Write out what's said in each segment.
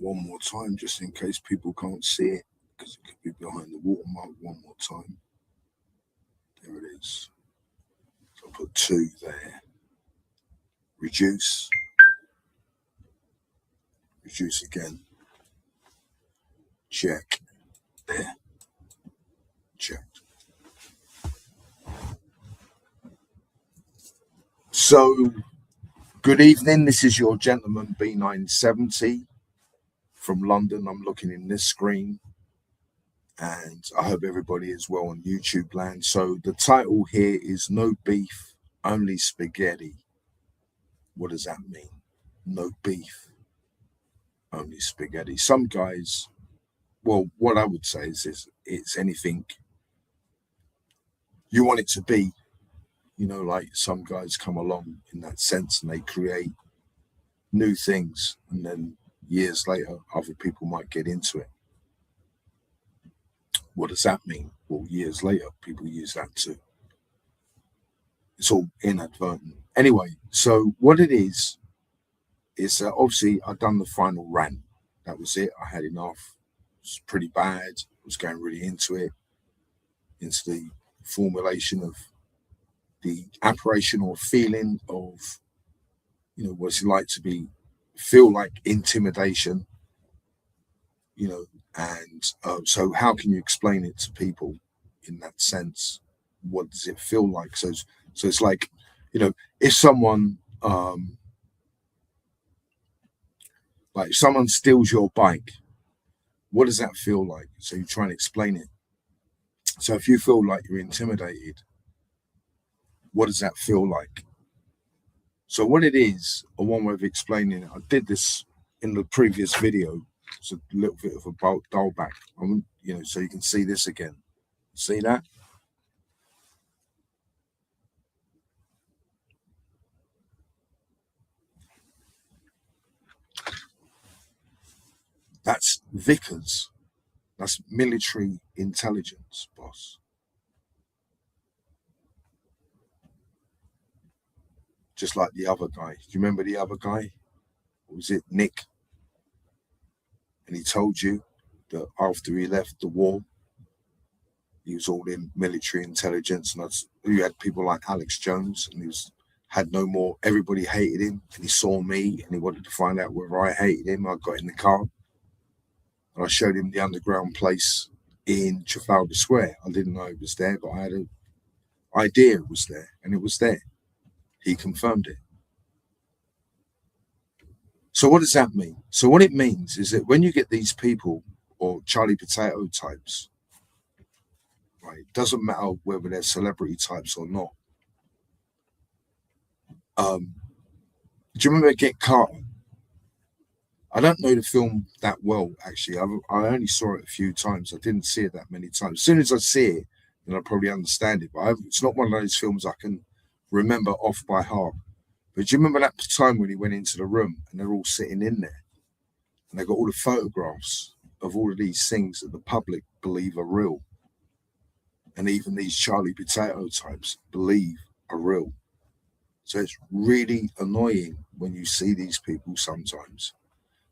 one more time just in case people can't see it because it could be behind the watermark. One more time. There it is. So I'll put 2 there. Reduce. Reduce again. Check. There. Checked. So, good evening. This is your gentleman B970 from London. I'm looking in this screen, and I hope everybody is well on YouTube land. So the title here is No Beef, Only Spaghetti. What does that mean? No beef, only spaghetti. Some guys, well, what I would say is it's anything you want it to be. You know, like some guys come along in that sense and they create new things, and then years later, other people might get into it. What does that mean? Well, years later, people use that too. It's all inadvertent. Anyway, so what it is obviously I'd done the final rant. That was it. I had enough. It was pretty bad. I was going really into it, into the formulation of the apparition or feeling of, you know, what's it like to feel like intimidation, you know, and so how can you explain it to people in that sense? What does it feel like? So it's like, you know, if someone like if someone steals your bike, what does that feel like? So you try and explain it. So if you feel like you're intimidated, what does that feel like? So what it is, or one way of explaining it, I did this in the previous video. It's a little bit of a dial back, you know, so you can see this again. See that? That's Vickers. That's military intelligence, boss. Just like the other guy. Do you remember the other guy? Or was it Nick? And he told you that after he left the war, he was all in military intelligence, and you had people like Alex Jones, and had no more. Everybody hated him, and he saw me, and he wanted to find out whether I hated him. I got in the car, and I showed him the underground place in Trafalgar Square. I didn't know it was there, but I had an idea it was there, and it was there. He confirmed it. So what does that mean? So what it means is that when you get these people, or Charlie Potato types, right, it doesn't matter whether they're celebrity types or not. Do you remember Get Carter? I don't know the film that well, actually. I only saw it a few times. I didn't see it that many times. As soon as I see it, then I probably understand it. But it's not one of those films I can remember off by heart. But do you remember that time when he went into the room and they're all sitting in there? And they got all the photographs of all of these things that the public believe are real. And even these Charlie Potato types believe are real. So it's really annoying when you see these people sometimes.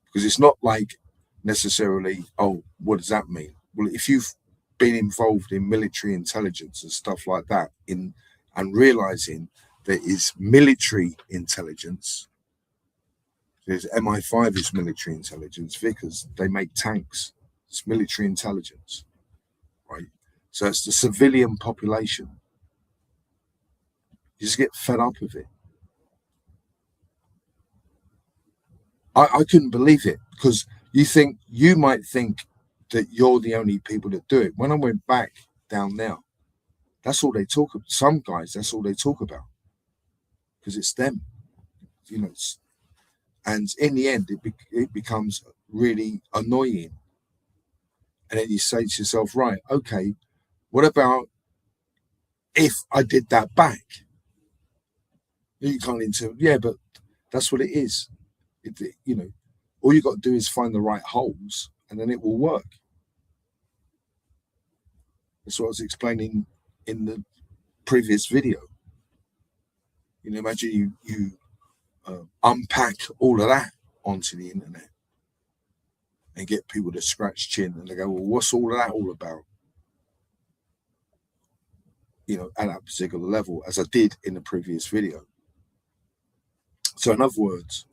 Because it's not like necessarily, oh, what does that mean? Well, if you've been involved in military intelligence and stuff like that, and realizing there is military intelligence, there's MI5 is military intelligence, Vickers, they make tanks. It's military intelligence, right? So it's the civilian population. You just get fed up with it. I couldn't believe it, because you might think that you're the only people that do it. When I went back down there, that's all they talk about. Some guys, that's all they talk about, because it's them, you know. And in the end, it becomes really annoying. And then you say to yourself, right, okay, what about if I did that back? You can't yeah, but that's what it is. You know, all you got to do is find the right holes, and then it will work. That's what I was explaining in the previous video. You know, imagine you unpack all of that onto the internet. and get people to scratch chin, and they go, well, what's all of that all about? You know, at that particular level, as I did in the previous video. So in other words,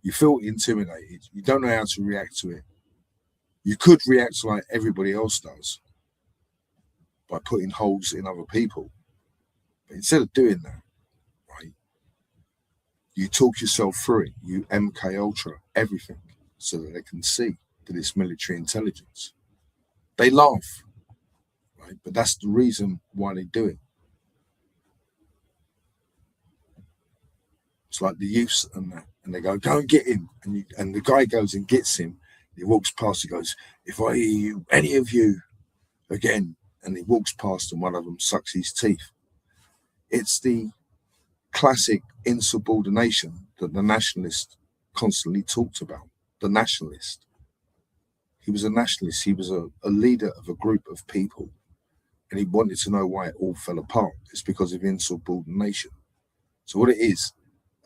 you feel intimidated, you don't know how to react to it. You could react like everybody else does by putting holes in other people. But instead of doing that, right, you talk yourself through it. You MK Ultra everything so that they can see that it's military intelligence. They laugh, right? But that's the reason why they do it. It's like the youths and that, and they go and get him, and the guy goes and gets him. He walks past. He goes, "If I hear you, any of you, again," and he walks past, and one of them sucks his teeth. It's the classic insubordination that the nationalist constantly talked about. The nationalist. He was a nationalist. He was a leader of a group of people, and he wanted to know why it all fell apart. It's because of insubordination. So what it is,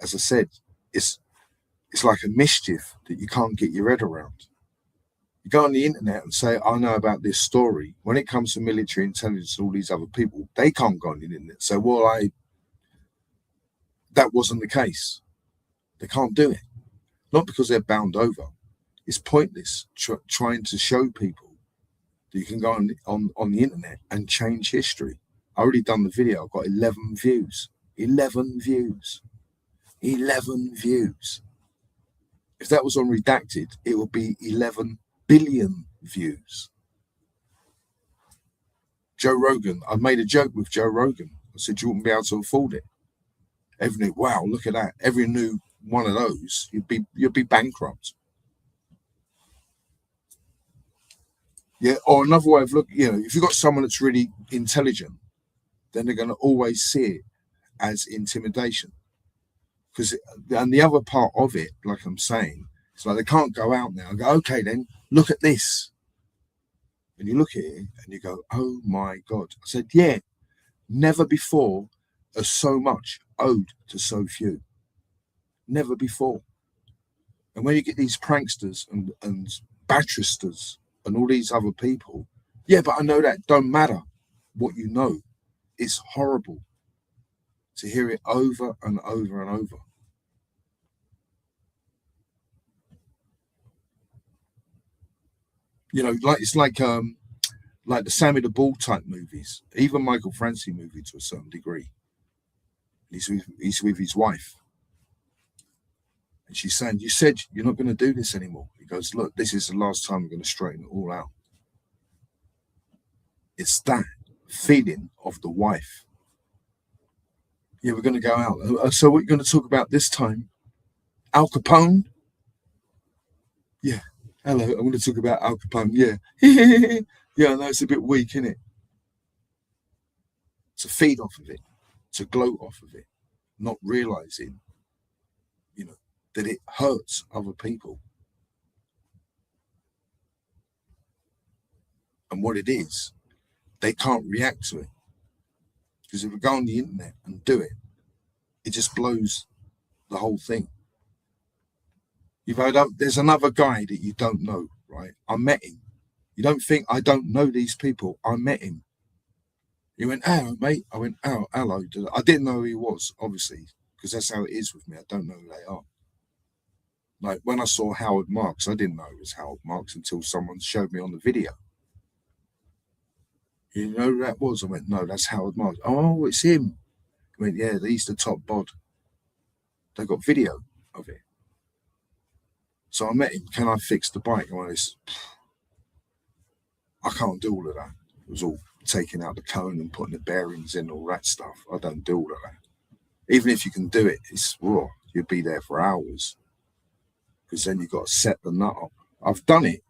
as I said, it's like a mischief that you can't get your head around. You go on the internet and say, I know about this story. When it comes to military intelligence and all these other people, they can't go on the internet and say, well, that wasn't the case. They can't do it. Not because they're bound over. It's pointless trying to show people that you can go on the internet and change history. I already done the video. I've got 11 views. 11 views. 11 views. If that was on Redacted, it would be 11 billion views. Joe Rogan, I made a joke with Joe Rogan. I said, you wouldn't be able to afford it. Every new, wow, look at that. Every new one of those, you'd be bankrupt. Yeah, or another way of looking, if you've got someone that's really intelligent, then they're going to always see it as intimidation. And the other part of it, like I'm saying, it's like they can't go out now and go, okay, then look at this. And you look at it and you go, oh my God. I said, yeah, never before has so much owed to so few. Never before. And when you get these pranksters and batteristers and all these other people, yeah, but I know that don't matter what you know. It's horrible to hear it over and over and over. It's like the Sammy the Bull type movies, even Michael Franci movie to a certain degree. He's with his wife. And she's saying, you said you're not going to do this anymore. He goes, look, this is the last time we're going to straighten it all out. It's that feeling of the wife. Yeah, we're going to go out. So what are you going to talk about this time? Al Capone? Yeah. Hello, I want to talk about Al Capone. Yeah. Yeah, I know it's a bit weak, isn't it? To feed off of it, to gloat off of it, not realizing, that it hurts other people. And what it is, they can't react to it. Because if we go on the internet and do it, it just blows the whole thing. There's another guy that you don't know, right? I met him. You don't think I don't know these people. I met him. He went, hello, mate. I went, oh, hello. I didn't know who he was, obviously, because that's how it is with me. I don't know who they are. Like when I saw Howard Marks, I didn't know it was Howard Marks until someone showed me on the video. You know who that was? I went, no, that's Howard Marks. Oh, it's him. I went, yeah, he's the top bod. They got video of it. So I met him. Can I fix the bike? I can't do all of that. It was all taking out the cone and putting the bearings in, all that stuff. I don't do all of that. Even if you can do it, it's raw. You'd be there for hours. Because then you've got to set the nut up. I've done it,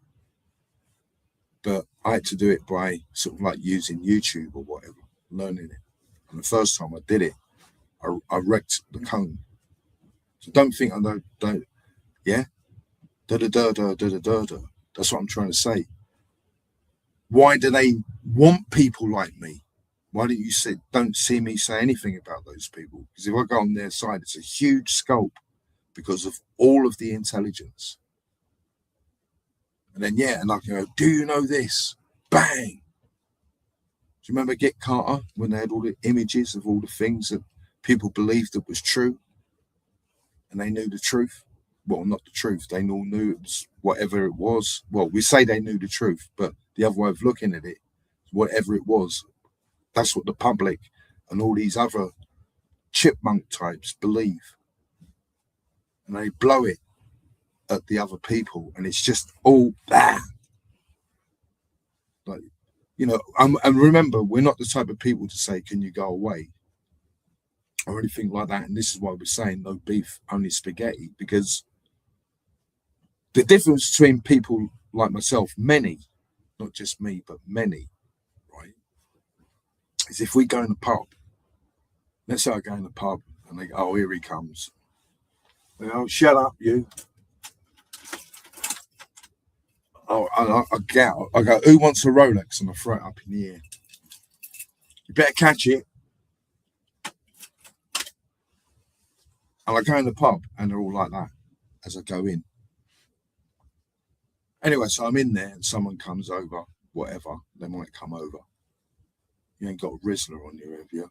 but I had to do it by sort of like using YouTube or whatever, learning it. And the first time I did it, I wrecked the cone. So don't think I don't, yeah? Da-da-da-da-da-da-da. That's what I'm trying to say. Why do they want people like me? Why don't see me say anything about those people? Because if I go on their side, it's a huge scope because of all of the intelligence. And then, yeah, and I can go, do you know this? Bang. Do you remember Get Carter when they had all the images of all the things that people believed that was true? And they knew the truth? Well, not the truth. They all knew it was whatever it was. Well, we say they knew the truth, but the other way of looking at it, whatever it was, that's what the public and all these other chipmunk types believe. And they blow it at the other people, and it's just all that. Like, you know, and remember, we're not the type of people to say, can you go away? Or anything like that. And this is why we're saying no beef, only spaghetti, because the difference between people like myself, many, not just me, but many, right, is if we go in the pub, let's say I go in the pub and they go, oh, here he comes. They go, oh, shut up, you. Oh, I get out. I go, who wants a Rolex? And I throw it up in the air. You better catch it. And I go in the pub and they're all like that as I go in. Anyway, so I'm in there and someone comes over, whatever, they might come over. You ain't got a Rizzler on you, have you?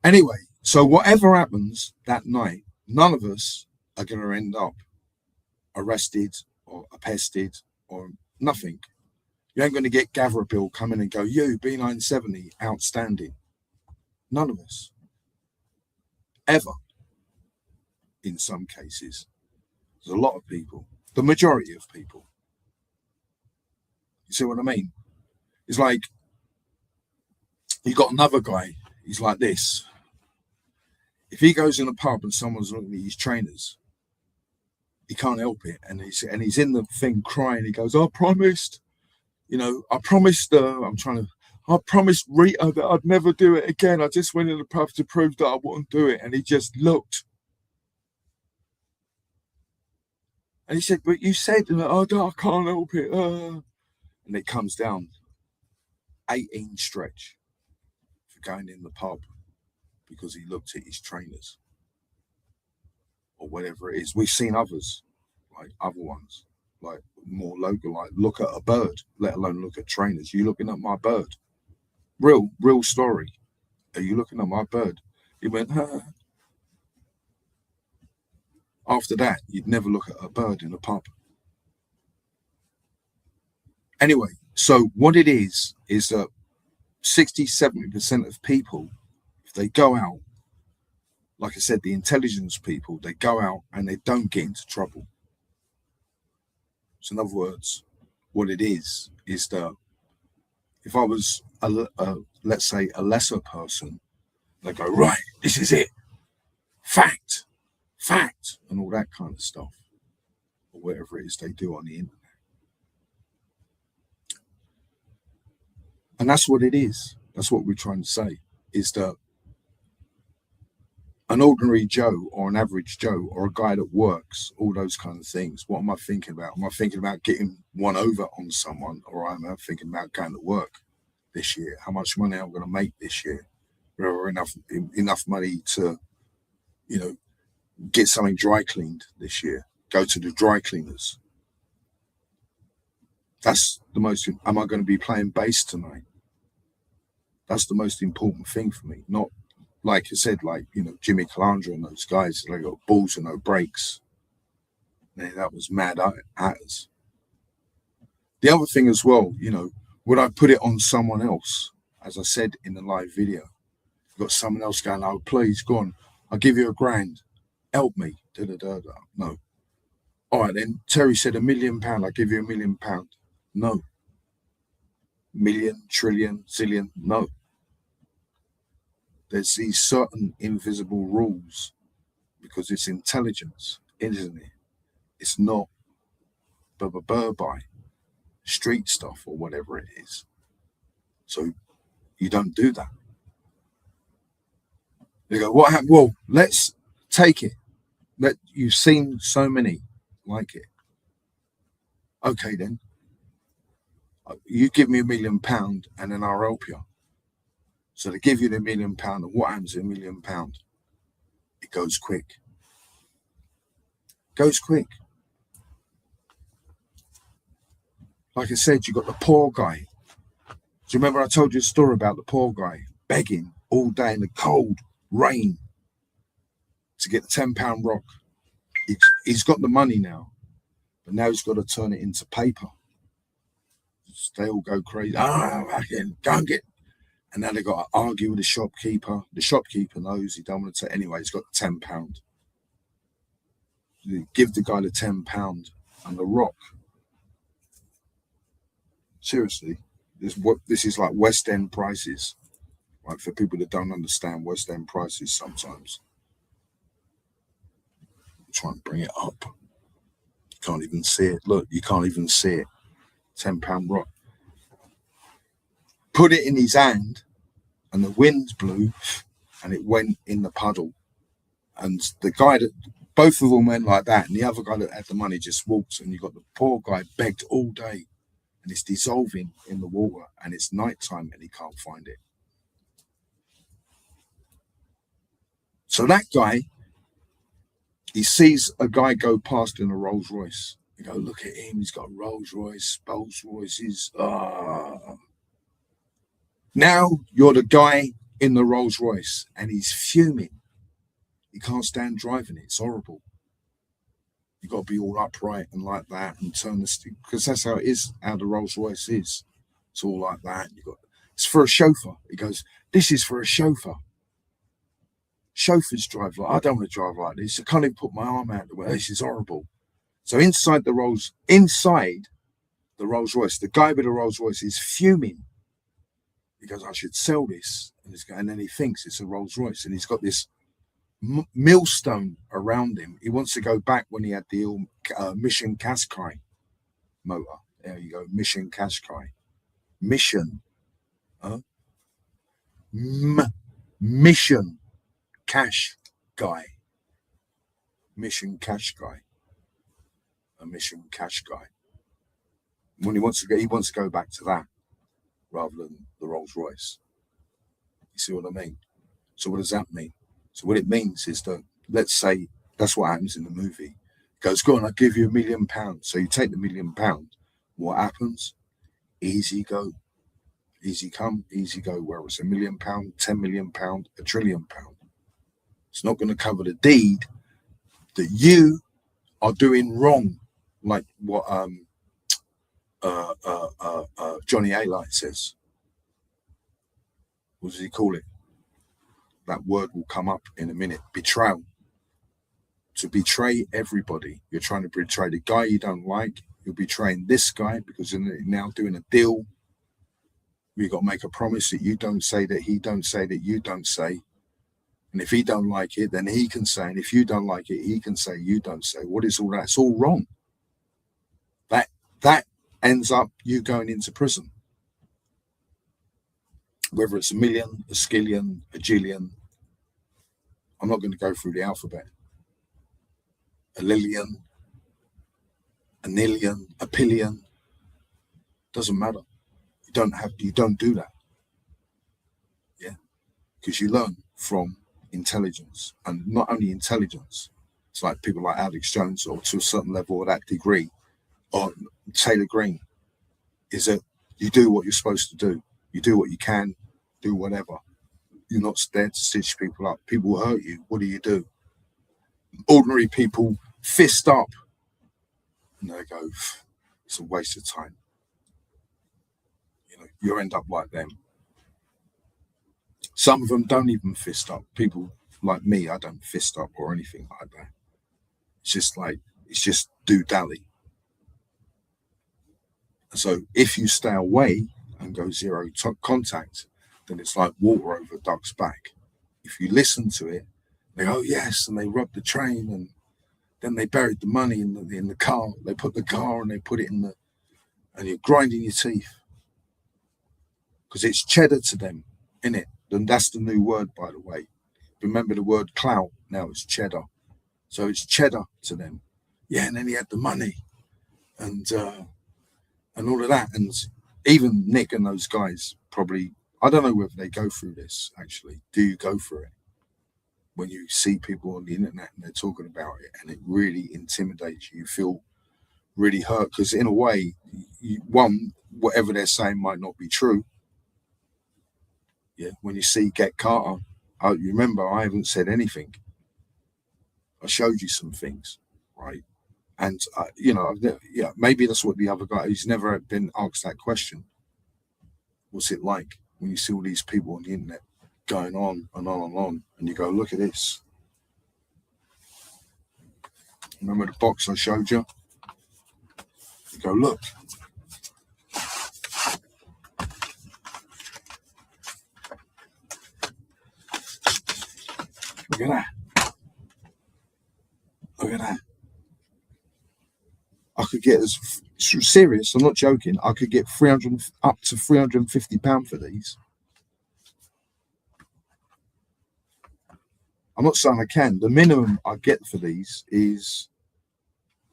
Anyway, so whatever happens that night, none of us are going to end up arrested or pested or nothing. You ain't going to get Gatherbill come in and go, you, B970, outstanding. None of us. Ever. In some cases. There's a lot of people. The majority of people. You see what I mean? It's like, you got another guy, he's like this. If he goes in a pub and someone's looking at his trainers, he can't help it. And he's in the thing crying. He goes, I promised, you know, I promised Rita that I'd never do it again. I just went in the pub to prove that I wouldn't do it. And he just looked. And he said, but you said, oh, I can't help it. And it comes down 18 stretch for going in the pub because he looked at his trainers or whatever it is. We've seen others, like other ones, like more local, like look at a bird, let alone look at trainers. You looking at my bird? Real story. Are you looking at my bird? He went, After that, you'd never look at a bird in a pub. Anyway, so what it is that 60-70% of people, if they go out, like I said, the intelligence people, they go out and they don't get into trouble. So in other words, what it is that if I was, let's say, a lesser person, they go, right, this is it, fact, and all that kind of stuff, or whatever it is they do on the internet. And that's what it is. That's what we're trying to say, is that an ordinary Joe or an average Joe or a guy that works, all those kind of things, what am I thinking about? Am I thinking about getting one over on someone, or am I thinking about going to work this year? How much money am I going to make this year? Or enough money to, you know, get something dry cleaned this year, go to the dry cleaners. That's the most, am I going to be playing bass tonight? That's the most important thing for me. Not, like I said, like, you know, Jimmy Calandra and those guys, they got balls and no brakes. Man, that was mad at us. The other thing as well, you know, would I put it on someone else? As I said in the live video, you've got someone else going, oh, please, go on, I'll give you £1,000. Help me. Da-da-da-da. No. All right, then Terry said £1 million, I'll give you £1 million. No. Million, trillion, zillion, no. There's these certain invisible rules because it's intelligence, isn't it? It's not by street stuff or whatever it is. So you don't do that. They go, what happened? Well, let's take it. You've seen so many like it. Okay, then. You give me £1 million and then I'll help you. So they give you the £1 million, and what happens to £1 million? It goes quick. Goes quick. Like I said, you got the poor guy. Do you remember I told you a story about the poor guy begging all day in the cold rain to get the £10 rock? He's got the money now, but now he's got to turn it into paper. They all go crazy. I can go and get. And now they've got to argue with the shopkeeper. The shopkeeper knows he don't want to take. Anyway, he's got the £10. Give the guy the £10 and the rock. Seriously, this is like West End prices. Like for people that don't understand West End prices sometimes. I'm trying to bring it up. You can't even see it. Look, you can't even see it. £10 rock. Put it in his hand, and the wind blew, and it went in the puddle. And the guy that, both of them went like that, and the other guy that had the money just walked, and you got the poor guy begged all day, and it's dissolving in the water, and it's nighttime, and he can't find it. So that guy, he sees a guy go past in a Rolls Royce. You go, look at him, he's got a Rolls Royce, Rolls Royces. Now you're the guy in the Rolls Royce, and he's fuming. He can't stand driving it. It's horrible. You've got to be all upright and like that and turn the stick, because that's how it is, how the Rolls Royce is. It's all like that. It's for a chauffeur. He goes, this is for a chauffeur. Chauffeurs drive like, I don't want to drive like this. I can't even put my arm out the way. This is horrible. So inside the Rolls Royce, the guy with the Rolls Royce is fuming. He goes, I should sell this. And then he thinks it's a Rolls Royce, and he's got this millstone around him. He wants to go back when he had the Mission Qashqai motor. There you go, Mission Qashqai. Mission. Mission Qashqai. Mission Qashqai. A Mission Qashqai. When he wants to go back to that rather than the Rolls Royce. You see what I mean? So what does that mean? So what it means is that, let's say that's what happens in the movie. It goes, go on, I'll give you £1 million. So you take the £1 million. What happens? Easy go. Easy come, easy go. Where it's £1 million, £10 million, £1 trillion. It's not going to cover the deed that you are doing wrong, like what Johnny A-Light says. What does he call it? That word will come up in a minute. Betrayal. To betray everybody. You're trying to betray the guy you don't like. You're betraying this guy because you're now doing a deal. You've got to make a promise that you don't say, that he don't say, that you don't say. And if he don't like it, then he can say. And if you don't like it, he can say, you don't say. What is all that? It's all wrong. That ends up you going into prison. Whether it's a million, a skillion, a jillion. I'm not going to go through the alphabet. A lillion, a nillion, a pillion. Doesn't matter. You don't do that. Yeah. Because you learn from intelligence, and not only intelligence. It's like people like Alex Jones, or to a certain level or that degree, or Taylor Green, is that you do what you're supposed to do. You do what you can, do whatever. You're not there to stitch people up. People hurt you. What do? Ordinary people fist up, and they go, it's a waste of time. You end up like them. Some of them don't even fist up. People like me, I don't fist up or anything like that. It's just do-dally. So if you stay away and go zero contact, then it's like water over a duck's back. If you listen to it, they go, oh, yes, and they robbed the train, and then they buried the money in the car. They put the car and they put it in and you're grinding your teeth. Because it's cheddar to them, innit? And that's the new word, by the way. Remember the word clout, now it's cheddar. So it's cheddar to them. Yeah, and then he had the money and all of that. And even Nick and those guys probably, I don't know whether they go through this, actually. Do you go through it? when you see people on the internet and they're talking about it, and it really intimidates you. You feel really hurt because, in a way, one, whatever they're saying might not be true. Yeah, when you see Get Carter, you remember I haven't said anything. I showed you some things, right? And yeah, maybe that's what the other guy who's never been asked that question. What's it like when you see all these people on the internet going on and on and on, and you go, look at this. Remember the box I showed you? You go, look. Look at that. Look at that. I could get serious. I'm not joking. I could get up to £350 for these. I'm not saying I can. The minimum I get for these is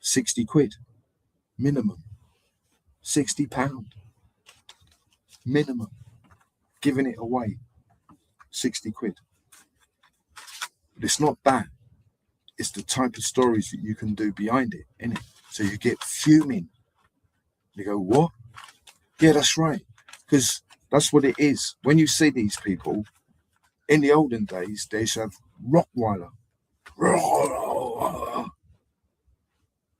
60 quid. Minimum. £60. Minimum. Giving it away. 60 quid. But it's not that. It's the type of stories that you can do behind it, innit? So you get fuming. You go, what? Yeah, that's right. Because that's what it is. When you see these people, in the olden days, they used to have Rottweiler.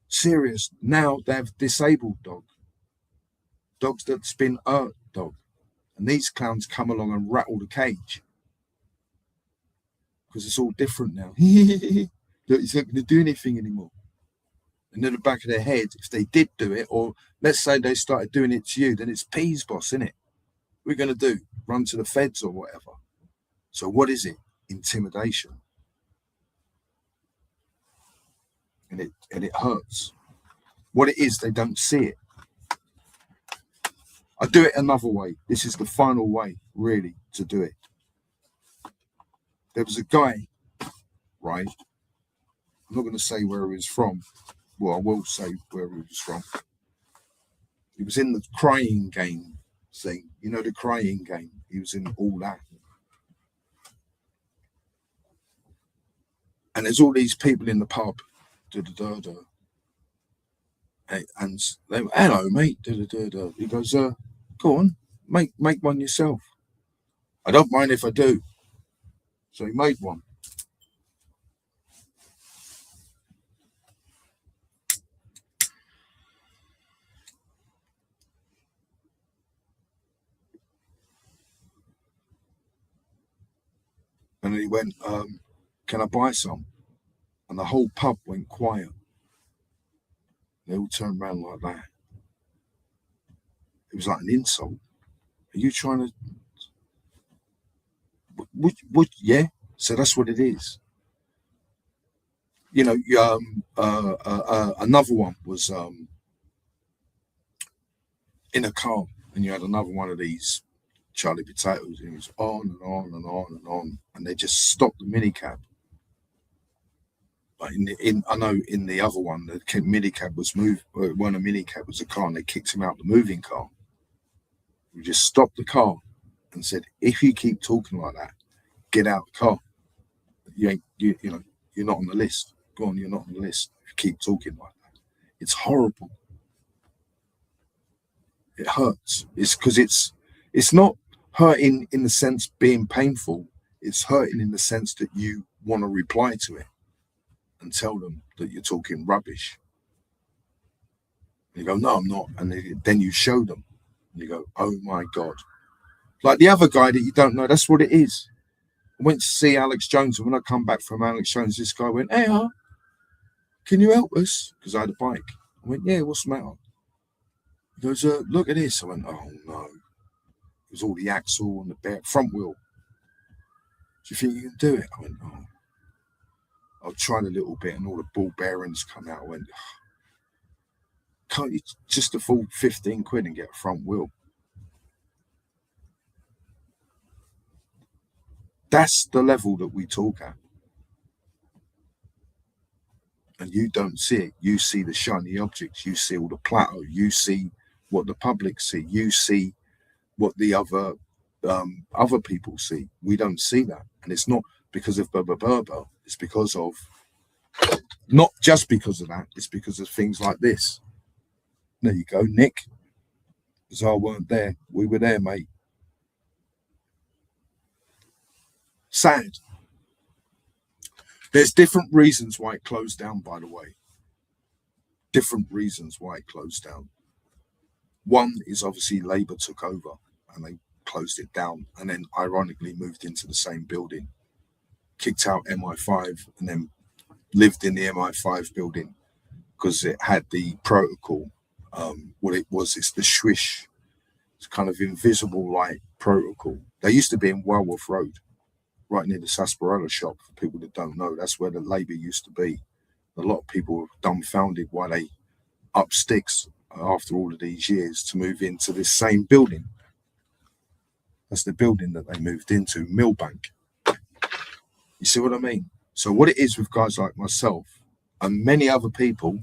Serious. Now they have disabled dogs that spin hurt dog. And these clowns come along and rattle the cage. Because it's all different now. Look, he's not going to do anything anymore. And in the back of their head, if they did do it, or let's say they started doing it to you, then it's P's boss, isn't it? What are we going to do? Run to the feds or whatever. So what is it? Intimidation. And it hurts. What it is, they don't see it. I do it another way. This is the final way, really, to do it. There was a guy, right? I'm not going to say where he was from. Well, I will say where he was from. He was in the Crying Game thing. You know the Crying Game? He was in all that. And there's all these people in the pub. And they were, hello, mate. He goes, go on, make one yourself. I don't mind if I do. So he made one. And then he went, can I buy some? And the whole pub went quiet. They all turned around like that. It was like an insult. Are you trying to... Yeah. So that's what it is. You know, another one was in a car, and you had another one of these Charlie Potatoes, and it was on and on and on and on, and they just stopped the minicab. But I know in the other one, the minicab was moved. It wasn't a minicab, it was a car, and they kicked him out the moving car. We just stopped the car and said, if you keep talking like that, get out the car. You know, you're not on the list. Go on, you're not on the list. If you keep talking like that, it's horrible. It hurts. It's because it's not hurting in the sense being painful. It's hurting in the sense that you want to reply to it and tell them that you're talking rubbish. And you go, no, I'm not. And then you show them. And you go, oh my God. Like the other guy that you don't know, that's what it is. I went to see Alex Jones, and when I come back from Alex Jones, this guy went, hey, can you help us? Because I had a bike. I went, yeah, what's the matter? He goes, look at this. I went, oh no. It was all the axle and the front wheel. Do you think you can do it? I went, oh. I tried a little bit, and all the ball bearings come out. I went, can't you just afford 15 quid and get a front wheel? That's the level that we talk at. And you don't see it. You see the shiny objects. You see all the plateau. You see what the public see. You see what the other people see. We don't see that. And it's not because of blah, blah, blah, blah. It's because of, not just because of that, it's because of things like this. There you go, Nick. Because I weren't there. We were there, mate. Sad. There's different reasons why it closed down, by the way. Different reasons why it closed down. One is obviously Labour took over and they closed it down, and then ironically moved into the same building, kicked out MI5, and then lived in the MI5 building because it had the protocol. What it was, it's the swish. It's kind of invisible light protocol. They used to be in Walworth Road, right near the sarsaparilla shop. For people that don't know, that's where the Labour used to be. A lot of people were dumbfounded why they up sticks after all of these years to move into this same building. That's the building that they moved into, Millbank. You see what I mean? So what it is with guys like myself and many other people,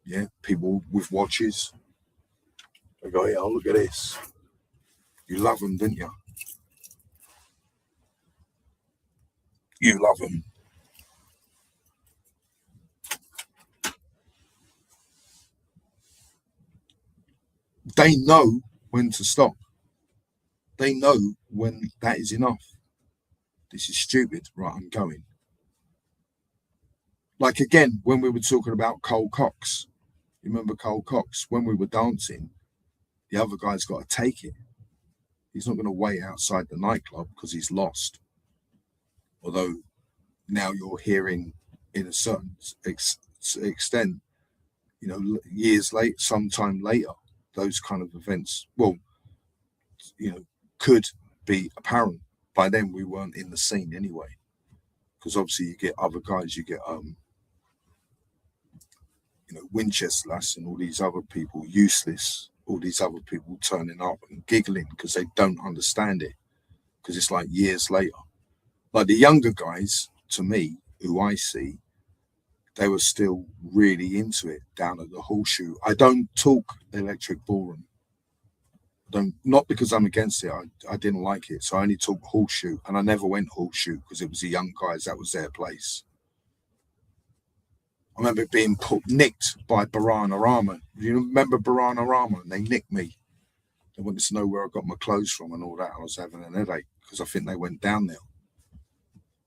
yeah, people with watches, they go, yeah, look at this. You love them, didn't you? You love them. They know when to stop. They know when that is enough. This is stupid. Right, I'm going. Like again, when we were talking about Cole Cox, you remember Cole Cox? When we were dancing, the other guy's got to take it. He's not going to wait outside the nightclub because he's lost. Although now you're hearing, in a certain extent, you know, years late, sometime later, those kind of events, well, you know, could be apparent. By then, we weren't in the scene anyway, because obviously you get other guys, you get you know, Winchester and all these other people, Useless, all these other people turning up and giggling because they don't understand it, because it's like years later. Like the younger guys, to me, who I see, they were still really into it down at the Horseshoe. I don't talk Electric Ballroom. Not because I'm against it. I didn't like it, so I only talk Horseshoe, and I never went Horseshoe because it was the young guys, that was their place. I remember being nicked by Baranarama. You remember Baranarama? And they nicked me. They wanted to know where I got my clothes from and all that. I was having an headache because I think they went down there.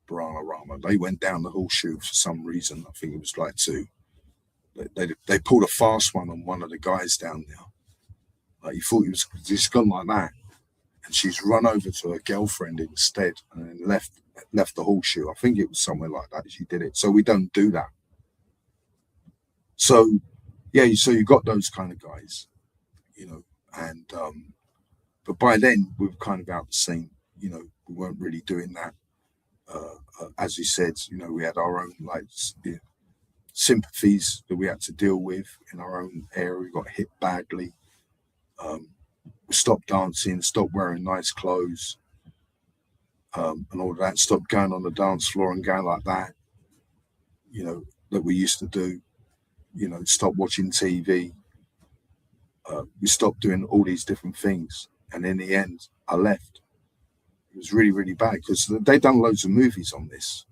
Baranarama. They went down the Horseshoe for some reason. I think it was like they pulled a fast one on one of the guys down there. Like he thought he was just gone like that, and she's run over to her girlfriend instead, and then left the Horseshoe. I think it was somewhere like that. She did it. So we don't do that. So yeah, so you got those kind of guys, you know, and but by then we were kind of out the scene. You know, we weren't really doing that. As you said, you know, we had our own like sympathies that we had to deal with in our own area. We got hit badly. We stopped dancing, stopped wearing nice clothes, and all of that. Stopped going on the dance floor and going like that, you know, that we used to do. You know, stopped watching TV. We stopped doing all these different things, and in the end, I left. It was really, really bad because they've done loads of movies on this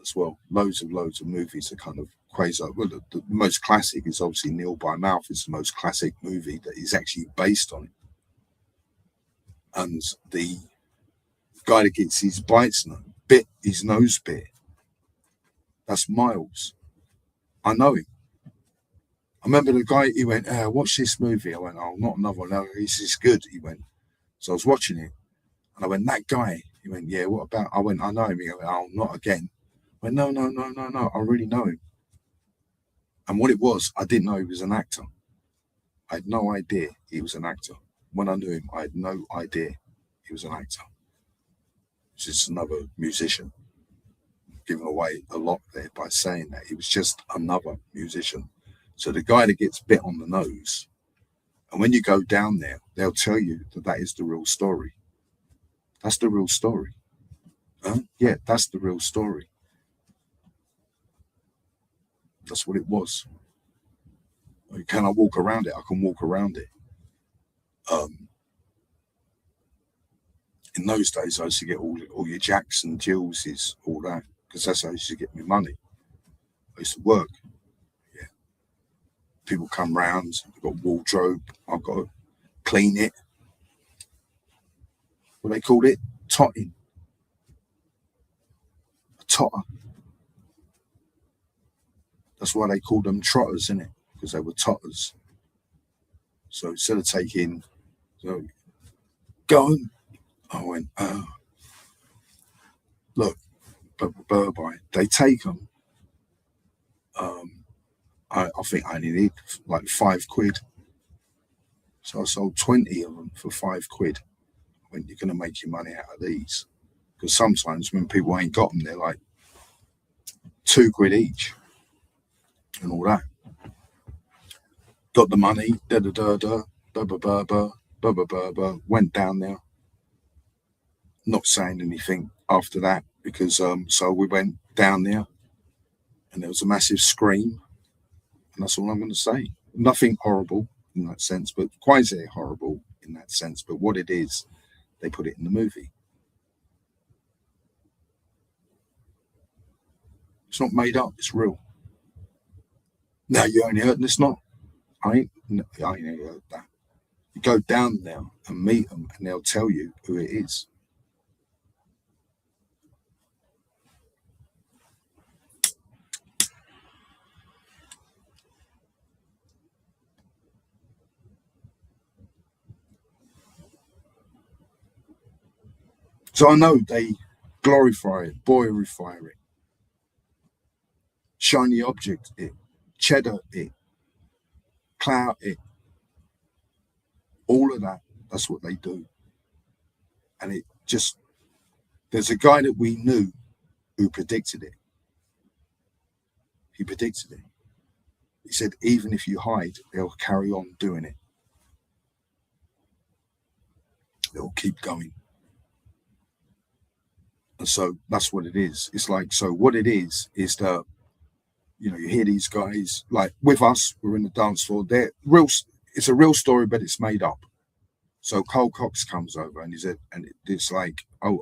as well. Loads of movies are kind of quasi. Well, the most classic is obviously Neil by Mouth. Is the most classic movie that is actually based on it. And the guy that gets his his nose bit, that's Miles. I know him. I remember the guy, he went, watch this movie. I went, oh, not another one. No, this is good. He went. So I was watching it. And I went, that guy. He went, yeah, what about? I went, I know him. He went, oh, not again. I went, no. I really know him. And what it was, I didn't know he was an actor. I had no idea he was an actor. When I knew him, I had no idea he was an actor. He's just another musician. Giving away a lot there by saying that. He was just another musician. So the guy that gets bit on the nose, and when you go down there, they'll tell you that that is the real story. That's the real story. Yeah, that's the real story. That's what it was. Can I walk around it? I can walk around it. In those days, I used to get all your Jacks and Jillses, all that, because that's how I used to get my money. I used to work. Yeah. People come round, I've got wardrobe, I've got to clean it. What they called it? Totting. A totter. That's why they called them trotters, innit? Because they were totters. So instead of taking, so go on, I went, oh, look, Burby, they take them. I think I only need like £5. So I sold 20 of them for £5. When you're going to make your money out of these. Because sometimes when people ain't got them, they're like £2 each and all that. Got the money, went down there. Not saying anything after that because so we went down there and there was a massive scream, and that's all I'm going to say. Nothing horrible in that sense, but quasi horrible in that sense. But what it is, they put it in the movie. It's not made up. It's real. Now you only heard, and it's not. I ain't heard that. You go down there and meet them, and they'll tell you who it is. So I know they glorify it, boyify it, shiny object it, cheddar it, clout it, all of that. That's what they do. And it just, there's a guy that we knew who predicted it. He predicted it. He said, even if you hide, they'll carry on doing it. They'll keep going. And so that's what it is. It's like, so what it is that, you know, you hear these guys, like with us, we're in the dance floor. They're real. It's a real story, but it's made up. So Cole Cox comes over and he said, and it's like, oh,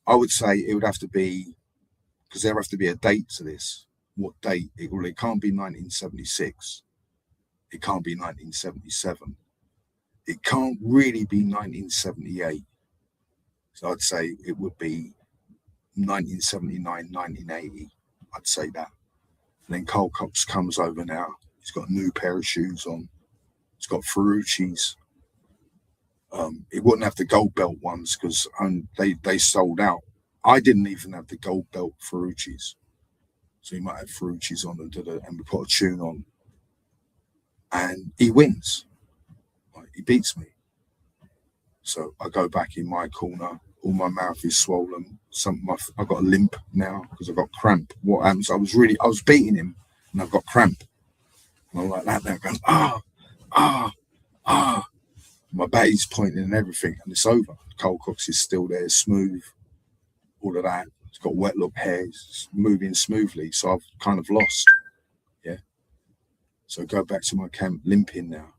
I would say it would have to be, because there have to be a date to this. What date? It can't be 1976. It can't be 1977. It can't really be 1978. So I'd say it would be 1979, 1980. I'd say that. And then Cole Cox comes over now. He's got a new pair of shoes on. He's got Ferrucci's. He wouldn't have the gold belt ones because they sold out. I didn't even have the gold belt Ferrucci's. So he might have Ferrucci's on and we put a tune on. And he wins. Like, he beats me. So I go back in my corner. All my mouth is swollen. I've got a limp now because I've got cramp. What happens? I was beating him and I've got cramp. And I'm like that now going, My body's pointing and everything, and it's over. Cole Cox is still there, smooth, all of that. He's got wet look hair, it's moving smoothly. So I've kind of lost. Yeah. So I go back to my camp limping now.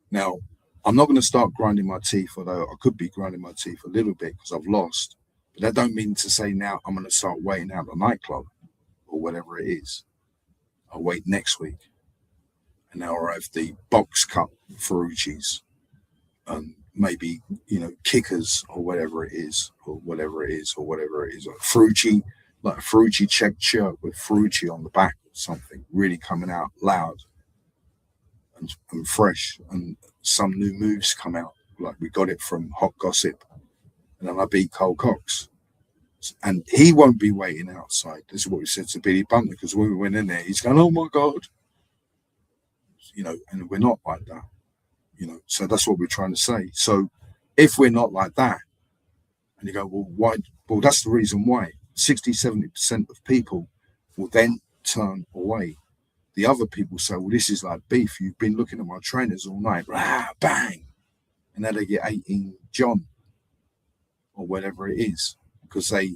Now, I'm not going to start grinding my teeth, although I could be grinding my teeth a little bit because I've lost. But that don't mean to say now I'm going to start waiting out the nightclub or whatever it is. I'll wait next week. And now I have the box cut Ferrucci's and maybe, you know, kickers or whatever it is. Like Ferrucci, like a Ferrucci checked shirt with Ferrucci on the back or something, really coming out loud and fresh, and some new moves come out. Like we got it from Hot Gossip, and then I beat Cole Cox. And he won't be waiting outside. This is what we said to Billy Bunter, because when we went in there, he's going, oh my God. You know, and we're not like that. You know, so that's what we're trying to say. So if we're not like that, and you go, well, why? Well, that's the reason why. 60-70% of people will then turn away. The other people say, well, this is like beef. You've been looking at my trainers all night. Bang. And then they get 18 John or whatever it is. Because they,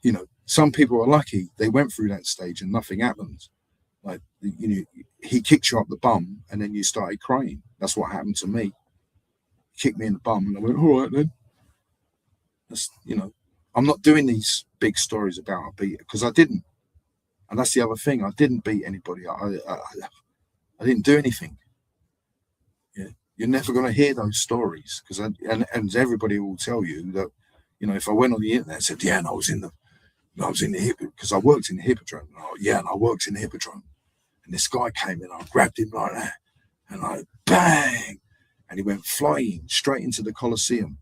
you know, some people are lucky. They went through that stage and nothing happened. Like, you know, he kicked you up the bum and then you started crying. That's what happened to me. He kicked me in the bum and I went, all right then. That's, I'm not doing these big stories about I beat it because I didn't. And that's the other thing. I didn't beat anybody. I didn't do anything. Yeah. You're never going to hear those stories because, and everybody will tell you that, if I went on the internet and said, yeah, and I was in the hip because I worked in the hippodrome. Yeah, and I worked in the hippodrome. And this guy came in, I grabbed him like that, and I bang, and he went flying straight into the Colosseum.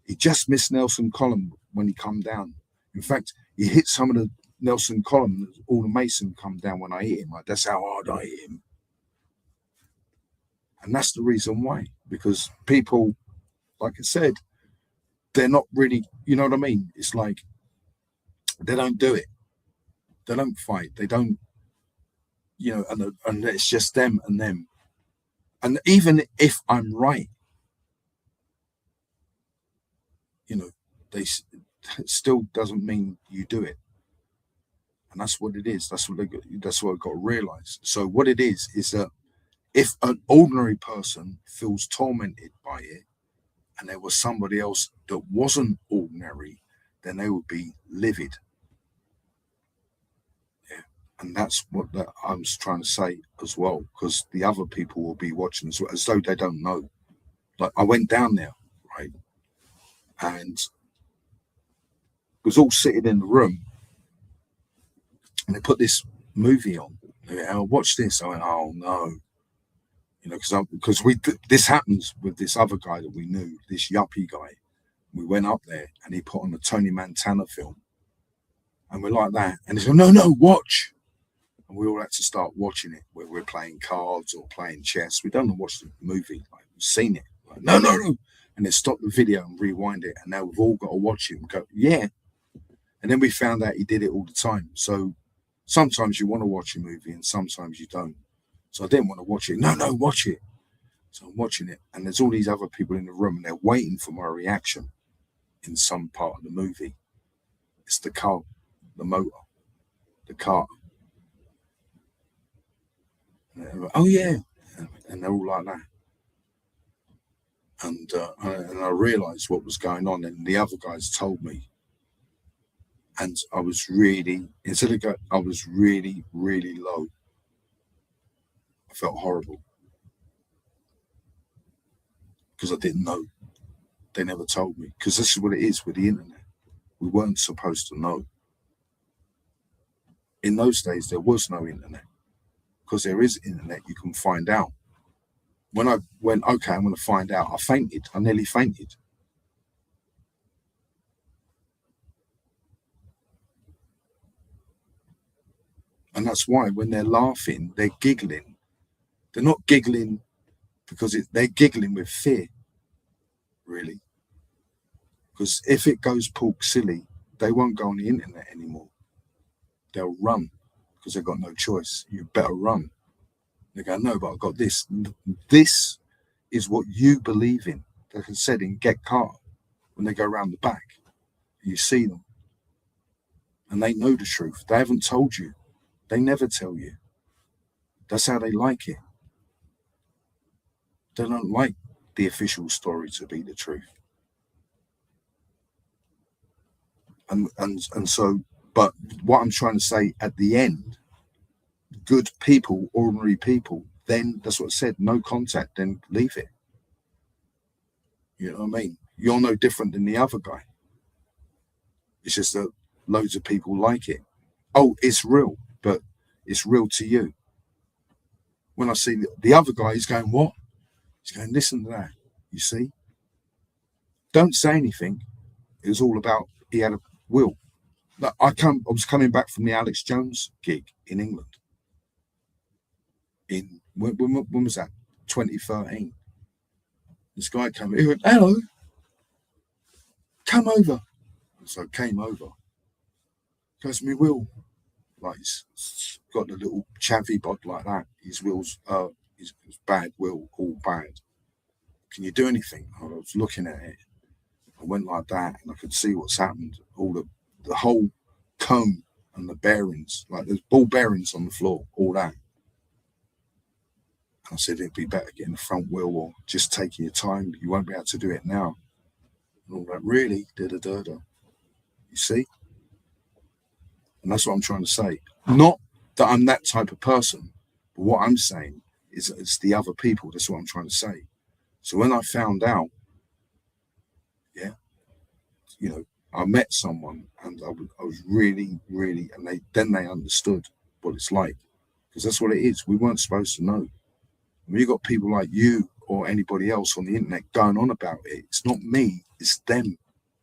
He just missed Nelson Column when he come down. In fact, he hit some of the Nelson Column, all the mason come down when I hit him. Like, that's how hard I hit him. And that's the reason why. Because people, like I said, they're not really, you know what I mean? It's like they don't do it. They don't fight. They don't, and it's just them and them. And even if I'm right, they still doesn't mean you do it. And that's what it is. That's what I've got to realize. So what it is that if an ordinary person feels tormented by it, and there was somebody else that wasn't ordinary, then they would be livid. Yeah. And that's what I was trying to say as well, because the other people will be watching as though they don't know. Like, I went down there, right? And was all sitting in the room, and they put this movie on. I watched this. I went, oh no, because this happens with this other guy that we knew, this yuppie guy. We went up there, and he put on a Tony Montana film, and we're like that, and he said, no, watch. And we all had to start watching it. Where we're playing cards or playing chess. We don't watch the movie. Like, we've seen it. Like, no. And then stop the video and rewind it. And now we've all got to watch it and go, yeah. And then we found out he did it all the time. So sometimes you want to watch a movie and sometimes you don't. So I didn't want to watch it. No, watch it. So I'm watching it. And there's all these other people in the room and they're waiting for my reaction in some part of the movie. It's the car, the motor, the car. And oh, yeah. And they're all like that. And I realised what was going on. And the other guys told me. And I was really, I was really, really low. I felt horrible. Because I didn't know. They never told me. Because this is what it is with the internet. We weren't supposed to know. In those days, there was no internet. Because there is internet, you can find out. When I went, okay, I'm going to find out, I fainted. I nearly fainted. And that's why when they're laughing, they're giggling. They're not giggling because they're giggling with fear, really. Because if it goes pork silly, they won't go on the internet anymore. They'll run because they've got no choice. You better run. They go, no, but I've got this. This is what you believe in. Like I said in Get Caught, when they go around the back, you see them. And they know the truth. They haven't told you. They never tell you. That's how they like it. They don't like the official story to be the truth. And so, but what I'm trying to say at the end, good people, ordinary people, then that's what I said, no contact, then leave it. You know what I mean? You're no different than the other guy. It's just that loads of people like it. Oh, it's real, but it's real to you. When I see the other guy, he's going, what? He's going, listen to that. You see? Don't say anything. It was all about, he had a will. I was coming back from the Alex Jones gig in England. When was that? 2013. This guy came. He went, hello, come over. So I came over. Goes, me will. Like, he's got a little chavvy bod like that. His will's, his bad will, all bad. Can you do anything? I was looking at it. I went like that, and I could see what's happened. All the whole cone and the bearings, like there's ball bearings on the floor, all that. And I said, it'd be better getting the front wheel or just taking your time. You won't be able to do it now. And all that, really? Da da da da. You see? And that's what I'm trying to say. Not that I'm that type of person, but what I'm saying is that it's the other people. That's what I'm trying to say. So when I found out, yeah, you know, I met someone and I was really, really, and they understood what it's like. Because that's what it is. We weren't supposed to know. When you got people like you or anybody else on the internet going on about it, it's not me, it's them.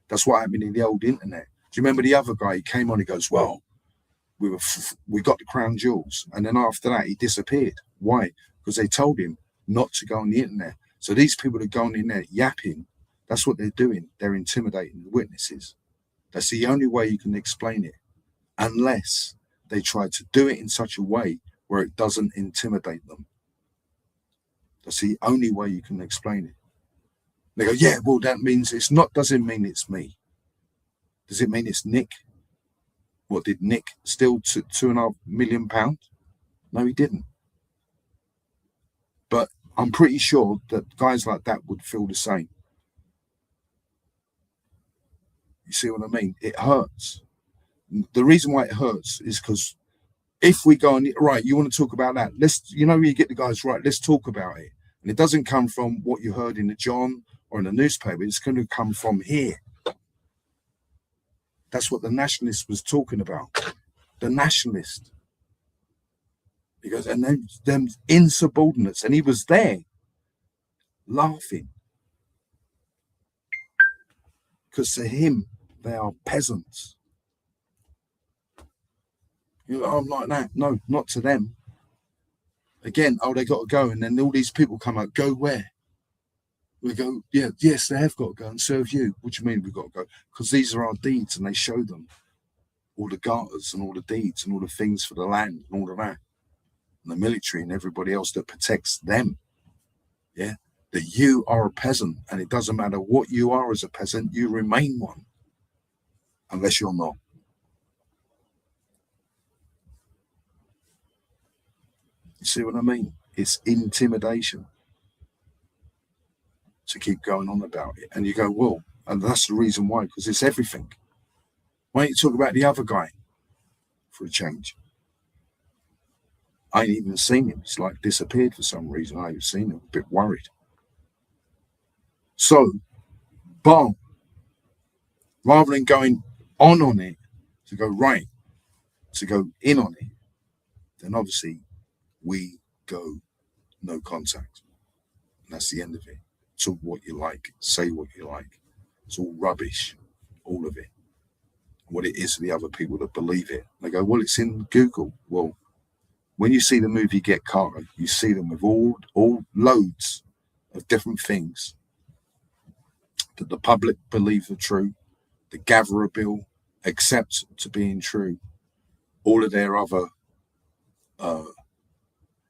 That's what happened in the old internet. Do you remember the other guy? He came on, he goes, well, we got the crown jewels. And then after that, he disappeared. Why? Because they told him not to go on the internet. So these people that go on the internet yapping, that's what they're doing. They're intimidating the witnesses. That's the only way you can explain it, unless they try to do it in such a way where it doesn't intimidate them. That's the only way you can explain it. They go, yeah, well, that means it's not, doesn't mean it's me. Does it mean it's Nick? What, did Nick steal £2.5 million? No, he didn't. But I'm pretty sure that guys like that would feel the same. You see what I mean? It hurts. The reason why it hurts is because if we go on, right, you want to talk about that? You get the guys right, let's talk about it. And it doesn't come from what you heard in the John or in the newspaper. It's going to come from here. That's what the nationalist was talking about. The nationalist. Because, and then them insubordinates, and he was there laughing. Because to him, they are peasants. I'm like that. No, not to them. Again, they got to go. And then all these people come out, go where? We go, yeah, yes, they have got to go and serve you. What do you mean we've got to go? Because these are our deeds, and they show them all the garters and all the deeds and all the things for the land and all of that. And the military and everybody else that protects them. Yeah. That you are a peasant, and it doesn't matter what you are as a peasant, you remain one. Unless you're not. You see what I mean? It's intimidation to keep going on about it. And you go, well, and that's the reason why, because it's everything. Why don't you talk about the other guy for a change? I ain't even seen him. He's like disappeared for some reason. I haven't seen him. A bit worried. So, but rather than going on it, to go right, to go in on it, then obviously we go no contact. And that's the end of it. Talk what you like, say what you like. It's all rubbish, all of it. What it is to the other people that believe it. They go, well, it's in Google. Well, when you see the movie Get Carter, you see them with all loads of different things that the public believe are true, the Gatherer Bill accepts to being true, all of their other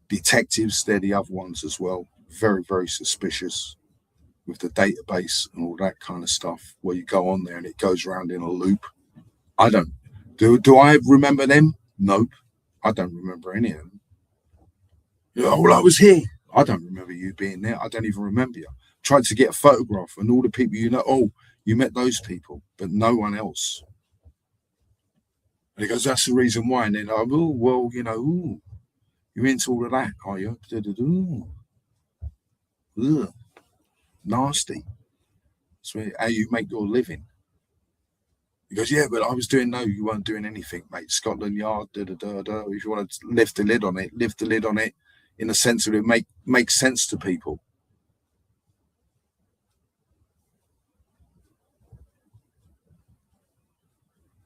detectives, they're the other ones as well, very, very suspicious with the database and all that kind of stuff, where you go on there and it goes around in a loop. I don't. Do I remember them? Nope. I don't remember any of them. Well, I was here. I don't remember you being there. I don't even remember you. Tried to get a photograph and all the people you met those people, but no one else. And he goes, that's the reason why. And then, well, you're into all of that, are you? Ugh, nasty. That's how you make your living. He goes, yeah, but I was doing, no, you weren't doing anything, mate. Scotland Yard, da-da-da-da. If you want to lift the lid on it in the sense of it makes sense to people.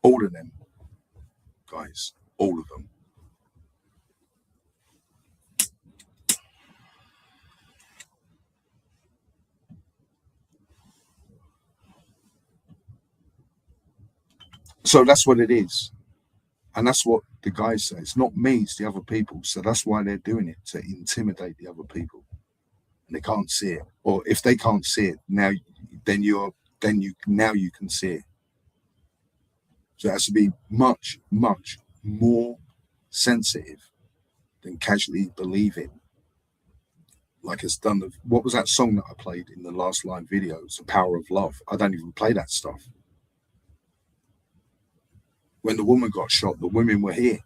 All of them, guys, all of them. So that's what it is. And that's what the guys say. It's not me, it's the other people. So that's why they're doing it, to intimidate the other people. And they can't see it. Or if they can't see it, now you can see it. So it has to be much, much more sensitive than casually believing like it's done. What was that song that I played in the last live video? It's The Power of Love. I don't even play that stuff. When the woman got shot, the women were here.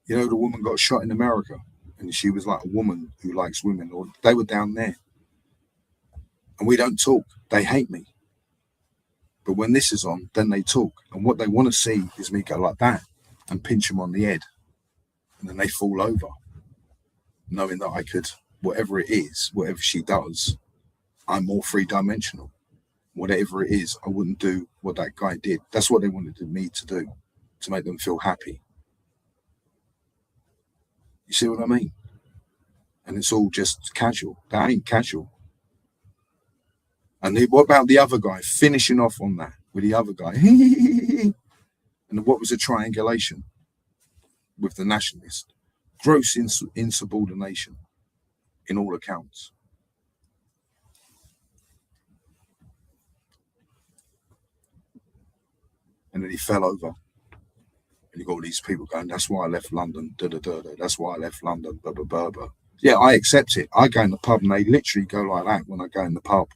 You know, the woman got shot in America, and she was like a woman who likes women, or they were down there. And we don't talk. They hate me. But when this is on, then they talk. And what they want to see is me go like that and pinch them on the head. And then they fall over, knowing that I could, whatever it is, whatever she does, I'm more three-dimensional. Whatever it is, I wouldn't do what that guy did. That's what they wanted me to do, to make them feel happy. You see what I mean? And it's all just casual. That ain't casual. And what about the other guy finishing off on that with the other guy? And what was a triangulation with the nationalist? Gross insubordination in all accounts. And then he fell over. And you got all these people going, that's why I left London, da-da-da-da. That's why I left London, blah. Yeah, I accept it. I go in the pub and they literally go like that when I go in the pub.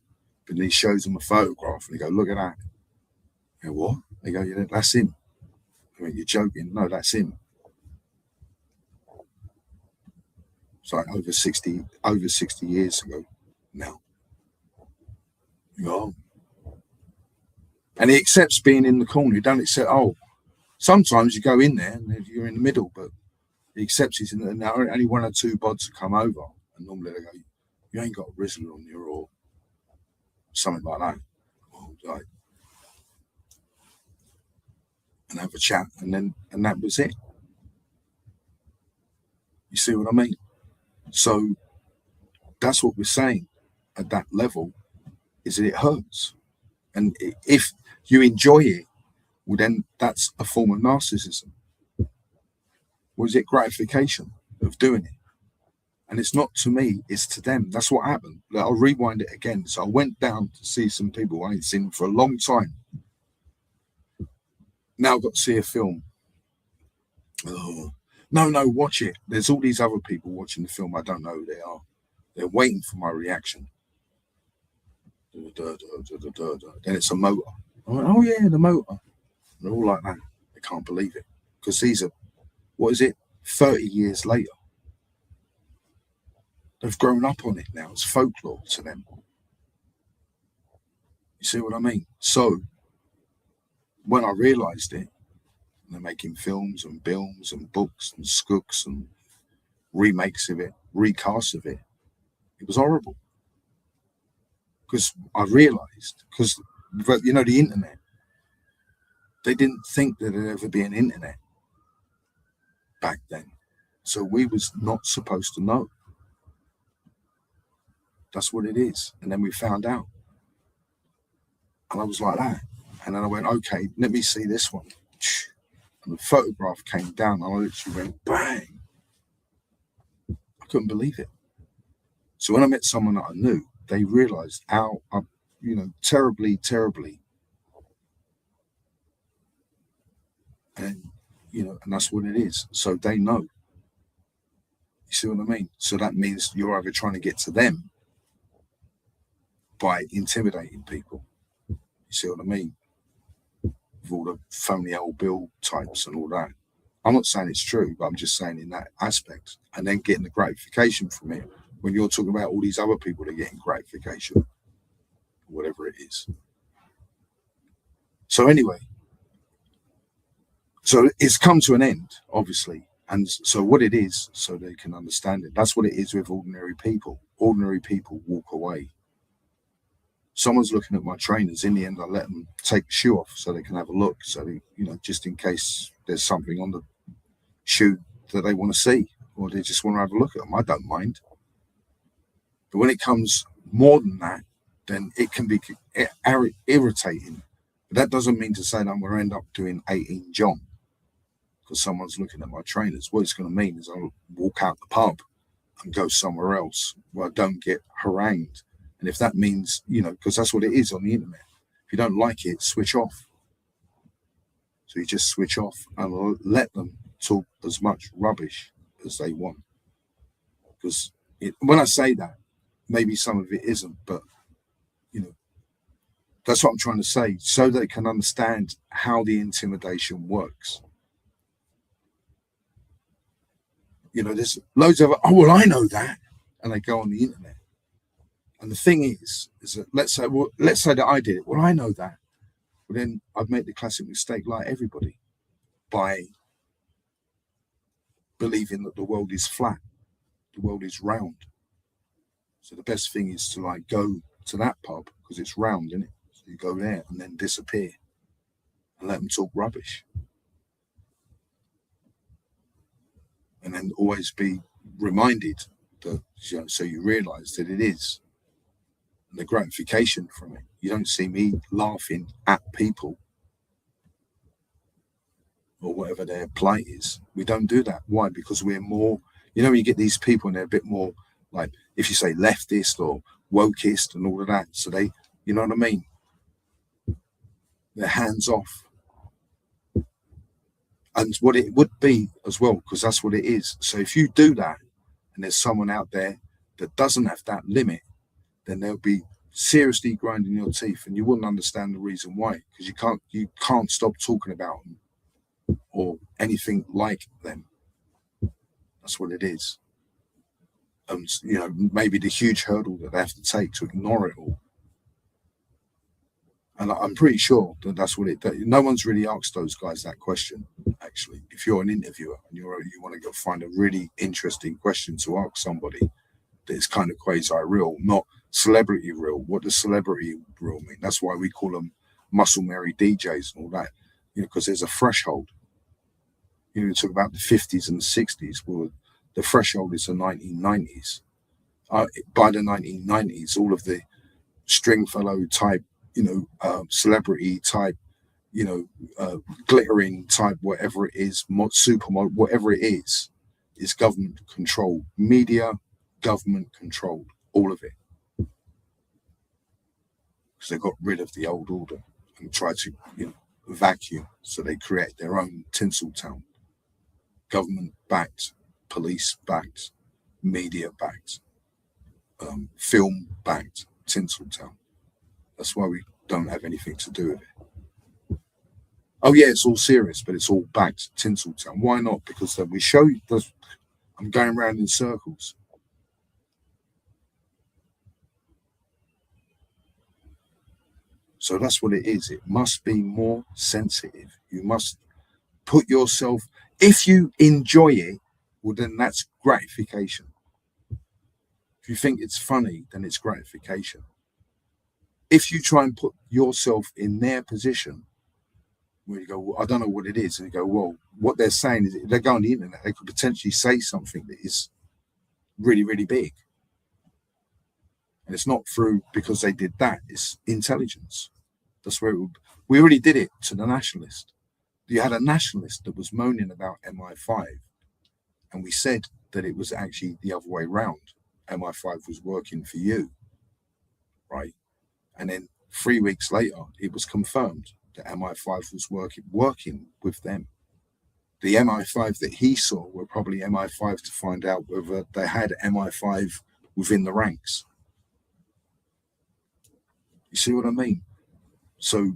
And he shows them a photograph and they go, look at that. I go, what? They go, yeah, that's him. I mean, you're joking. No, that's him. It's like over 60 years ago now. You go, oh. And he accepts being in the corner. He don't accept, oh, sometimes you go in there and you're in the middle, but he accepts he's in there. Now only one or two bods come over. And normally they go, you ain't got a Rizzler on you or something like that. Like, and have a chat, and that was it. You see what I mean? So that's what we're saying at that level, is that it hurts. And if you enjoy it, well, then that's a form of narcissism. Was it gratification of doing it? And it's not to me, it's to them. That's what happened. I'll rewind it again. So I went down to see some people I ain't seen for a long time. Now I've got to see a film. Oh, no, watch it. There's all these other people watching the film. I don't know who they are. They're waiting for my reaction. Then it's a motor. I went, oh yeah, the motor. They're all like that. They can't believe it. Because these are, 30 years later. They've grown up on it now. It's folklore to them. You see what I mean? So when I realised it, they're making films and films and books and skooks and remakes of it, recasts of it. It was horrible. Because I realised, the internet, they didn't think that there'd ever be an internet back then. So we was not supposed to know. That's what it is. And then we found out. And I was like that. And then I went, okay, let me see this one. And the photograph came down and I literally went, bang. I couldn't believe it. So when I met someone that I knew, they realized how, terribly. And, and that's what it is. So they know. You see what I mean? So that means you're either trying to get to them by intimidating people. You see what I mean? With all the phony old bill types and all that. I'm not saying it's true, but I'm just saying in that aspect. And then getting the gratification from it when you're talking about all these other people that are getting gratification, whatever it is. So anyway, so it's come to an end, obviously. And so what it is, so they can understand it, that's what it is with ordinary people. Ordinary people walk away. Someone's looking at my trainers. In the end, I let them take the shoe off so they can have a look. So, they, just in case there's something on the shoe that they want to see or they just want to have a look at them. I don't mind. But when it comes more than that, then it can be irritating. But that doesn't mean to say that I'm going to end up doing 18 John because someone's looking at my trainers. What it's going to mean is I'll walk out the pub and go somewhere else where I don't get harangued. And if that means, because that's what it is on the internet. If you don't like it, switch off. So you just switch off and let them talk as much rubbish as they want. Because, when I say that, maybe some of it isn't, but you know, that's what I'm trying to say, so they can understand how the intimidation works. There's loads of, oh, well, I know that. And they go on the internet. And the thing is that let's say that I did it. Well, I know that. Well, then I'd make the classic mistake like everybody by believing that the world is flat, the world is round. So the best thing is to go to that pub because it's round, isn't it? So you go there and then disappear and let them talk rubbish. And then always be reminded that, so you realize that it is. And the gratification from it. You don't see me laughing at people or whatever their plight is. We don't do that. Why? Because we're more, when you get these people and they're a bit more like, if you say leftist or wokeist and all of that, so they, you know what I mean? They're hands off. And what it would be as well, because that's what it is. So if you do that and there's someone out there that doesn't have that limit, then they'll be seriously grinding your teeth and you wouldn't understand the reason why, because you can't stop talking about them or anything like them. That's what it is. And maybe the huge hurdle that they have to take to ignore it all. And I'm pretty sure that that's what no one's really asked those guys that question, actually. If you're an interviewer and you want to go find a really interesting question to ask somebody that is kind of quasi-real, not celebrity real. What does celebrity real mean? That's why we call them muscle Mary DJs and all that, because there's a threshold. You talk about the 50s and the 60s. Well, the threshold is the 1990s. By the 1990s, all of the Stringfellow type, celebrity type, glittering type, whatever it is, supermodel, whatever it is government controlled. Media, government controlled, all of it. Because they got rid of the old order and tried to, vacuum. So they create their own Tinseltown. Government-backed, police-backed, media-backed, film-backed Tinseltown. That's why we don't have anything to do with it. Oh yeah, it's all serious, but it's all backed Tinseltown. Why not? Because then we show you. I'm going around in circles. So that's what it is. It must be more sensitive. You must put yourself. If you enjoy it, well, then that's gratification. If you think it's funny, then it's gratification. If you try and put yourself in their position, where you go, well, I don't know what it is, and you go, well, what they're saying is, if they go on the internet, they could potentially say something that is really, really big. And it's not through because they did that, it's intelligence. That's where we already did it to the nationalist. You had a nationalist that was moaning about MI5, and we said that it was actually the other way around. MI5 was working for you, right? And then 3 weeks later, it was confirmed that MI5 was working with them. The MI5 that he saw were probably MI5 to find out whether they had MI5 within the ranks. You see what I mean? So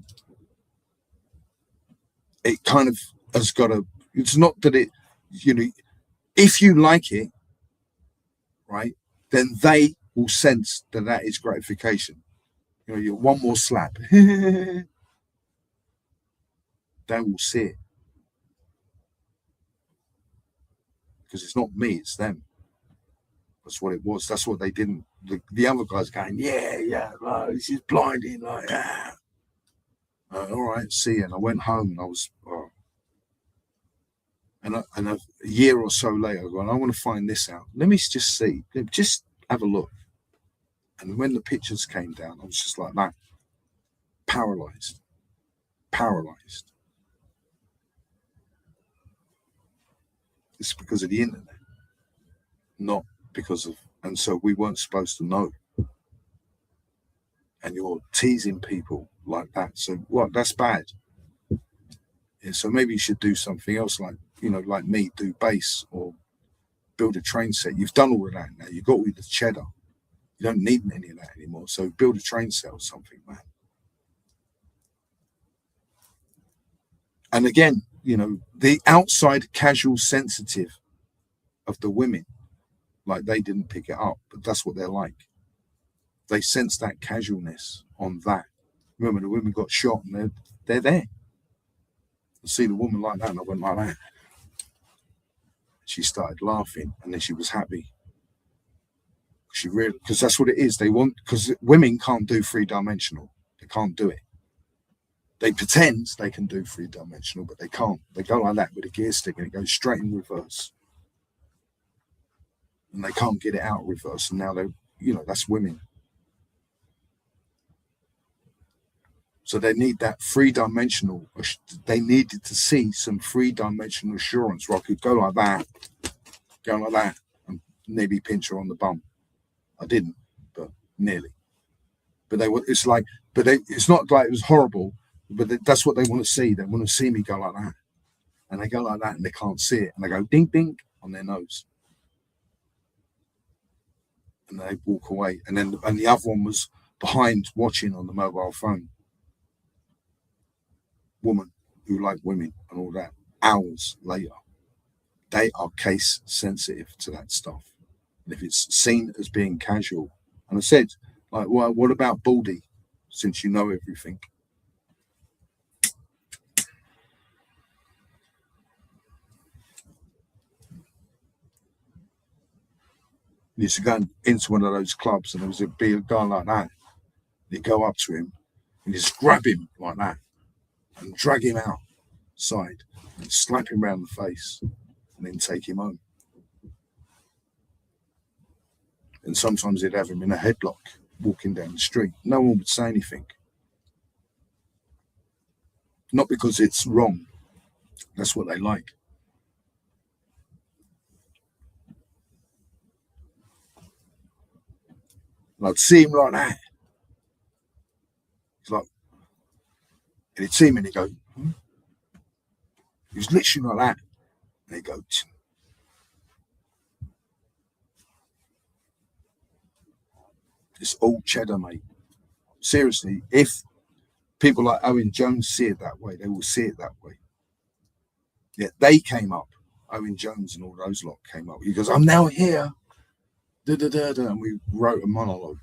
it kind of has got a, it's not that it, if you like it, right, then they will sense that that is gratification. You're one more slap. They will see it. Because it's not me, it's them. That's what it was. That's what they didn't. The other guys going, yeah, this is blinding, like, yeah. All right, see. And I went home and I was, and a year or so later, I go, I want to find this out. Let me just see. Just have a look. And when the pictures came down, I was just like that, paralyzed. It's because of the internet, not because of, and so we weren't supposed to know. And you're teasing people like that. So what? That's bad. Yeah, so maybe you should do something else, like, like me, do bass or build a train set. You've done all of that now. You've got all the cheddar. You don't need any of that anymore. So build a train set or something, man. And again, you know, the outside casual sensitive of the women, like they didn't pick it up, but that's what they're like. They sense that casualness on that. Remember, the women got shot and they're there. I see the woman like that, and I went like that. She started laughing, and then she was happy. She really, because that's what it is. They want, because women can't do 3-dimensional. They can't do it. They pretend they can do 3-dimensional, but they can't. They go like that with a gear stick, and it goes straight in reverse. And they can't get it out of reverse. And now they, you know, that's women. So they need that 3-dimensional. They needed to see some 3-dimensional assurance where I could go like that, and maybe pinch her on the bum. I didn't, but nearly. But they were. It's like, but they. It's not like it was horrible. But that's what they want to see. They want to see me go like that, and they go like that, and they can't see it, and they go ding ding on their nose, and they walk away. And then the other one was behind watching on the mobile phone. Woman who like women and all that. Hours later, they are case sensitive to that stuff. And if it's seen as being casual, and I said, like, well, what about Baldy? Since you know everything. He used to go into one of those clubs, and there was a big guy like that. He'd go up to him and just grab him like that and drag him outside and slap him around the face and then take him home. And sometimes they'd have him in a headlock walking down the street. No one would say anything. Not because it's wrong. That's what they like. And I'd see him like that. It's like, and he'd see him and he'd go, hmm? He was literally like that. And he'd go, tch. It's all cheddar, mate. Seriously, if people like Owen Jones see it that way, they will see it that way. Yeah, they came up. Owen Jones and all those lot came up. He goes, I'm now here. Da, da, da, da. And we wrote a monologue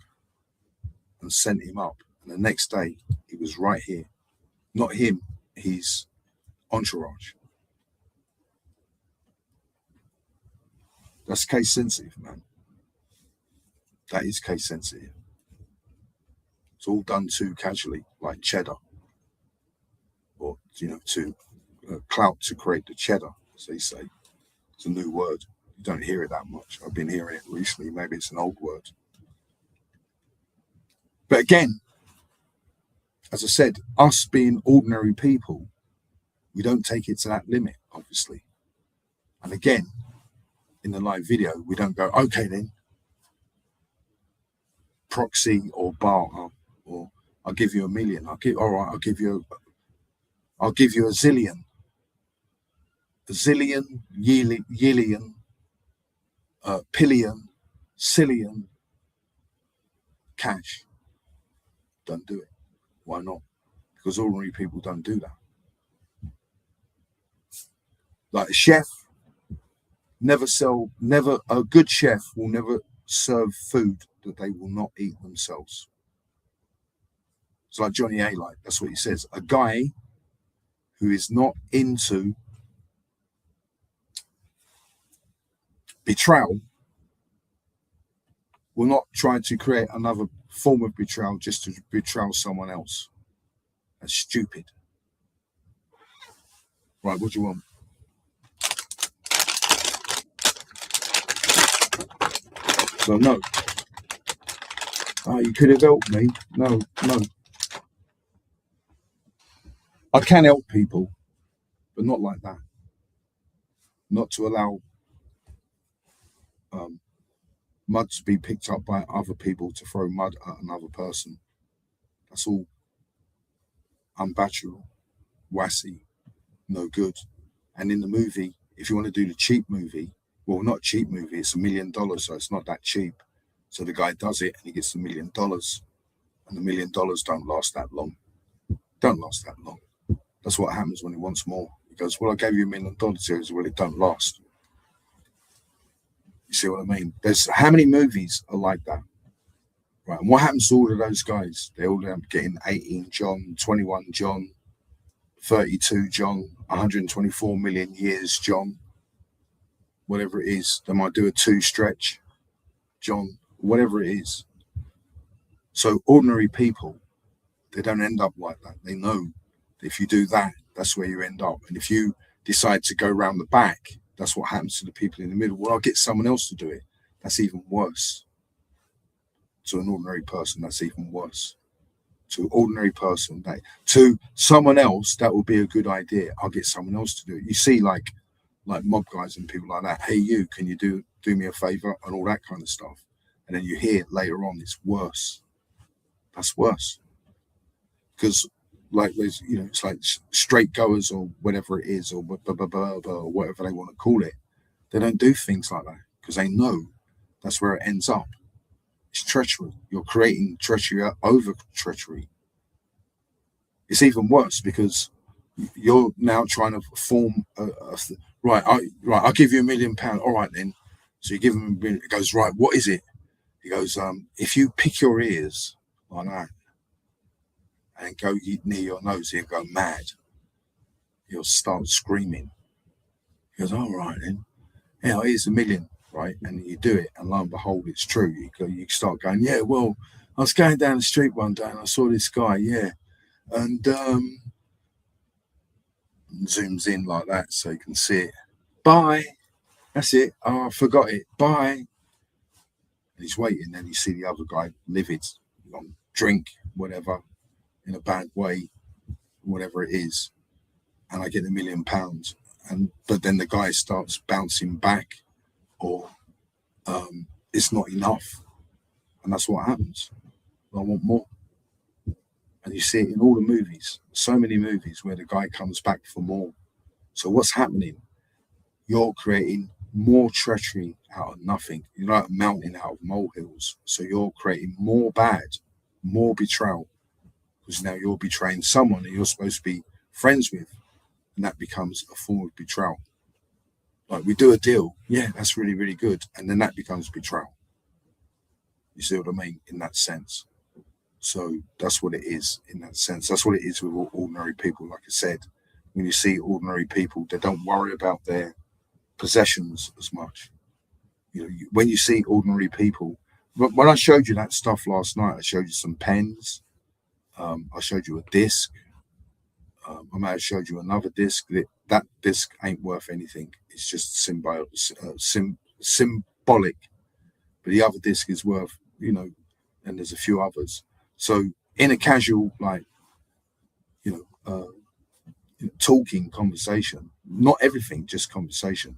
and sent him up. And the next day, he was right here. Not him, his entourage. That's case sensitive, man. That is case sensitive. It's all done too casually, like cheddar. Or, you know, to clout to create the cheddar, as they say. It's a new word. You don't hear it that much. I've been hearing it recently. Maybe it's an old word. But again, as I said, us being ordinary people, we don't take it to that limit, obviously. And again, in the live video, we don't go, okay then, proxy or barter, or I'll give you $1 million. I'll give you a zillion. A zillion, yillion, pillion, cillion, cash. Don't do it. Why not? Because ordinary people don't do that. Like a chef, a good chef will never serve food that they will not eat themselves. It's like Johnny A. Like, that's what he says. A guy who is not into betrayal will not try to create another form of betrayal just to betray someone else. That's stupid. Right, what do you want? So no. You could have helped me. No. I can help people, but not like that. Not to allow mud to be picked up by other people to throw mud at another person. That's all unbatural, wassy, no good. And in the movie, if you want to do the cheap movie, Well, not a cheap movie. It's $1 million, so it's not that cheap. So the guy does it, and he gets $1 million, and the $1 million don't last that long. Don't last that long. That's what happens when he wants more. He goes, "Well, I gave you $1 million." He goes, "Well, it don't last." You see what I mean? There's how many movies are like that, right? And what happens to all of those guys? They all end up getting 18 John, 21 John, 32 John, 124 million years John, whatever it is. They might do a 2 stretch John, whatever it is. So ordinary people, they don't end up like that. They know that if you do that, that's where you end up. And if you decide to go round the back, that's what happens to the people in the middle. Well, I'll get someone else to do it. That's even worse. To an ordinary person, that's even worse. To an ordinary person, to someone else, that would be a good idea. I'll get someone else to do it. You see, like mob guys and people like that. Hey, you, can you do me a favor and all that kind of stuff? And then you hear later on, it's worse. That's worse. Because like there's, it's like straight goers or whatever it is, or whatever they want to call it. They don't do things like that because they know that's where it ends up. It's treachery. You're creating treachery over treachery. It's even worse because you're now trying to form right. I'll give you £1 million. All right then. So you give him $1 million. It goes, right. What is it? He goes, if you pick your ears like that and go near your nose, he'll go mad. He'll start screaming. He goes, all right then. Yeah, here's $1 million, right? And you do it, and lo and behold, it's true. You start going, yeah, well, I was going down the street one day and I saw this guy, yeah. And zooms in like that so you can see it. Bye. That's it. Oh, I forgot it. Bye. And he's waiting. Then you see the other guy livid, drink, whatever, in a bad way, whatever it is. And I get £1 million. But then the guy starts bouncing back, or it's not enough. And that's what happens. I want more. And you see it in all the movies, so many movies where the guy comes back for more. So what's happening? You're creating more treachery out of nothing. You're like a mountain out of molehills. So you're creating more bad, more betrayal, because now you're betraying someone that you're supposed to be friends with, and that becomes a form of betrayal. Like, we do a deal, yeah, that's really, really good, and then that becomes betrayal. You see what I mean? In that sense. So that's what it is in that sense. That's what it is with ordinary people. Like I said, when you see ordinary people, they don't worry about their possessions as much. When you see ordinary people, when I showed you that stuff last night, I showed you some pens. I showed you a disc. I may have showed you another disc. That disc ain't worth anything. It's just symbolic. But the other disc is worth, and there's a few others. So in a casual, talking conversation, not everything, just conversation,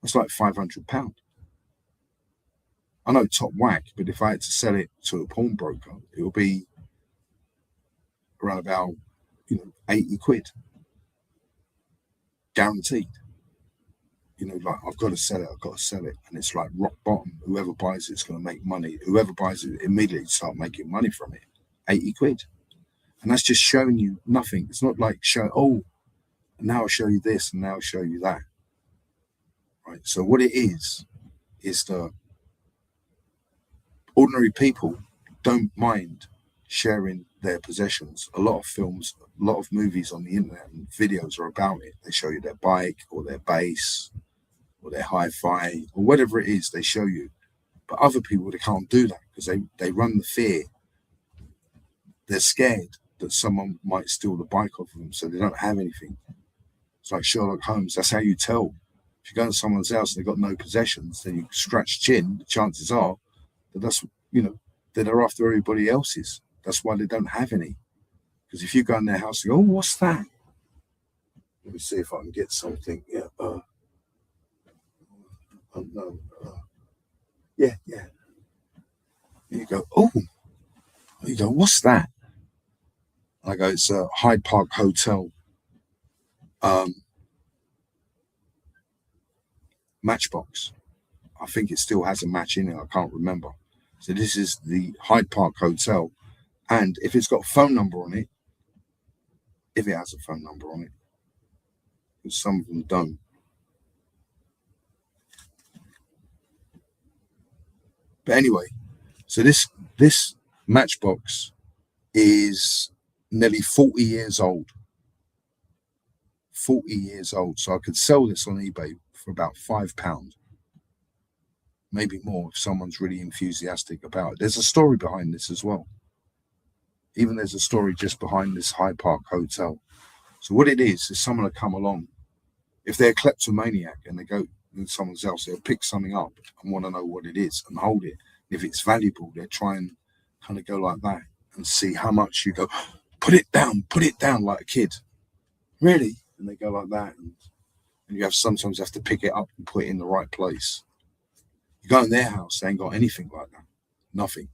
that's like £500. I know top whack, but if I had to sell it to a pawnbroker, it will be around about, 80 quid. Guaranteed. I've got to sell it, and it's like rock bottom. Whoever buys it's going to make money. Whoever buys it immediately start making money from it. 80 quid. And that's just showing you nothing. It's not like now I'll show you this, and now I'll show you that. Right? So what it is the ordinary people don't mind sharing their possessions. A lot of films, a lot of movies on the internet and videos are about it. They show you their bike or their bass or their hi-fi or whatever it is they show you. But other people, they can't do that because they run the fear. They're scared that someone might steal the bike off of them, so they don't have anything. It's like Sherlock Holmes. That's how you tell. If you go to someone's house and they've got no possessions, then you scratch chin, the chances are that they're after everybody else's. That's why they don't have any. Because if you go in their house and go, oh, what's that? Let me see if I can get something. Yeah. Yeah. You go, oh. You go, what's that? I go, it's a Hyde Park Hotel matchbox. I think it still has a match in it. I can't remember. So this is the Hyde Park Hotel, and if it's got a phone number on it, if it has a phone number on it, because some of them don't. But anyway, so this matchbox is nearly 40 years old. 40 years old. So I could sell this on eBay for about £5, maybe more if someone's really enthusiastic about it. There's a story behind this as well. Even there's a story just behind this Hyde Park Hotel. So what it is someone will come along. If they're a kleptomaniac and they go with someone else, they'll pick something up and want to know what it is and hold it. If it's valuable, they'll try and kind of go like that and see how much. You go, put it down like a kid. Really? And they go like that. And you sometimes have to pick it up and put it in the right place. You go in their house, they ain't got anything like that. Nothing.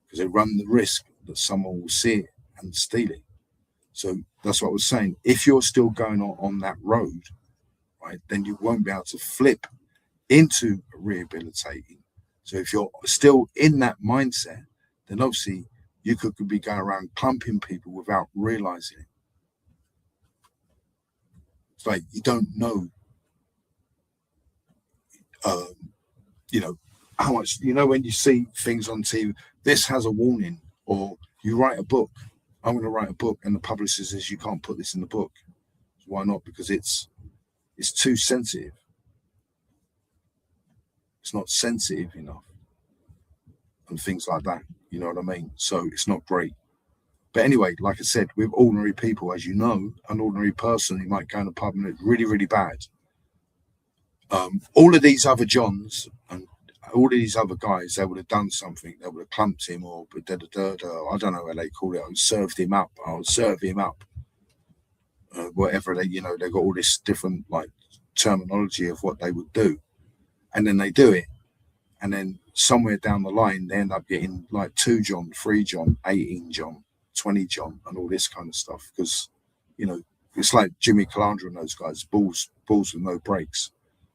Because they run the risk that someone will see it and steal it. So that's what I was saying. If you're still going on that road, right, then you won't be able to flip into rehabilitating. So if you're still in that mindset, then obviously you could be going around clumping people without realizing it. It's like you don't know, how much, when you see things on TV, this has a warning, or you write a book. I'm going to write a book, and the publisher says you can't put this in the book. Why not? Because it's too sensitive. It's not sensitive enough, and things like that. You know what I mean? So it's not great. But anyway, like I said, with ordinary people, as you know, an ordinary person, he might go in a pub and it's really, really bad. All of these other Johns and all of these other guys, they would have done something. They would have clumped him, or I don't know what they call it. I served him up. I'll serve him up. Whatever they got all this different like terminology of what they would do, and then they do it, and then somewhere down the line they end up getting like 2 John, 3 John, 18 John, 20 John, and all this kind of stuff. Because it's like Jimmy Calandra and those guys, balls with no brakes.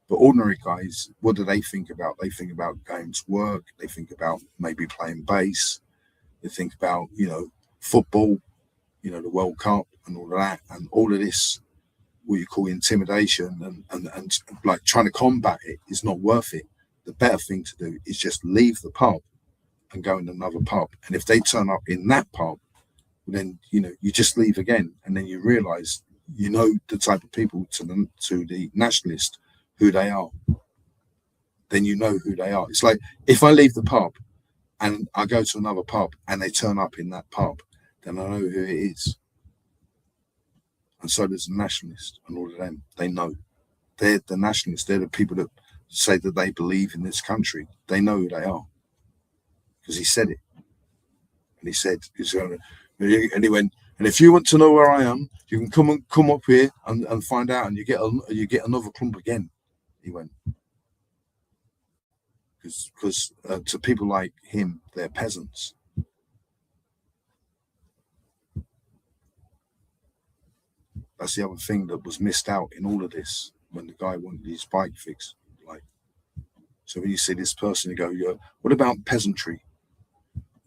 But ordinary guys, what do they think about? They think about going to work. They think about maybe playing bass. They think about, football, the World Cup and all of that. And all of this, what you call intimidation and like trying to combat it is not worth it. The better thing to do is just leave the pub and go in another pub. And if they turn up in that pub, then, you just leave again. And then you realise, the type of people to the nationalist, who they are, then you know who they are. It's like if I leave the pub and I go to another pub and they turn up in that pub, then I know who it is. And so there's the nationalists and all of them. They know. They're the nationalists. They're the people that say that they believe in this country. They know who they are. Because he said it. And he said, and he went, and if you want to know where I am, you can come up here and find out, and you get another clump again. He went, because to people like him, they're peasants. That's the other thing that was missed out in all of this when the guy wanted his bike fixed. So when you see this person, you go, what about peasantry?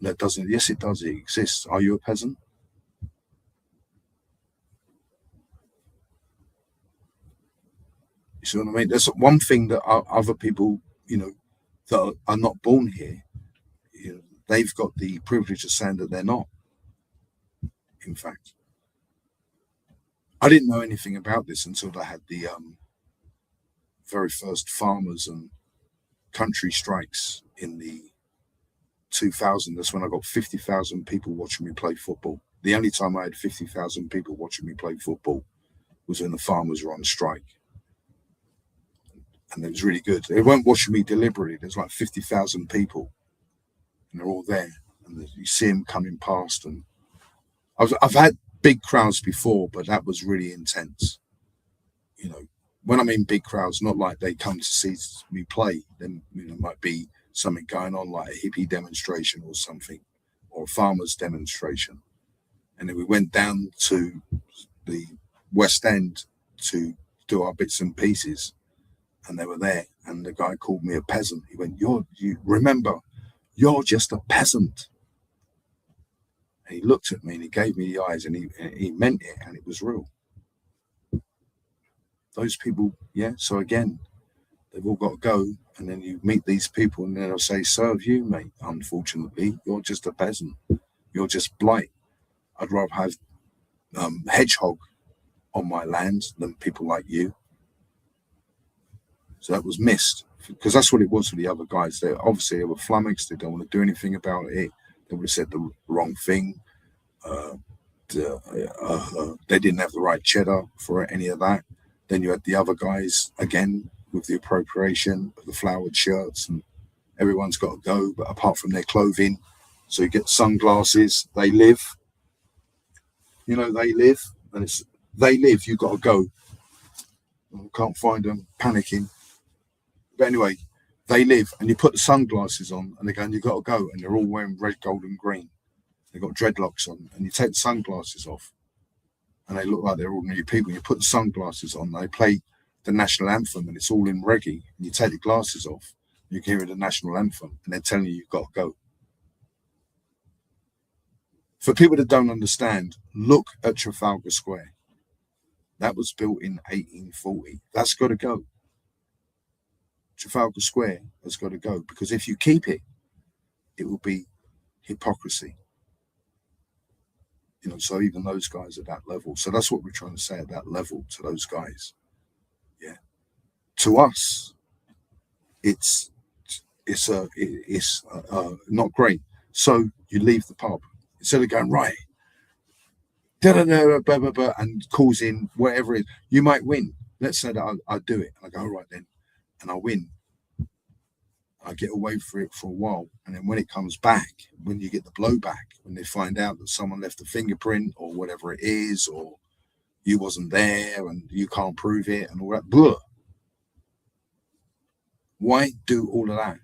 That doesn't. Yes, it does. It exists. Are you a peasant? You see what I mean? There's one thing that other people, that are not born here, they've got the privilege of saying that they're not. In fact, I didn't know anything about this until I had the very first farmers and country strikes in the 2000. That's when I got 50,000 people watching me play football. The only time I had 50,000 people watching me play football was when the farmers were on strike. And it was really good. They weren't watching me deliberately. There's like 50,000 people, and they're all there, and you see them coming past. And I've had big crowds before, but that was really intense. When I mean big crowds, not like they come to see me play. Then might be something going on like a hippie demonstration or something, or a farmers demonstration. And then we went down to the West End to do our bits and pieces. and they were there, and the guy called me a peasant. He went, you remember, you're just a peasant. And he looked at me and he gave me the eyes, and he meant it, and it was real. Those people, yeah. So again, they've all got to go, and then you meet these people, and then they'll say, serve you, mate. Unfortunately, you're just a peasant. You're just blight. I'd rather have hedgehog on my land than people like you. So that was missed, because that's what it was for the other guys. They obviously, they were flummoxed. They don't want to do anything about it. They would have said the wrong thing. They didn't have the right cheddar for any of that. Then you had the other guys again with the appropriation of the flowered shirts, and everyone's got to go, but apart from their clothing. So you get sunglasses. They live. They live, and it's they live. You got to go. Can't find them. Panicking. But anyway, they live, and you put the sunglasses on, and they're going, you got to go, and they're all wearing red, gold, and green. They've got dreadlocks on, and you take the sunglasses off, and they look like they're ordinary people. You put the sunglasses on, they play the national anthem, and it's all in reggae, and you take the glasses off, you can hear the national anthem, and they're telling you you've got to go. For people that don't understand, look at Trafalgar Square. That was built in 1840. That's got to go. Trafalgar Square has got to go, because if you keep it, it will be hypocrisy. So even those guys at that level. So that's what we're trying to say at that level to those guys. Yeah. To us, it's not great. So you leave the pub instead of going right, and causing whatever it is. You might win. Let's say that I do it. I go, all right then, and I win. I get away for it for a while, and then when it comes back, when you get the blowback, when they find out that someone left a fingerprint or whatever it is, or you wasn't there and you can't prove it and all that, blah. Why do all of that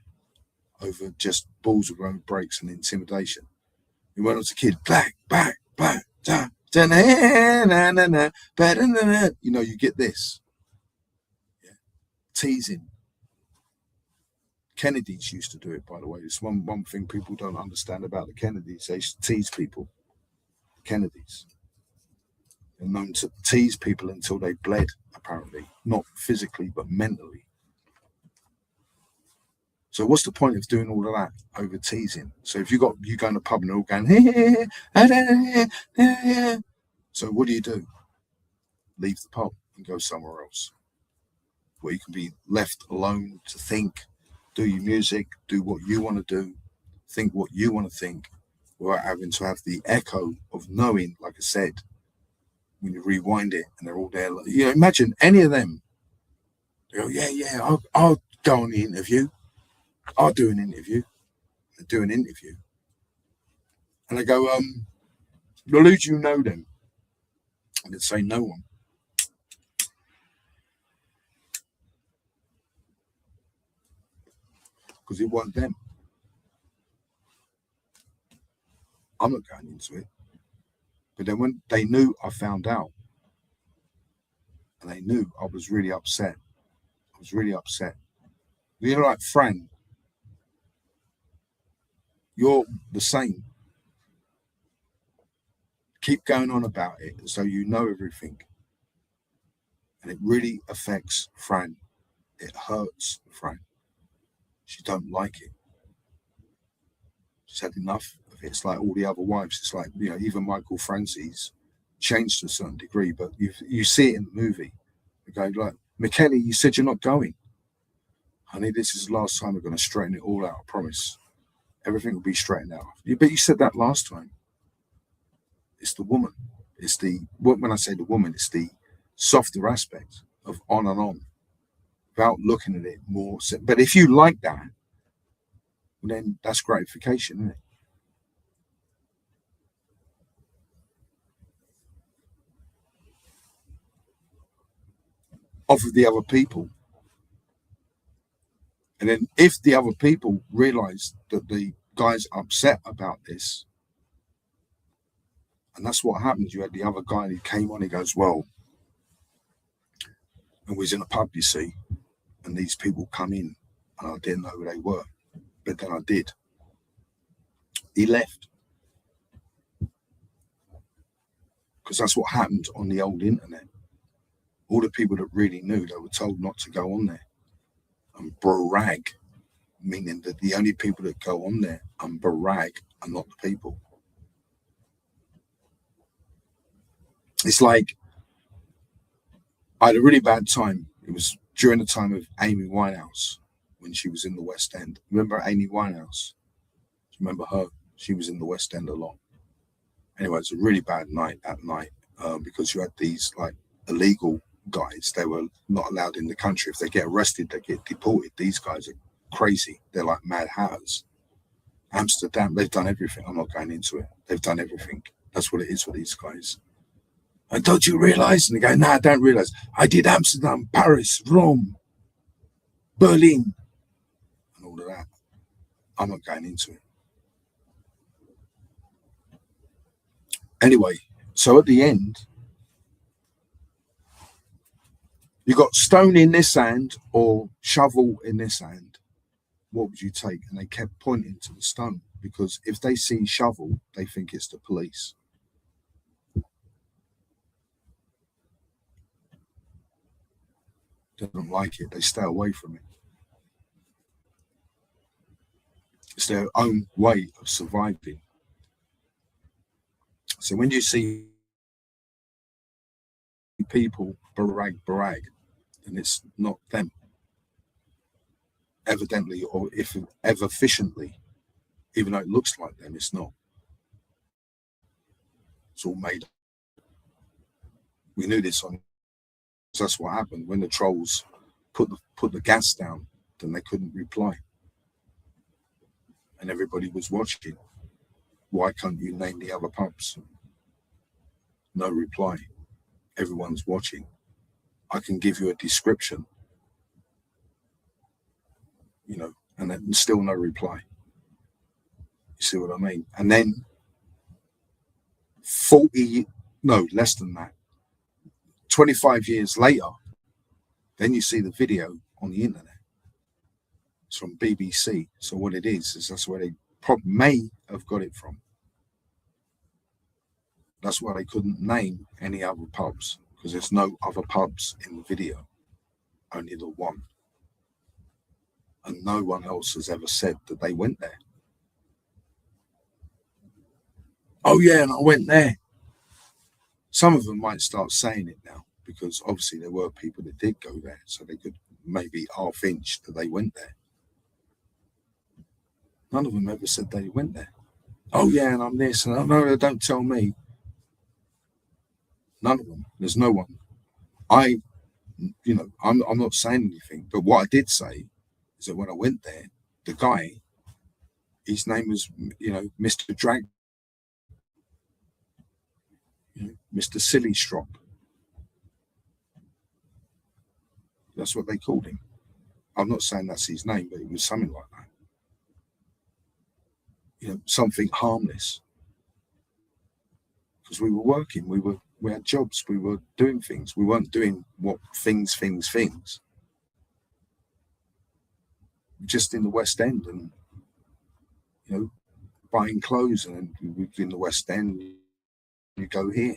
over just balls of road breaks and intimidation? You went as a kid, back, da, da, na, na, na, na, you get this. Yeah. Teasing. Kennedys used to do it, by the way. It's one thing people don't understand about the Kennedys. They used to tease people. Kennedys. They're known to tease people until they bled, apparently. Not physically, but mentally. So what's the point of doing all of that over teasing? So if you go in a pub and they're all going, hey. So what do? Leave the pub and go somewhere else, where you can be left alone to think, do your music, do what you want to do, think what you want to think, without having to have the echo of knowing, like I said, when you rewind it and they're all there. Imagine any of them. They go, yeah, I'll go on the interview. I'll do an interview. They do an interview. And I go, well, who do you know then? And they'd say, no one. Because it wasn't them. I'm not going into it. But then when they knew I found out, and they knew I was really upset. Like Fran, you're the same. Keep going on about it so you know everything. And it really affects Fran. It hurts Fran. She don't like it. She's had enough of it. It's like all the other wives. It's like, even Michael Francis changed to a certain degree, but you see it in the movie. You go like, Michele, you said you're not going. Honey, this is the last time we're going to straighten it all out, I promise. Everything will be straightened out. But you said that last time. It's the woman. When I say the woman, it's the softer aspect of on and on, without looking at it more. But if you like that, then that's gratification, isn't it? Off of the other people. And then if the other people realize that the guy's upset about this, and that's what happened. You had the other guy who came on, he goes, well, and we was in a pub, you see, and these people come in, and I didn't know who they were, but then I did. He left because that's what happened on the old internet. All the people that really knew, they were told not to go on there and brag, meaning that the only people that go on there and brag are not the people. It's like I had a really bad time. It was during the time of Amy Winehouse when she was in the West End. Remember Amy Winehouse? Do you remember her? She was in the West End a lot. Anyway, it was a really bad night that night because you had these like illegal guys. They were not allowed in the country. If they get arrested, they get deported. These guys are crazy. They're like mad hatters. Amsterdam, they've done everything. I'm not going into it. They've done everything. That's what it is for these guys. And don't you realize? And they go, nah, I don't realize. I did Amsterdam, Paris, Rome, Berlin, and all of that. I'm not going into it. Anyway, so at the end, you got stone in this hand or shovel in this hand. What would you take? And they kept pointing to the stone because if they see shovel, they think it's the police. They don't like it. They stay away from it. It's their own way of surviving. So when you see people brag, and it's not them, evidently, or if ever efficiently, even though it looks like them, it's not. It's all made up. We knew this on. That's what happened when the trolls put the gas down. Then they couldn't reply, and everybody was watching. Why can't you name the other pubs? No reply. Everyone's watching. I can give you a description, and then still no reply. You see what I mean? And then less than that, 25 years later, then you see the video on the internet. It's from BBC. So what it is that's where they may have got it from. That's why they couldn't name any other pubs, because there's no other pubs in the video, only the one. And no one else has ever said that they went there. Oh yeah, and I went there. Some of them might start saying it now, because obviously there were people that did go there, so they could maybe half-inch that they went there. None of them ever said they went there. Oh yeah, and I'm this, and no, don't tell me. None of them. There's no one. I'm not saying anything, but what I did say is that when I went there, the guy, his name was, Mr. Drag, Mr. Silly Strop. That's what they called him. I'm not saying that's his name, but it was something like that. Something harmless. Because we were working, we had jobs, we were doing things. We weren't doing what things. Just in the West End and, buying clothes, and in the West End, you go here.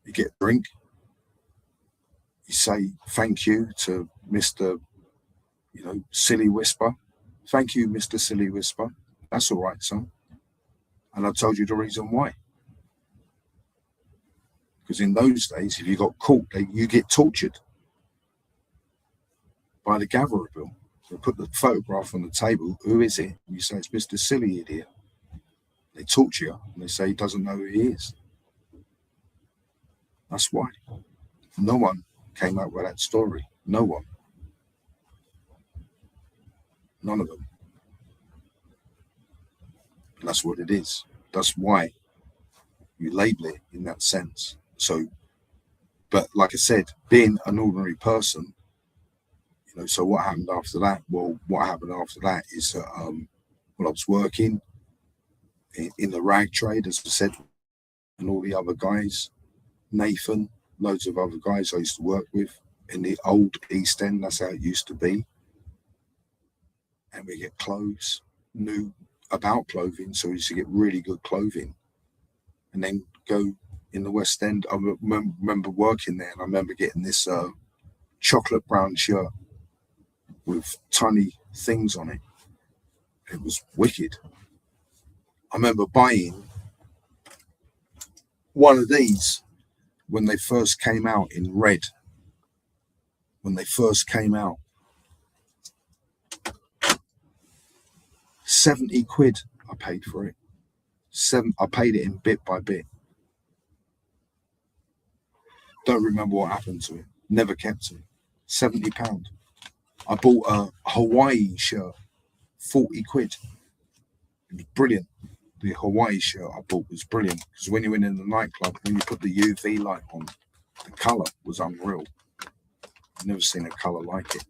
You get a drink. You say thank you to Mr. Silly Whisper. Thank you, Mr. Silly Whisper. That's all right, son. And I told you the reason why. Because in those days, if you got caught, you get tortured by the gatherer bill. They put the photograph on the table. Who is it? And you say it's Mr. Silly Idiot. They torture you, and they say he doesn't know who he is. That's why. No one came up with that story. No one. None of them. And that's what it is. That's why you label it in that sense. So, but like I said, being an ordinary person, so what happened after that? Well, what happened after that is that I was working in the rag trade, as I said, and all the other guys, Nathan, loads of other guys I used to work with in the old East End. That's how it used to be. And we get clothes, knew about clothing, so we used to get really good clothing. And then go in the West End. I remember working there, and I remember getting this chocolate brown shirt with tiny things on it. It was wicked. I remember buying one of these when they first came out in red. When they first came out, 70 quid I paid for it. I paid it in bit by bit. Don't remember what happened to it. Never kept it. £70. I bought a Hawaii shirt, 40 quid. It was brilliant. The Hawaii shirt I bought was brilliant because when you went in the nightclub, when you put the UV light on, the colour was unreal. I've never seen a colour like it.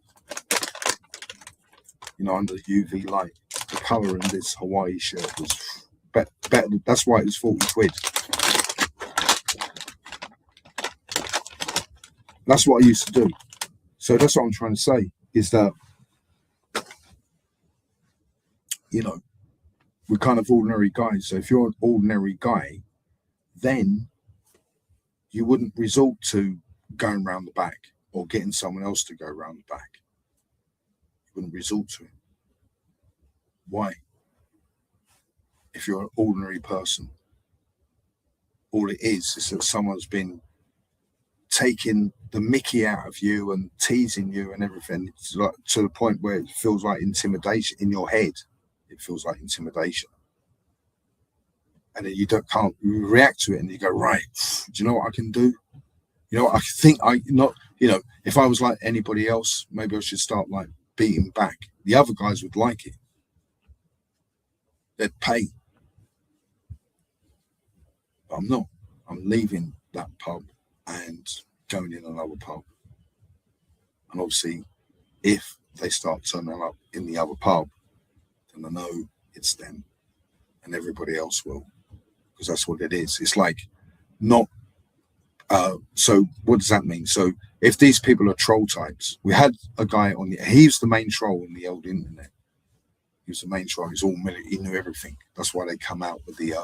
You know, under the UV light, the colour in this Hawaii shirt was better. That's why it was 40 quid. That's what I used to do. So that's what I'm trying to say, is that, you know, we're kind of ordinary guys. So if you're an ordinary guy, then you wouldn't resort to going round the back or getting someone else to go round the back. You wouldn't resort to it. Why? If you're an ordinary person, all it is that someone's been taking the mickey out of you and teasing you and everything. It's like, to the point where it feels like intimidation in your head. It feels like intimidation. And then you can't react to it, and you go, right, do you know what I can do? You know, I think if I was like anybody else, maybe I should start like beating back. The other guys would like it. They'd pay. But I'm not. I'm leaving that pub and going in another pub. And obviously, if they start turning up in the other pub, then I know it's them, and everybody else will, because that's what it is. It's like not. So what does that mean? So if these people are troll types, we had a guy he's the main troll on the old internet. He was the main troll. He's all he knew everything. That's why they come out with the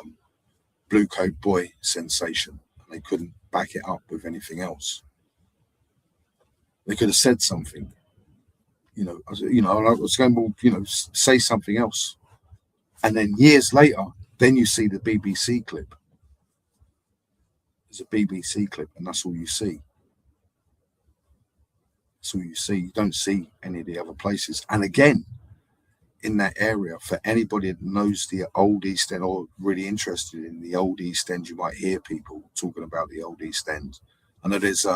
Blue Coat Boy sensation, and they couldn't back it up with anything else. They could have said something, I was going, well, say something else. And then years later, then you see the BBC clip. There's a BBC clip, and that's all you see. That's all you see. You don't see any of the other places. And again, in that area, for anybody that knows the old East End or really interested in the old East End, you might hear people talking about the old East End. I know there's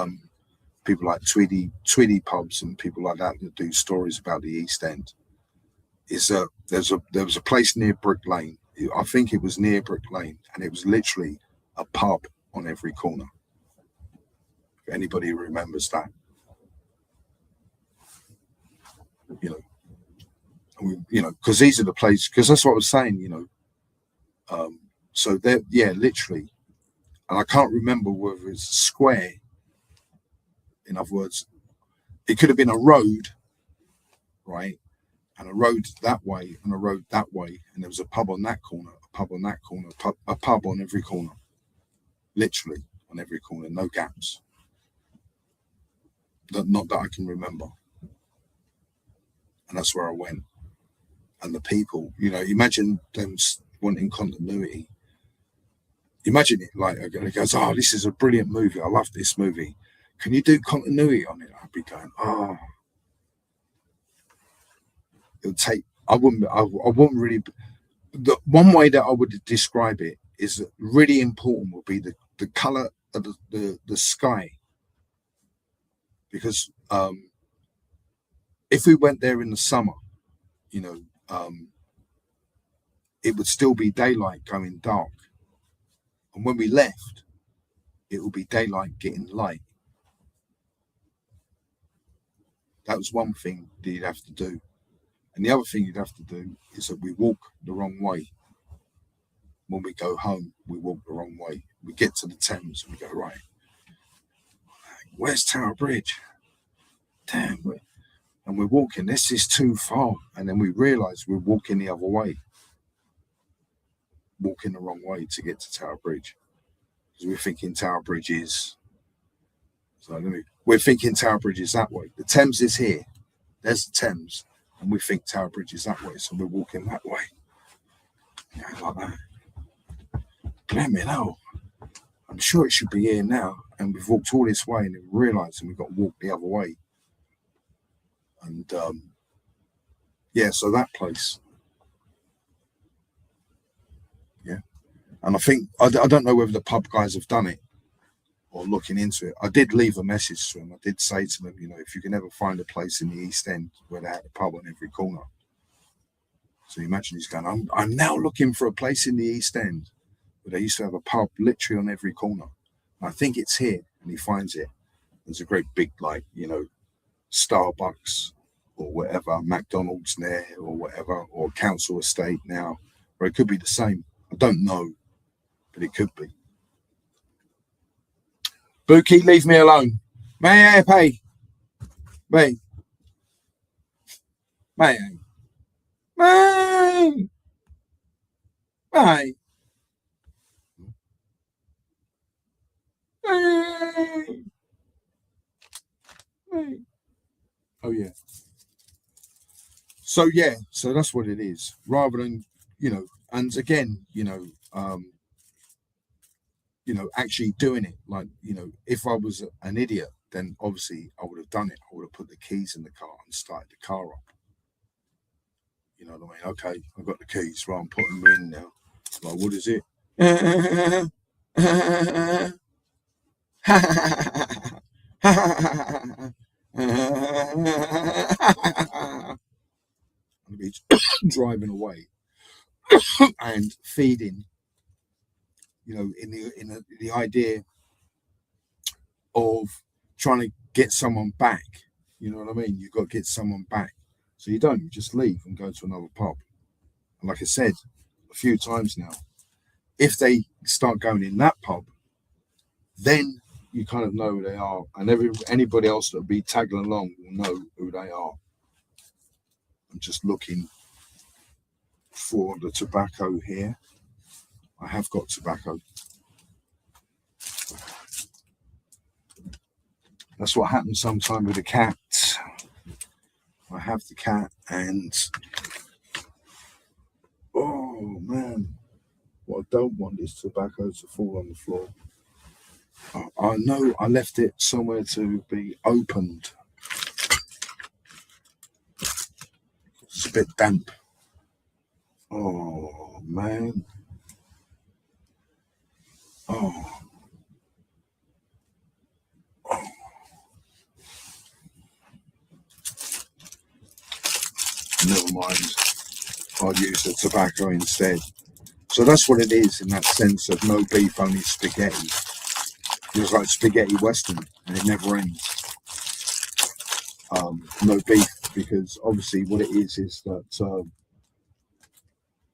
people like Tweedy pubs and people like that do stories about the East End. There was a place near Brick Lane. I think it was near Brick Lane, and it was literally a pub on every corner. If anybody remembers that, because these are the places. Because that's what I was saying, So they're literally, and I can't remember whether it's a square. In other words, it could have been a road, right? And a road that way and a road that way, and there was a pub on that corner, a pub on that corner, a pub on every corner, literally on every corner, no gaps. Not that I can remember. And that's where I went. And the people, imagine them wanting continuity. Imagine it like it goes, oh, this is a brilliant movie. I love this movie. Can you do continuity on it? I'd be going, oh. It'll take. I wouldn't really. The one way that I would describe it is that really important would be the color of the sky, because if we went there in the summer, it would still be daylight going dark, and when we left, it would be daylight getting light. That was one thing that you'd have to do. And the other thing you'd have to do is that we walk the wrong way. When we go home, we walk the wrong way. We get to the Thames and we go, right, where's Tower Bridge? damn, and we're walking, this is too far. And then we realise we're walking the other way, walking the wrong way to get to Tower Bridge. Because we're thinking Tower Bridge is, we're thinking Tower Bridge is that way. The Thames is here. There's the Thames. And we think Tower Bridge is that way. So we're walking that way. Yeah, like that. Blimey, no. I'm sure it should be here now. And we've walked all this way and we realised we've got to walk the other way. And yeah, so that place. Yeah. And I think, I don't know whether the pub guys have done it or looking into it. I did leave a message to them. I did say to them, you know, if you can ever find a place in the East End where they had a pub on every corner. So you imagine he's going, I'm now looking for a place in the East End where they used to have a pub literally on every corner. And I think it's here. And he finds it. There's a great big, like, you know, Starbucks or whatever, McDonald's there or whatever, or council estate now, or it could be the same. I don't know, but it could be. Buki, leave me alone. May I pay? May. May I? May. May. May. May. Oh, yeah. So, yeah, so that's what it is. Rather than, you know, and again, you know, actually doing it. Like, you know, if I was an idiot, then obviously I would have done it. I would have put the keys in the car and started the car up. You know what I mean? Okay, I've got the keys. Right, I'm putting them in now. Like, what is it? I'm be driving away and feeding. You know, in the idea of trying to get someone back. You know what I mean? You've got to get someone back. So you don't, you just leave and go to another pub. And like I said a few times now, if they start going in that pub, then you kind of know who they are. And anybody else that will be tagging along will know who they are. I'm just looking for the tobacco here. I have got tobacco. That's what happens sometimes with the cat. I have the cat and oh man, what I don't want is tobacco to fall on the floor. I know I left it somewhere to be opened. It's a bit damp. Oh man. Oh. Never mind. I'll use the tobacco instead. So that's what it is in that sense of no beef, only spaghetti. It's like spaghetti western, and it never ends. No beef, because obviously what it is that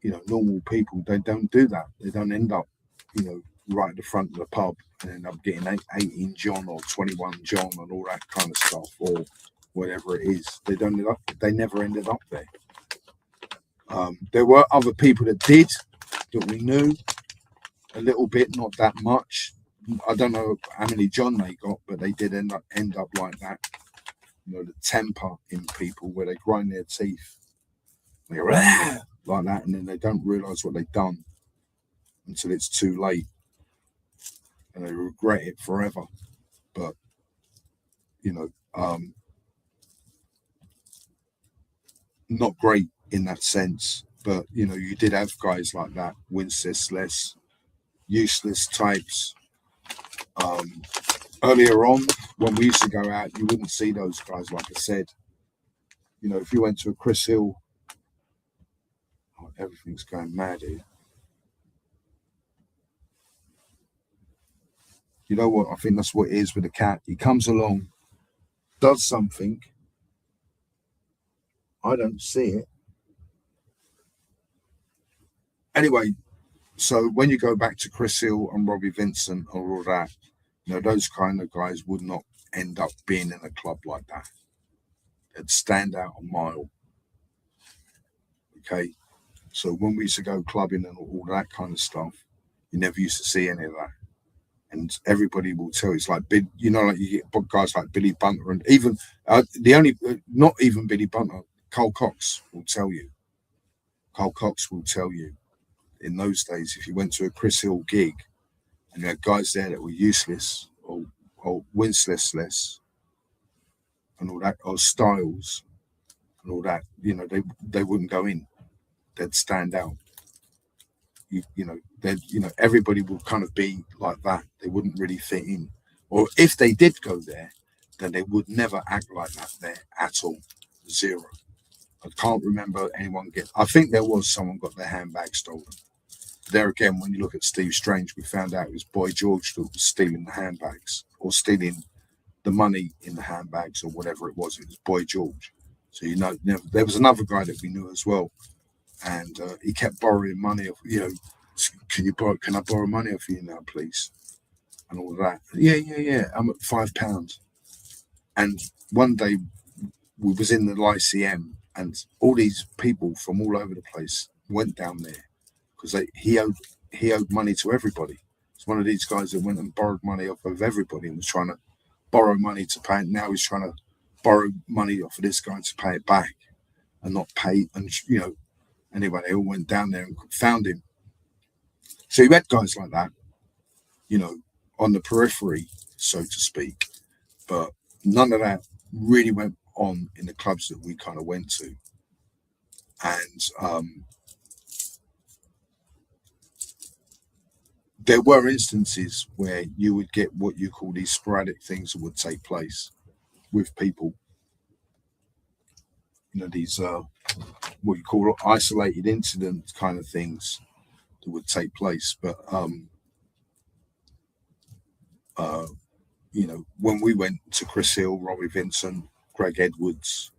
you know, normal people, they don't do that. They don't end up, you know, right at the front of the pub and end up getting 18 John or 21 John and all that kind of stuff, or whatever it is. They never ended up there. There were other people that did, that we knew a little bit, not that much. I don't know how many John they got, but they did end up like that. You know, the temper in people where they grind their teeth, they go like that, and then they don't realise what they've done until it's too late, and they regret it forever. But you know, not great in that sense. But you know, you did have guys like that, Wincesless, useless types. Earlier on, when we used to go out, you wouldn't see those guys. Like I said, you know, if you went to a Chris Hill, oh, everything's going mad here. You know what? I think that's what it is with the cat. He comes along, does something. I don't see it. Anyway, so when you go back to Chris Hill and Robbie Vincent or all that, you know, those kind of guys would not end up being in a club like that. It'd stand out a mile. Okay, so when we used to go clubbing and all that kind of stuff, you never used to see any of that. And everybody will tell you, it's like, like you get guys like Billy Bunter, and even not even Billy Bunter, Carl Cox will tell you. Carl Cox will tell you in those days, if you went to a Chris Hill gig and you had guys there that were useless or winceless and all that, or Styles and all that, they wouldn't go in. They'd stand out. Everybody would kind of be like that. They wouldn't really fit in. Or if they did go there, then they would never act like that there at all. Zero. I can't remember anyone I think there was someone got their handbag stolen. There again, when you look at Steve Strange, we found out it was Boy George that was stealing the handbags or stealing the money in the handbags or whatever it was. It was Boy George. So, there was another guy that we knew as well. And he kept borrowing money off, can I borrow money off you now, please? And all of that. Yeah. I'm at £5. And one day we was in the Lyceum and all these people from all over the place went down there because he owed money to everybody. It's one of these guys that went and borrowed money off of everybody and was trying to borrow money to pay it. Now he's trying to borrow money off of this guy to pay it back and not pay. And, anyway, they all went down there and found him. So you had guys like that, on the periphery, so to speak. But none of that really went on in the clubs that we kind of went to. And there were instances where you would get what you call these sporadic things that would take place with people. These what you call isolated incident kind of things that would take place. But when we went to Chris Hill, Robbie Vincent, Greg Edwards,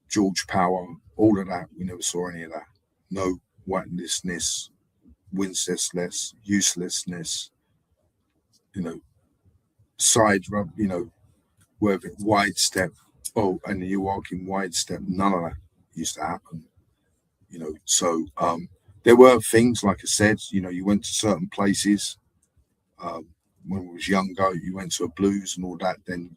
George Power, all of that, we never saw any of that. No whiteness, wincelessness, uselessness, side rub, whether wide step, and you're walking wide step, none of that used to happen. So there were things, like I said, you went to certain places when we was younger, you went to a blues and all that, then,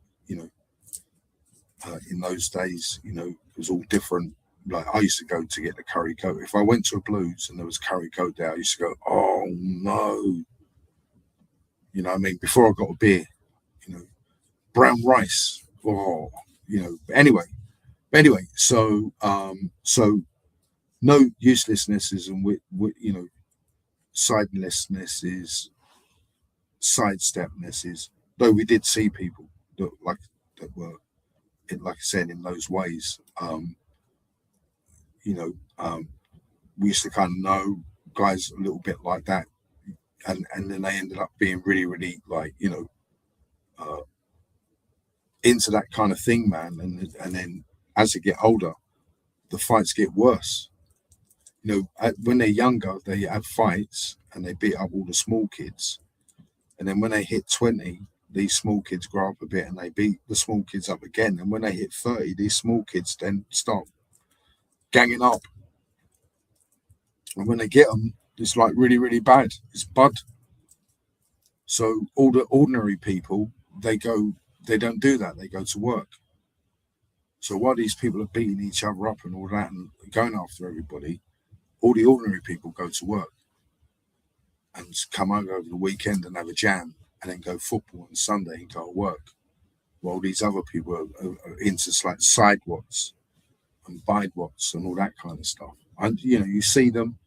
in those days, it was all different. Like I used to go to get the curry goat. If I went to a blues and there was curry goat there, I used to go, oh no. Before I got a beer, brown rice. Oh, anyway, so no uselessnesses and sidelessnesses, sidestepnesses. Though we did see people that were, like I said, in those ways. We used to kind of know guys a little bit like that, and then they ended up being really, really into that kind of thing, man. And then as they get older, the fights get worse. When they're younger, they have fights and they beat up all the small kids. And then when they hit 20, these small kids grow up a bit and they beat the small kids up again. And when they hit 30, these small kids then start ganging up. And when they get them, it's like really, really bad. It's bad. So all the ordinary people, they don't do that. They go to work. So while these people are beating each other up and all that and going after everybody, all the ordinary people go to work and come over the weekend and have a jam and then go football on Sunday and go to work. While these other people are into like side watts and bide watts and all that kind of stuff. And, you see them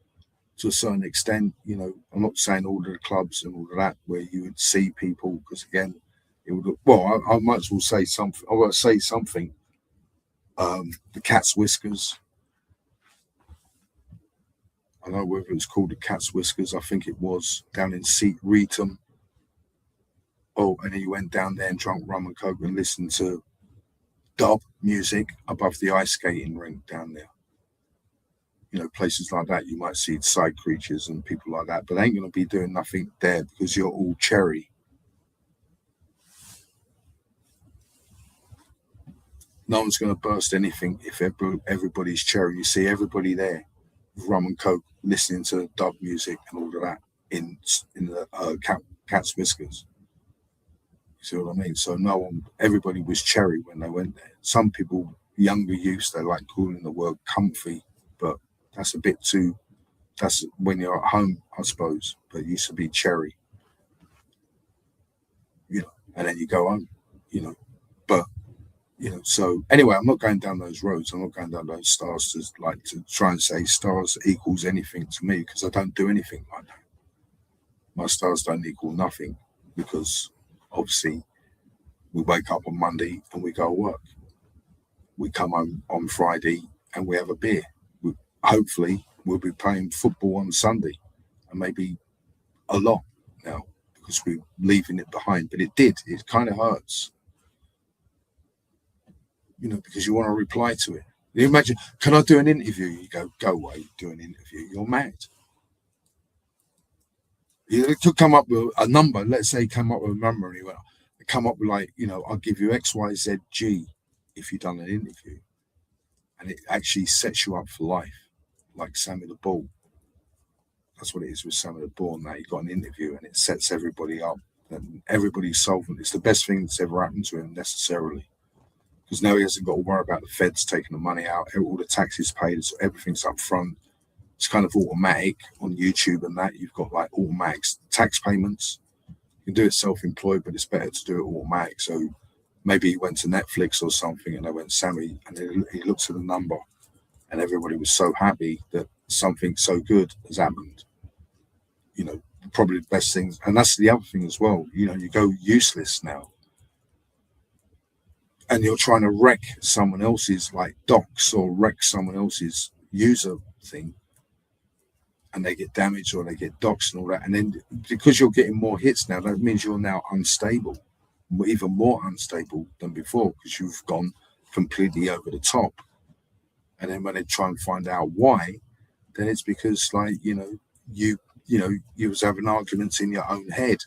to a certain extent. I'm not saying all of the clubs and all of that where you would see people, because again, it would. Well, I might as well say something. I want to say something. The Cat's Whiskers. I don't know whether it was called the Cat's Whiskers. I think it was down in Seat Reetum. Oh, and then you went down there and drank rum and coke and listened to dub music above the ice skating rink down there. Places like that, you might see Side Creatures and people like that, but they ain't going to be doing nothing there because you're all cherry. No one's going to burst anything if everybody's cherry. You see everybody there, with rum and coke, listening to dub music and all of that in the cat's whiskers. You see what I mean? So no one, everybody was cherry when they went there. Some people, younger youths, they like calling the word comfy, but that's a bit too. That's when you're at home, I suppose. But it used to be cherry, and then you go home, you know. But so anyway, I'm not going down those roads. I'm not going down those stars to try and say stars equals anything to me, because I don't do anything like that. My stars don't equal nothing, because obviously we wake up on Monday and we go to work. We come home on Friday and we have a beer. Hopefully we'll be playing football on Sunday, and maybe a lot now, because we're leaving it behind. But it kind of hurts, because you want to reply to it. You imagine, can I do an interview? You go away, do an interview. You're mad. You could come up with a number. Let's say come up with a number, and you come up with I'll give you X, Y, Z, G if you've done an interview, and it actually sets you up for life, like Sammy the Bull. That's what it is with Sammy the Bull. Now you've got an interview, and it sets everybody up, and everybody's solvent. It's the best thing that's ever happened to him, necessarily. Because now he hasn't got to worry about the feds taking the money out, all the taxes paid, so everything's up front. It's kind of automatic on YouTube and that. You've got like automatic tax payments. You can do it self-employed, but it's better to do it automatic. So maybe he went to Netflix or something, and they went, Sammy, and he looks at the number, and everybody was so happy that something so good has happened. Probably the best things. And that's the other thing as well. You go useless now, and you're trying to wreck someone else's like docs, or wreck someone else's user thing, and they get damaged or they get doxed and all that. And then because you're getting more hits now, that means you're now unstable, even more unstable than before, because you've gone completely over the top. And then when they try and find out why, then it's because you was having arguments in your own head.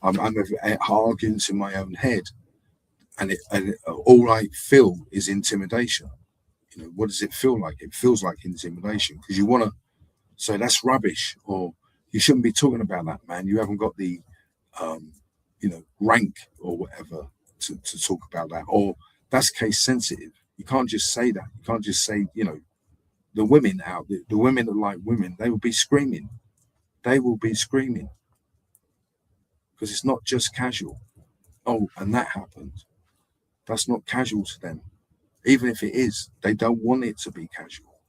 I'm having arguments in my own head, and all I feel is intimidation. What does it feel like? It feels like intimidation, because you want to say that's rubbish, or you shouldn't be talking about that, man. You haven't got the rank or whatever to talk about that, or that's case sensitive. You can't just say that. You can't just say, the women out there, the women that like women, they will be screaming. They will be screaming, because it's not just casual. Oh, and that happened. That's not casual to them. Even if it is, they don't want it to be casual.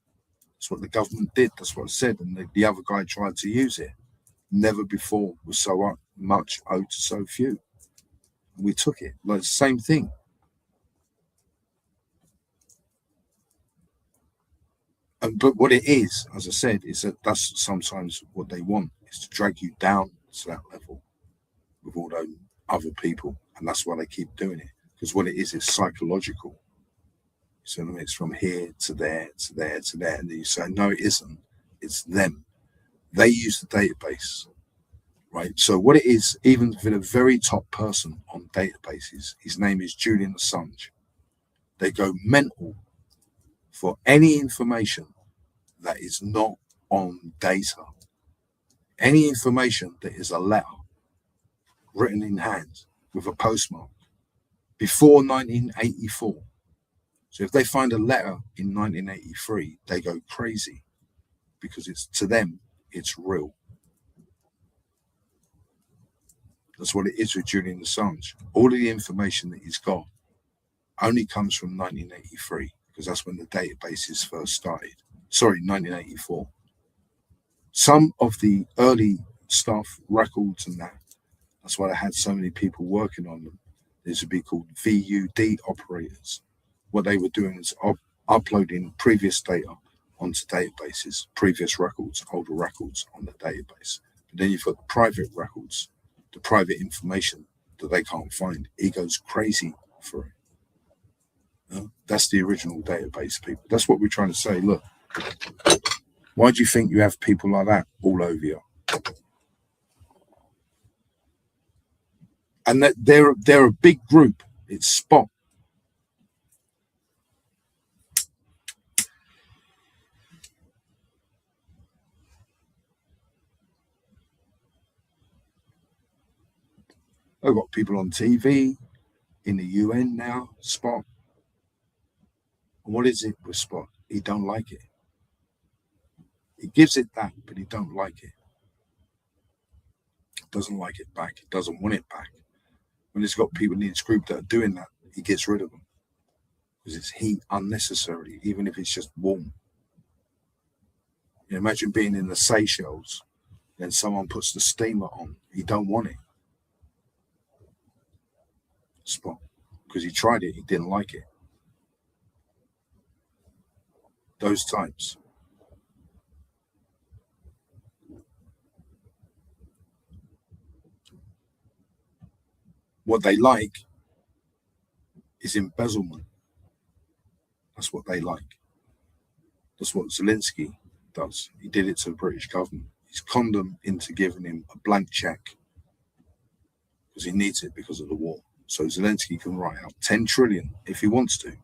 That's what the government did. That's what I said. And the other guy tried to use it. Never before was so much owed to so few. And we took it. Like the same thing. But what it is, as I said, is that that's sometimes what they want, is to drag you down to that level with all those other people. And that's why they keep doing it. Because what it is psychological. So it's from here to there to there to there. And then you say, no, it isn't. It's them. They use the database, right? So what it is, even for the very top person on databases, his name is Julian Assange. They go mental for any information that is not on data. Any information that is a letter written in hand with a postmark before 1984. So if they find a letter in 1983, they go crazy, because to them, it's real. That's what it is with Julian Assange. All of the information that he's got only comes from 1983, because that's when the databases first started. Sorry, 1984. Some of the early stuff, records and that's why they had so many people working on them. These would be called VUD operators. What they were doing is uploading previous data onto databases, previous records, older records on the database. But then you've got the private records, the private information that they can't find. He goes crazy for it. That's the original database, people. That's what we're trying to say. Look, why do you think you have people like that all over you? And that they're a big group. It's Spot. I've got people on TV in the UN now, Spot. And what is it with Spot? He don't like it. He gives it that, but he don't like it. Doesn't like it back. He doesn't want it back. When he's got people in his group that are doing that, he gets rid of them because it's heat unnecessarily, even if it's just warm. You imagine being in the Seychelles, then someone puts the steamer on. He don't want it. Spot, because he tried it, he didn't like it. Those types. What they like is embezzlement. That's what they like. That's what Zelensky does. He did it to the British government. He's conned them into giving him a blank check because he needs it because of the war. So Zelensky can write out 10 trillion if he wants to. He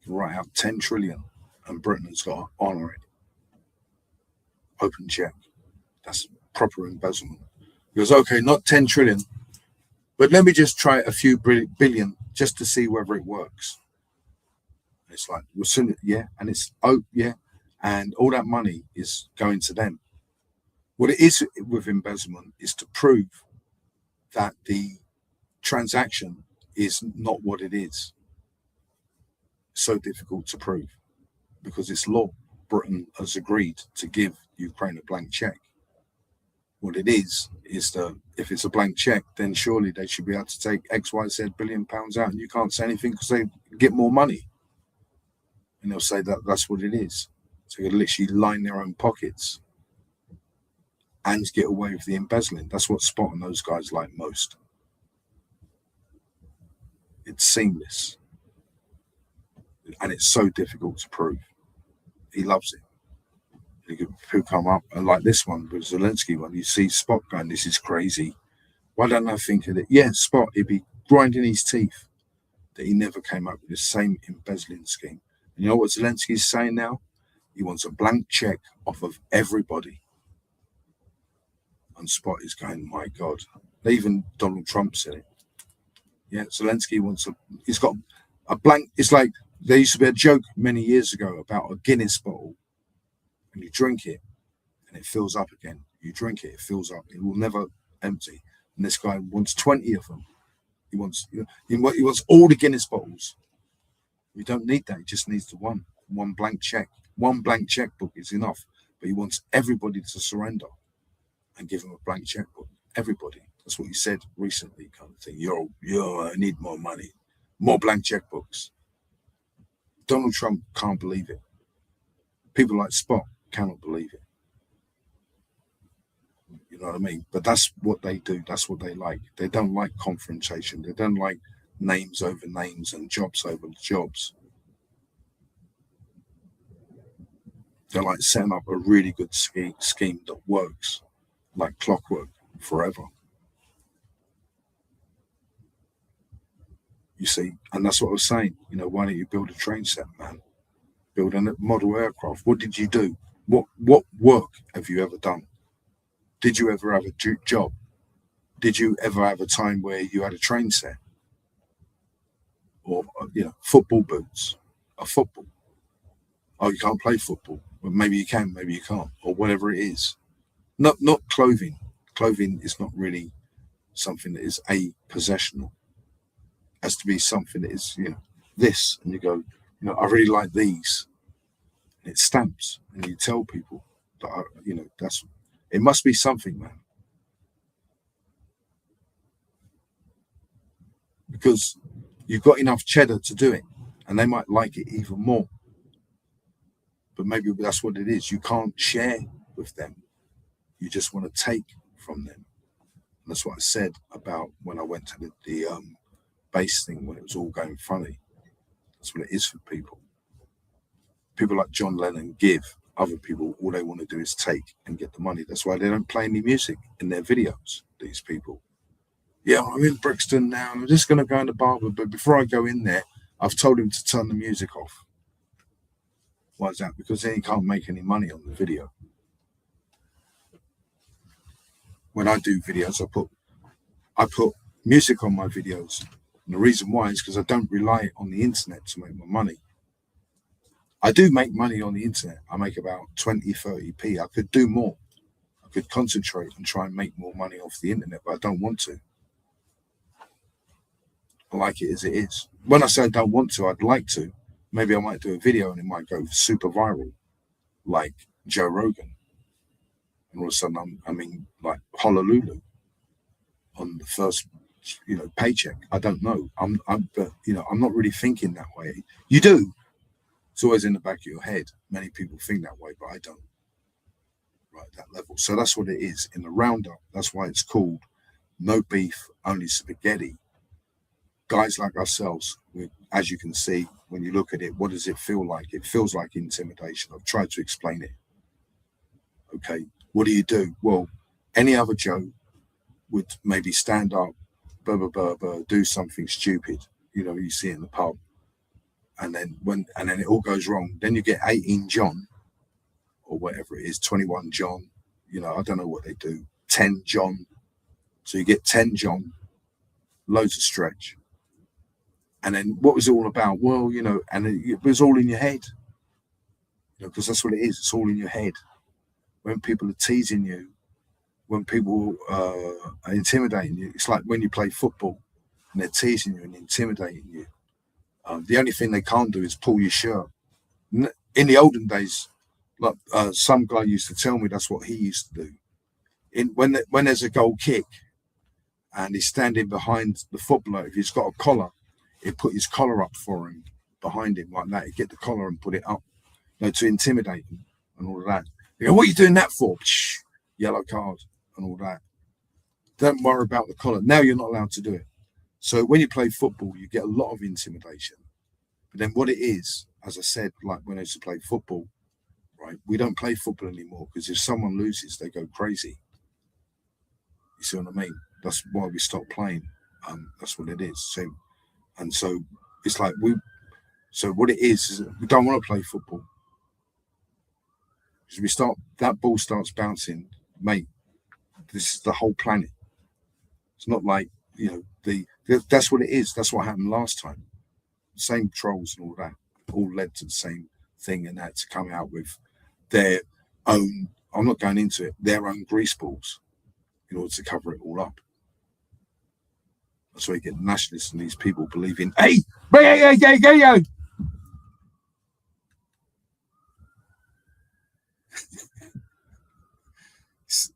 can write out 10 trillion and Britain has got to honour it. Open check. That's proper embezzlement. He goes, okay, not 10 trillion, but let me just try a few billion just to see whether it works. And it's like, well, soon, yeah, and it's, oh, yeah, and all that money is going to them. What it is with embezzlement is to prove that the transaction is not what it is. So difficult to prove because it's law. Britain has agreed to give Ukraine a blank check. What it is that if it's a blank check, then surely they should be able to take XYZ billion pounds out, and you can't say anything because they get more money. And they'll say that that's what it is. So you literally line their own pockets and get away with the embezzling. That's what Spot and those guys like most. It's seamless. And it's so difficult to prove. He loves it. People come up, and like this one, with Zelensky one, you see Spot going, this is crazy. Why don't I think of it? Yeah, Spot, he'd be grinding his teeth that he never came up with the same embezzling scheme. And you know what Zelensky's saying now? He wants a blank check off of everybody. And Spot is going, my God. Even Donald Trump said it. Yeah, Zelensky wants he's got a blank, it's like, there used to be a joke many years ago about a Guinness bottle, and you drink it, and it fills up again. You drink it, it fills up. It will never empty. And this guy wants 20 of them. He wants all the Guinness bottles. We don't need that. He just needs the one blank check. One blank checkbook is enough. But he wants everybody to surrender and give him a blank checkbook. Everybody. That's what he said recently, kind of thing. Yo, I need more money, more blank checkbooks. Donald Trump can't believe it. People like Spot cannot believe it. You know what I mean? But that's what they do. That's what they like. They don't like confrontation. They don't like names over names and jobs over jobs. They like setting up a really good scheme that works like clockwork forever. You see, and that's what I was saying. You know, why don't you build a train set, man? Build a model aircraft. What did you do? What work have you ever done? Did you ever have a job? Did you ever have a time where you had a train set? Or, football boots, a football. Oh, you can't play football. Well, maybe you can, maybe you can't, or whatever it is. Not clothing. Clothing is not really something that is a possessional. It has to be something that is, this, and you go, I really like these. And it stamps, and you tell people that, it must be something, man. Because you've got enough cheddar to do it, and they might like it even more. But maybe that's what it is. You can't share with them. You just want to take from them. And that's what I said about when I went to the base thing when it was all going funny. That's what it is for people. People like John Lennon give. Other people, all they want to do is take and get the money. That's why they don't play any music in their videos, these people. Yeah, I'm in Brixton now, and I'm just going to go in the barber, but before I go in there, I've told him to turn the music off. Why is that? Because then he can't make any money on the video. When I do videos, I put music on my videos. And the reason why is because I don't rely on the internet to make my money. I do make money on the internet. I make about 20, 30p. I could do more. I could concentrate and try and make more money off the internet, but I don't want to. I like it as it is. When I say I don't want to, I'd like to. Maybe I might do a video and it might go super viral, like Joe Rogan. And all of a sudden, I'm in like Honolulu on the first, paycheck. I don't know. But I'm not really thinking that way. You do. It's always in the back of your head. Many people think that way, but I don't. Right, that level. So that's what it is in the roundup. That's why it's called No Beef, Only Spaghetti. Guys like ourselves, as you can see, when you look at it, what does it feel like? It feels like intimidation. I've tried to explain it. Okay, what do? Well, any other Joe would maybe stand up, do something stupid. You see it in the pub, and then it all goes wrong. Then you get 18 John, or whatever it is, 21 John. I don't know what they do. 10 John. So you get 10 John, loads of stretch. And then what was it all about? Well, and it was all in your head. Because that's what it is. It's all in your head. When people are teasing you, when people are intimidating you, it's like when you play football and they're teasing you and intimidating you. The only thing they can't do is pull your shirt. In the olden days, like some guy used to tell me, that's what he used to do. When there's a goal kick and he's standing behind the footballer, if he's got a collar, he'd put his collar up for him behind him like that. He'd get the collar and put it up, to intimidate him and all of that. What are you doing that for? Psh, yellow card and all that. Don't worry about the collar. Now you're not allowed to do it. So when you play football, you get a lot of intimidation. But then what it is, as I said, like when I used to play football, right? We don't play football anymore because if someone loses, they go crazy. You see what I mean? That's why we stopped playing. That's what it is. So it's like so what it is we don't want to play football. Because that ball starts bouncing, mate. This is the whole planet. It's not like, that's what it is. That's what happened last time. Same trolls and all that all led to the same thing, and had to come out with their own, I'm not going into it, their own grease balls in order to cover it all up. That's why you get nationalists and these people believing, hey,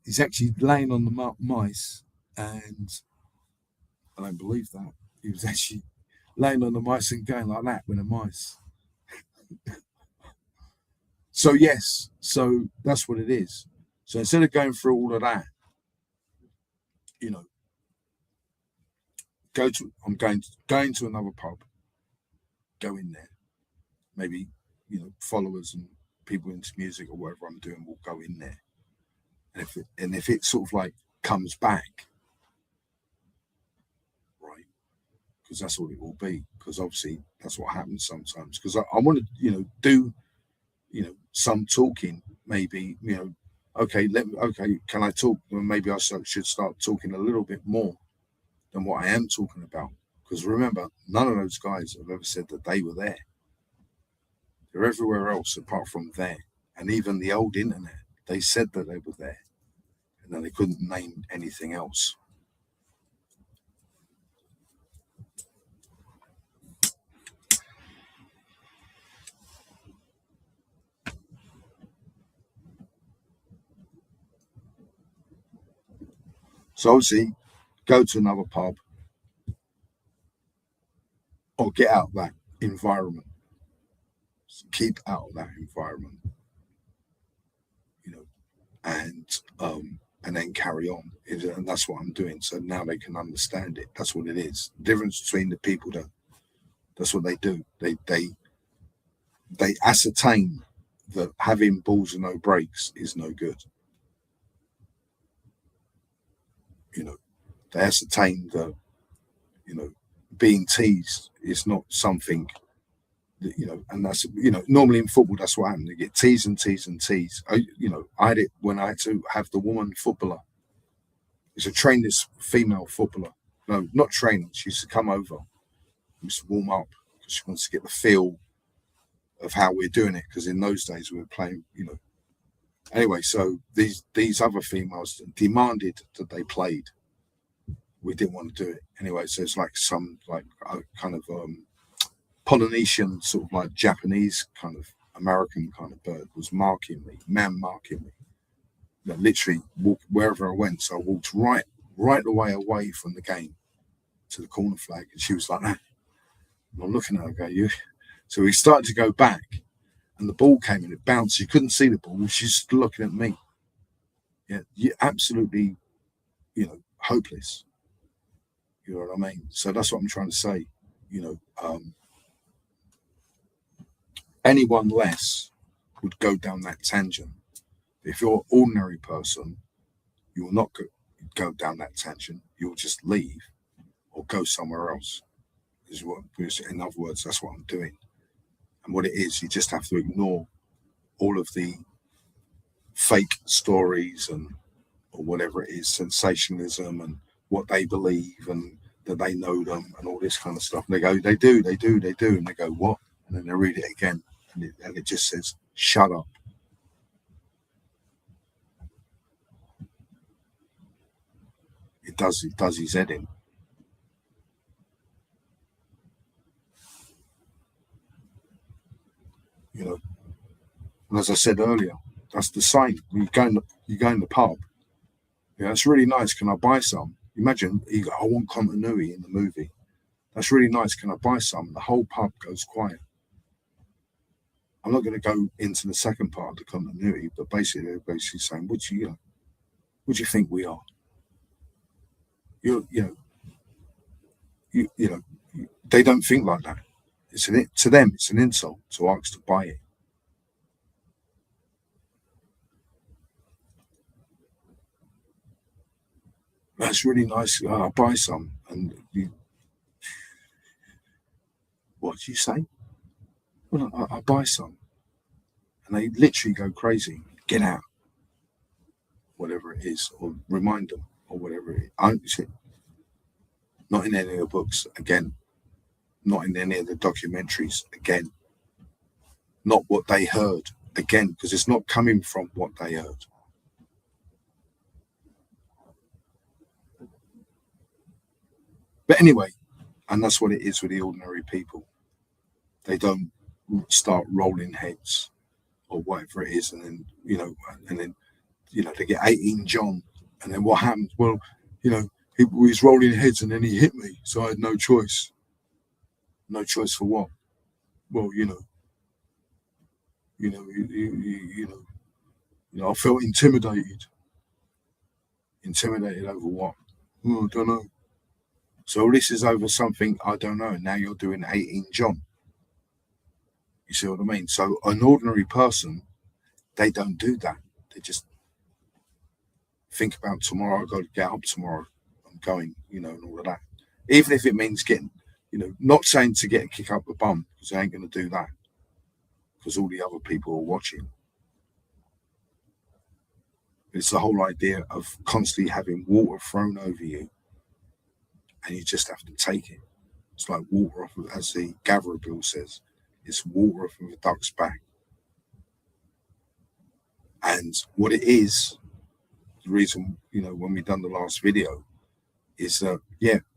he's actually laying on the mice, and I don't believe that. He was actually laying on the mice and going like that with the mice. So yes, so that's what it is. So instead of going through all of that, I'm going to another pub, go in there, maybe, followers and people into music or whatever I'm doing will go in there. And if it sort of like comes back, right, because that's all it will be, because obviously that's what happens sometimes, because I want to, do, some talking, maybe, okay, can I talk? Well, maybe I should start talking a little bit more than what I am talking about. Because remember, none of those guys have ever said that they were there. They're everywhere else apart from there. And even the old internet, they said that they were there. And then they couldn't name anything else. So obviously, go to another pub or get out of that environment. So keep out of that environment, and then carry on. And that's what I'm doing. So now they can understand it. That's what it is. The difference between the people that's what they do. They ascertain that having balls and no brakes is no good. They ascertain that, being teased is not something that, and that's, normally in football, that's what happened. They get teased and teased and teased. I had it when I had to have the woman footballer. It's a trained this female footballer. No, not training. She used to come over, used to warm up because she wants to get the feel of how we're doing it. Because in those days we were playing, Anyway, so these other females demanded that they played. We didn't want to do it anyway. So it's like some kind of Polynesian, sort of like Japanese kind of American kind of bird was marking me, marking me. Literally walk wherever I went. So I walked right the way away from the game to the corner flag, and she was like that. And I'm looking at her, go, you. So we started to go back, and the ball came and it bounced. You couldn't see the ball. She's looking at me. Yeah, you absolutely, hopeless. You know what I mean? So that's what I'm trying to say. Anyone less would go down that tangent. If you're an ordinary person, you will not go down that tangent. You'll just leave or go somewhere else. In other words, that's what I'm doing. And what it is, you just have to ignore all of the fake stories or whatever it is, sensationalism and what they believe and that they know them and all this kind of stuff. And they go, they do. And they go, what? And then they read it again. And it just says, shut up. It does his head in. And as I said earlier, that's the sign. You go in the pub. Yeah, it's really nice. Can I buy some? Imagine you go, I want continuity in the movie. That's really nice. Can I buy some? The whole pub goes quiet. I'm not going to go into the second part of the continuity, but basically they're basically saying, what do you think we are? They don't think like that. To them, it's an insult to ask to buy it. That's really nice. I'll buy some. And what do you say? Well, I'll buy some. And they literally go crazy. Get out. Whatever it is, or remind them, or whatever it is. Not in any of the books, again. Not in any of the documentaries, again. Not what they heard, again, because it's not coming from what they heard. But anyway, and that's what it is with the ordinary people. They don't start rolling heads or whatever it is, and then they get 18 John, and then what happens? Well, he was rolling heads, and then he hit me, so I had no choice. No choice for what? Well, I felt intimidated. Intimidated over what? Oh, I don't know. So this is over something I don't know. Now you're doing 18 John. You see what I mean? So an ordinary person, they don't do that. They just think about tomorrow. I've got to get up tomorrow. I'm going, and all of that. Even if it means getting, not saying to get a kick up the bum, because I ain't going to do that. Because all the other people are watching. It's the whole idea of constantly having water thrown over you, and you just have to take it. It's like water off, as the Gatherer Bill says, it's water off of a duck's back. And what it is, the reason, when we done the last video, is that,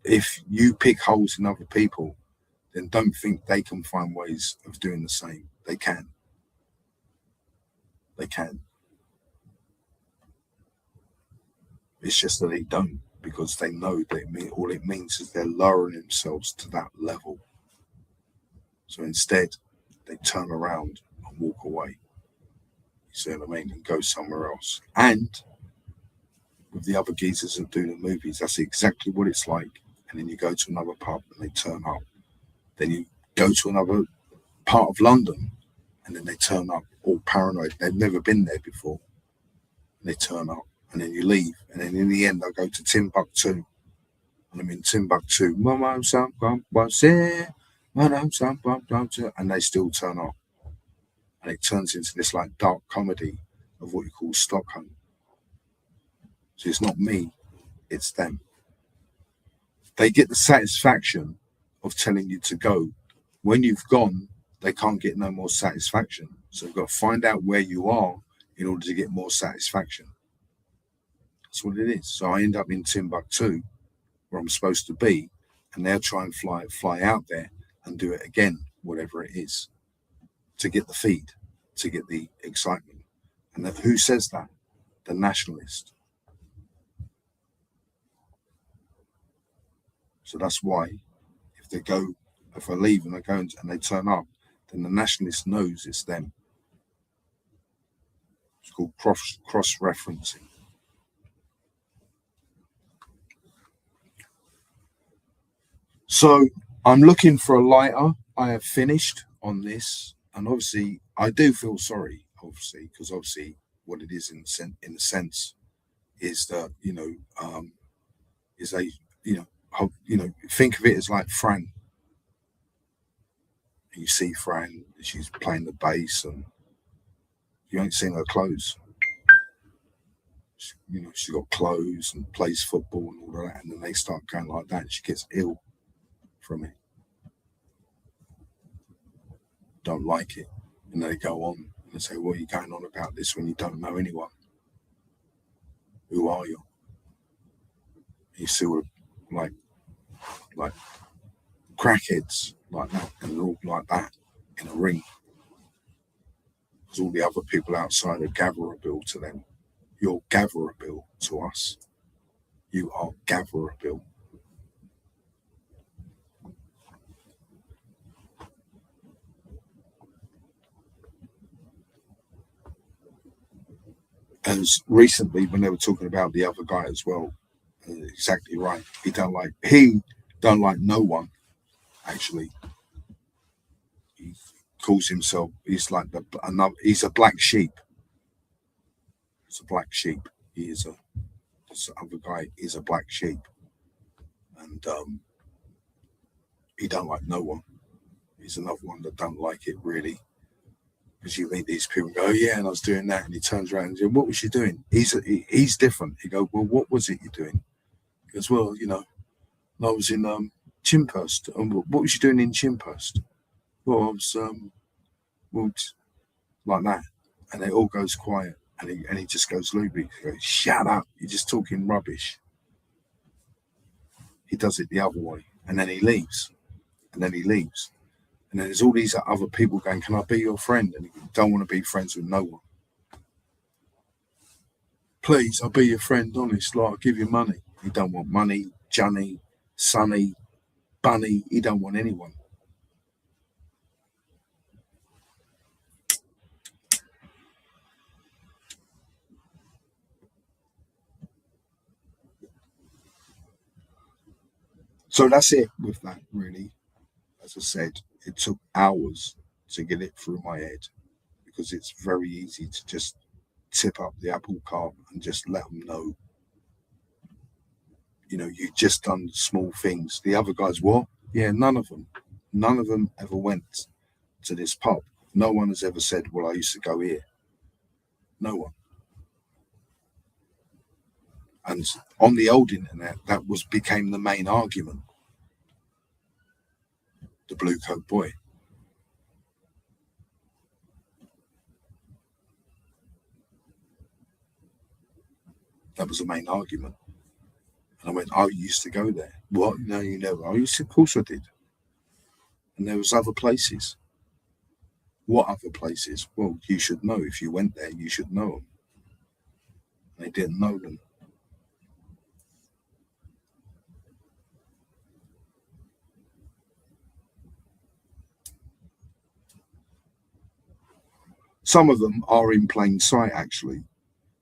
if you pick holes in other people, then don't think they can find ways of doing the same. They can. They can. It's just that they don't, because they know that all it means is they're lowering themselves to that level. So instead, they turn around and walk away. You see what I mean? And go somewhere else. And with the other geezers that do the movies, that's exactly what it's like. And then you go to another pub and they turn up. Then you go to another part of London and then they turn up all paranoid. They've never been there before. And they turn up. And then you leave, and then in the end, I go to Timbuktu, and I'm in Timbuktu, and they still turn up, and it turns into this like dark comedy of what you call Stockholm. So it's not me, it's them. They get the satisfaction of telling you to go. When you've gone, they can't get no more satisfaction. So you've got to find out where you are in order to get more satisfaction. That's what it is. So I end up in Timbuktu, where I'm supposed to be, and they'll try and fly out there and do it again, whatever it is, to get the feed, to get the excitement. And who says that? The nationalist. So that's why if I leave and I go and they turn up, then the nationalist knows it's them. It's called cross-referencing. So I'm looking for a lighter. I have finished on this, and obviously I do feel sorry, because what it is in a sense is that is a think of it as like Fran. You see Fran, she's playing the bass, and you ain't seen her clothes. She's got clothes and plays football and all of that, and then they start going like that, and she gets ill from it. Don't like it, and they go on and they say, "What are you going on about this when you don't know anyone? Who are you?" You see, like crackheads like that, and they're all like that in a ring. Because all the other people outside are gatherable to them. You're gatherable to us. You are gatherable. As recently, when they were talking about the other guy as well, exactly right. He don't like no one. Actually, he calls himself. He's like he's a black sheep. He's a black sheep. This other guy is a black sheep, and he don't like no one. He's another one that don't like it really. Because you meet these people and go, "Oh, yeah, and I was doing that," and he turns around and says, "What was you doing?" He's different. He goes, "Well, what was it you're doing?" He goes, "Well, I was in Chimphurst." And what was you doing in Chimphurst? Well, I was like that, and it all goes quiet, and he just goes loopy. He goes, "Shut up! You're just talking rubbish." He does it the other way, and then he leaves, and then he leaves. And then there's all these other people going, "Can I be your friend?" And he don't want to be friends with no one. "Please, I'll be your friend, honest. Like, I'll give you money." He don't want money, Johnny, Sonny, Bunny. He don't want anyone. So that's it with that, really. As I said, it took hours to get it through my head because it's very easy to just tip up the apple cart and just let them know. You just done small things. The other guys, what? Yeah, none of them ever went to this pub. No one has ever said, "Well, I used to go here." No one. And on the old internet, that became the main argument. The blue coat boy. That was the main argument. And I went, "Oh, you used to go there." "What? No, you never." "Oh, of course I did." And there was other places. What other places? Well, you should know. If you went there, you should know them. They didn't know them. Some of them are in plain sight, actually.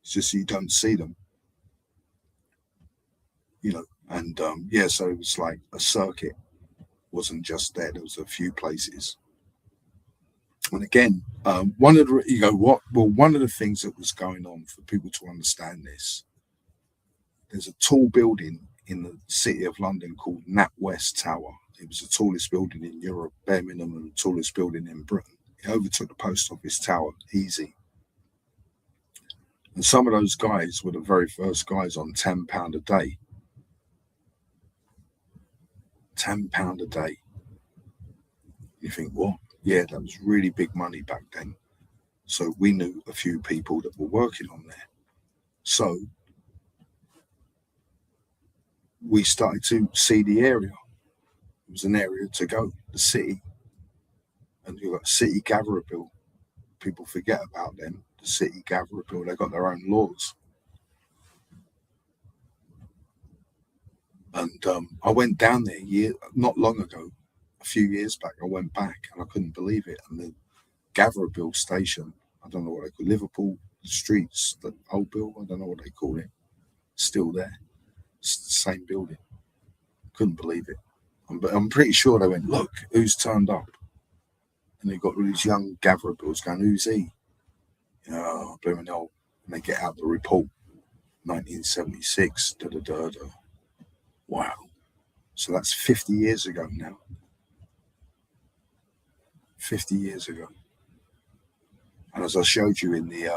It's just you don't see them. And yeah, so it was like a circuit. Wasn't just there. There was a few places. And again, one of the things that was going on for people to understand this, there's a tall building in the city of London called NatWest Tower. It was the tallest building in Europe, bare minimum, the tallest building in Britain. It overtook the post office tower, easy. And some of those guys were the very first guys on £10 a day. £10 a day. You think, what? Yeah, that was really big money back then. So we knew a few people that were working on there. So we started to see the area. It was an area to go, the city. And you've got City Gatherer Bill. People forget about them. The City Gatherer Bill, they got their own laws. And I went down there not long ago, a few years back. I went back and I couldn't believe it. And the Gatherer Bill station, I don't know what they call it, Liverpool Streets, the old bill, I don't know what they call it, still there. It's the same building. Couldn't believe it. But I'm pretty sure they went, look, who's turned up? And they've got all these young Gatherer Bills going, who's he? You know, oh, blooming hell. And they get out the report, 1976, da-da-da-da. Wow. So that's 50 years ago now. 50 years ago. And as I showed you in the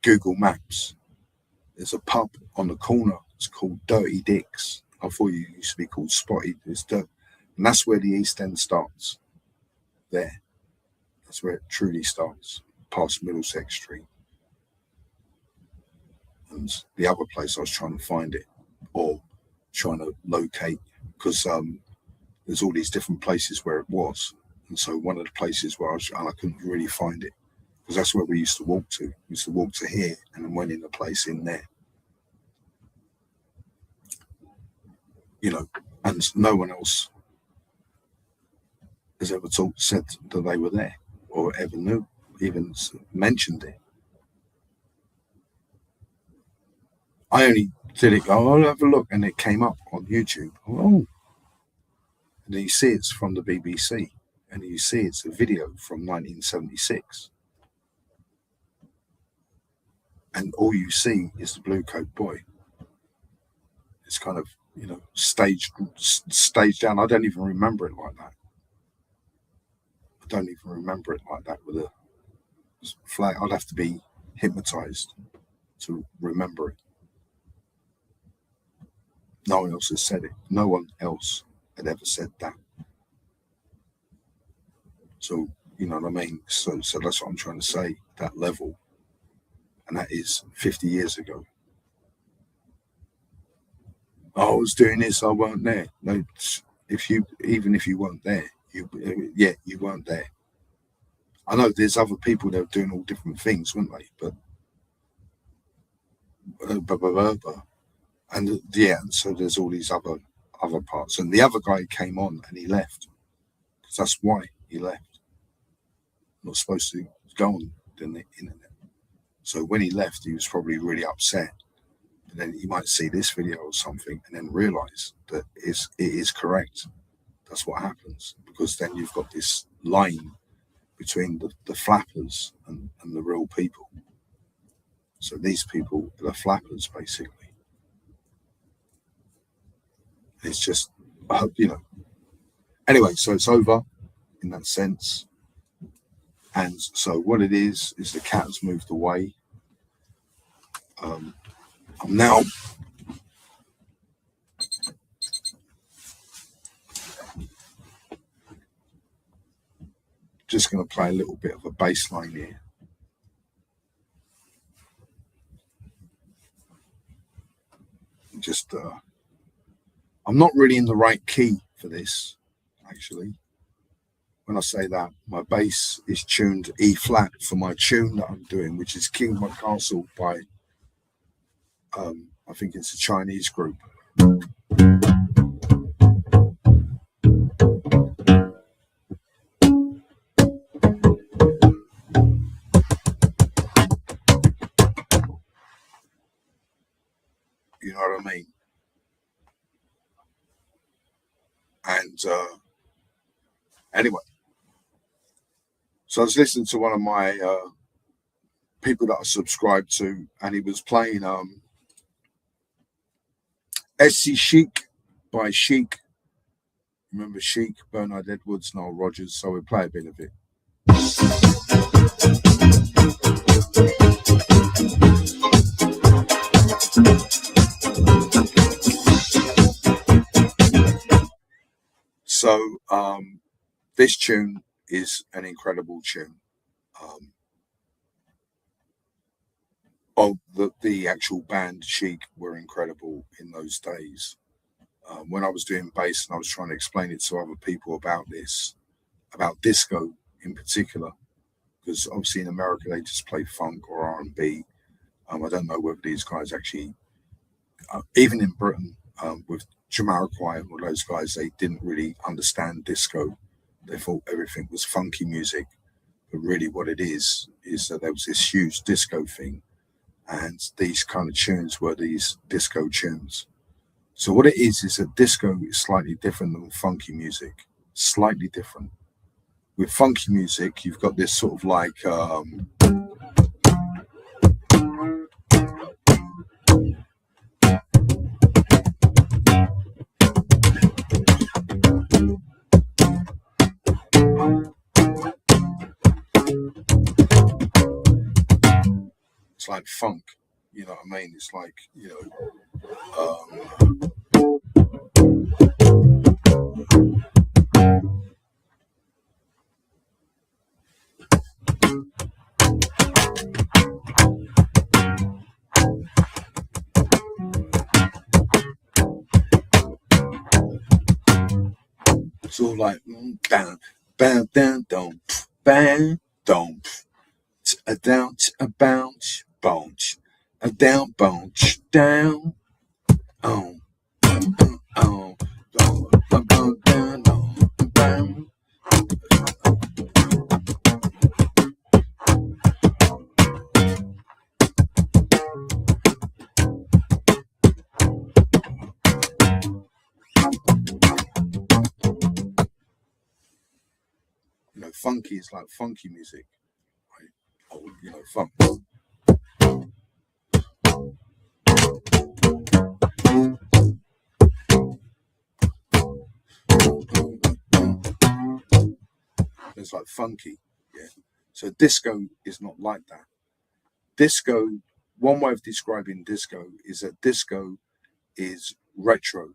Google Maps, there's a pub on the corner. It's called Dirty Dick's. I thought it used to be called Spotty. It's dirt. And that's where the East End starts. There. That's where it truly starts. Past Middlesex Street. And the other place I was trying to find it, or trying to locate, because there's all these different places where it was. And so one of the places where I couldn't really find it, because that's where we used to walk to. We used to walk to here and then went in the place in there. You know, and no one else has ever said that they were there or ever knew, even mentioned it. I only did it, I'll have a look, and it came up on YouTube. Oh. And then you see it's from the BBC, and you see it's a video from 1976. And all you see is the Blue Coat Boy. It's kind of, you know, staged down. I don't even remember it like that. I don't even remember it like that with a flag. I'd have to be hypnotized to remember it. No one else has said it. No one else had ever said that. So, you know what I mean? So that's what I'm trying to say, that level. And that is 50 years ago. Oh, I was doing this, I weren't there. No, even if you weren't there, you weren't there. I know there's other people that are doing all different things, weren't they? But and so there's all these other parts. And the other guy came on and he left, because that's why he left. Not supposed to go on the internet. So when he left, he was probably really upset. And then you might see this video or something and then realize that it is correct. That's what happens, because then you've got this line between the flappers and the real people. So these people are the flappers, basically. It's just, I hope, you know. Anyway, so it's over in that sense. And so what it is the cat has moved away. I'm now just going to play a little bit of a bass line here. Just, I'm not really in the right key for this, actually. When I say that, my bass is tuned E flat for my tune that I'm doing, which is King of My Castle by, I think it's a Chinese group. You know what I mean? And anyway, so I was listening to one of my people that I subscribed to, and he was playing SC Chic by Chic. Remember Chic, Bernard Edwards, Nile Rodgers, so we play a bit of it. So this tune is an incredible tune. Um, the actual band Chic were incredible in those days. When I was doing bass and I was trying to explain it to other people about disco in particular, because obviously in America they just play funk or R&B. I don't know whether these guys actually, even in Britain, with Jamiroquai and all those guys, they didn't really understand disco. They thought everything was funky music, but really what it is that there was this huge disco thing, and these kind of tunes were these disco tunes. So what it is that disco is slightly different than funky music, slightly different. With funky music, you've got this sort of like it's like funk, you know what I mean? It's like, it's all like bam, bam, down, dum, bam, dum, a down, a bounce, bounce, a down, bounce, down, oh, oh, down, bam. Funky is like funky music, right? Or, funk. It's like funky, yeah. So disco is not like that. Disco, one way of describing disco is that disco is retro,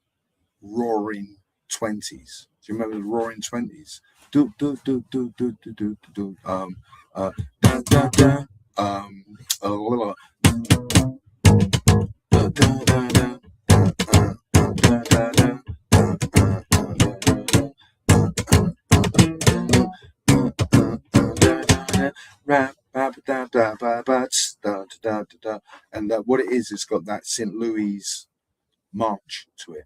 roaring 20s. Do you remember the roaring 20s? Do do do do do do do do da da da little da da da da and what it is, it's got that St. Louis march to it.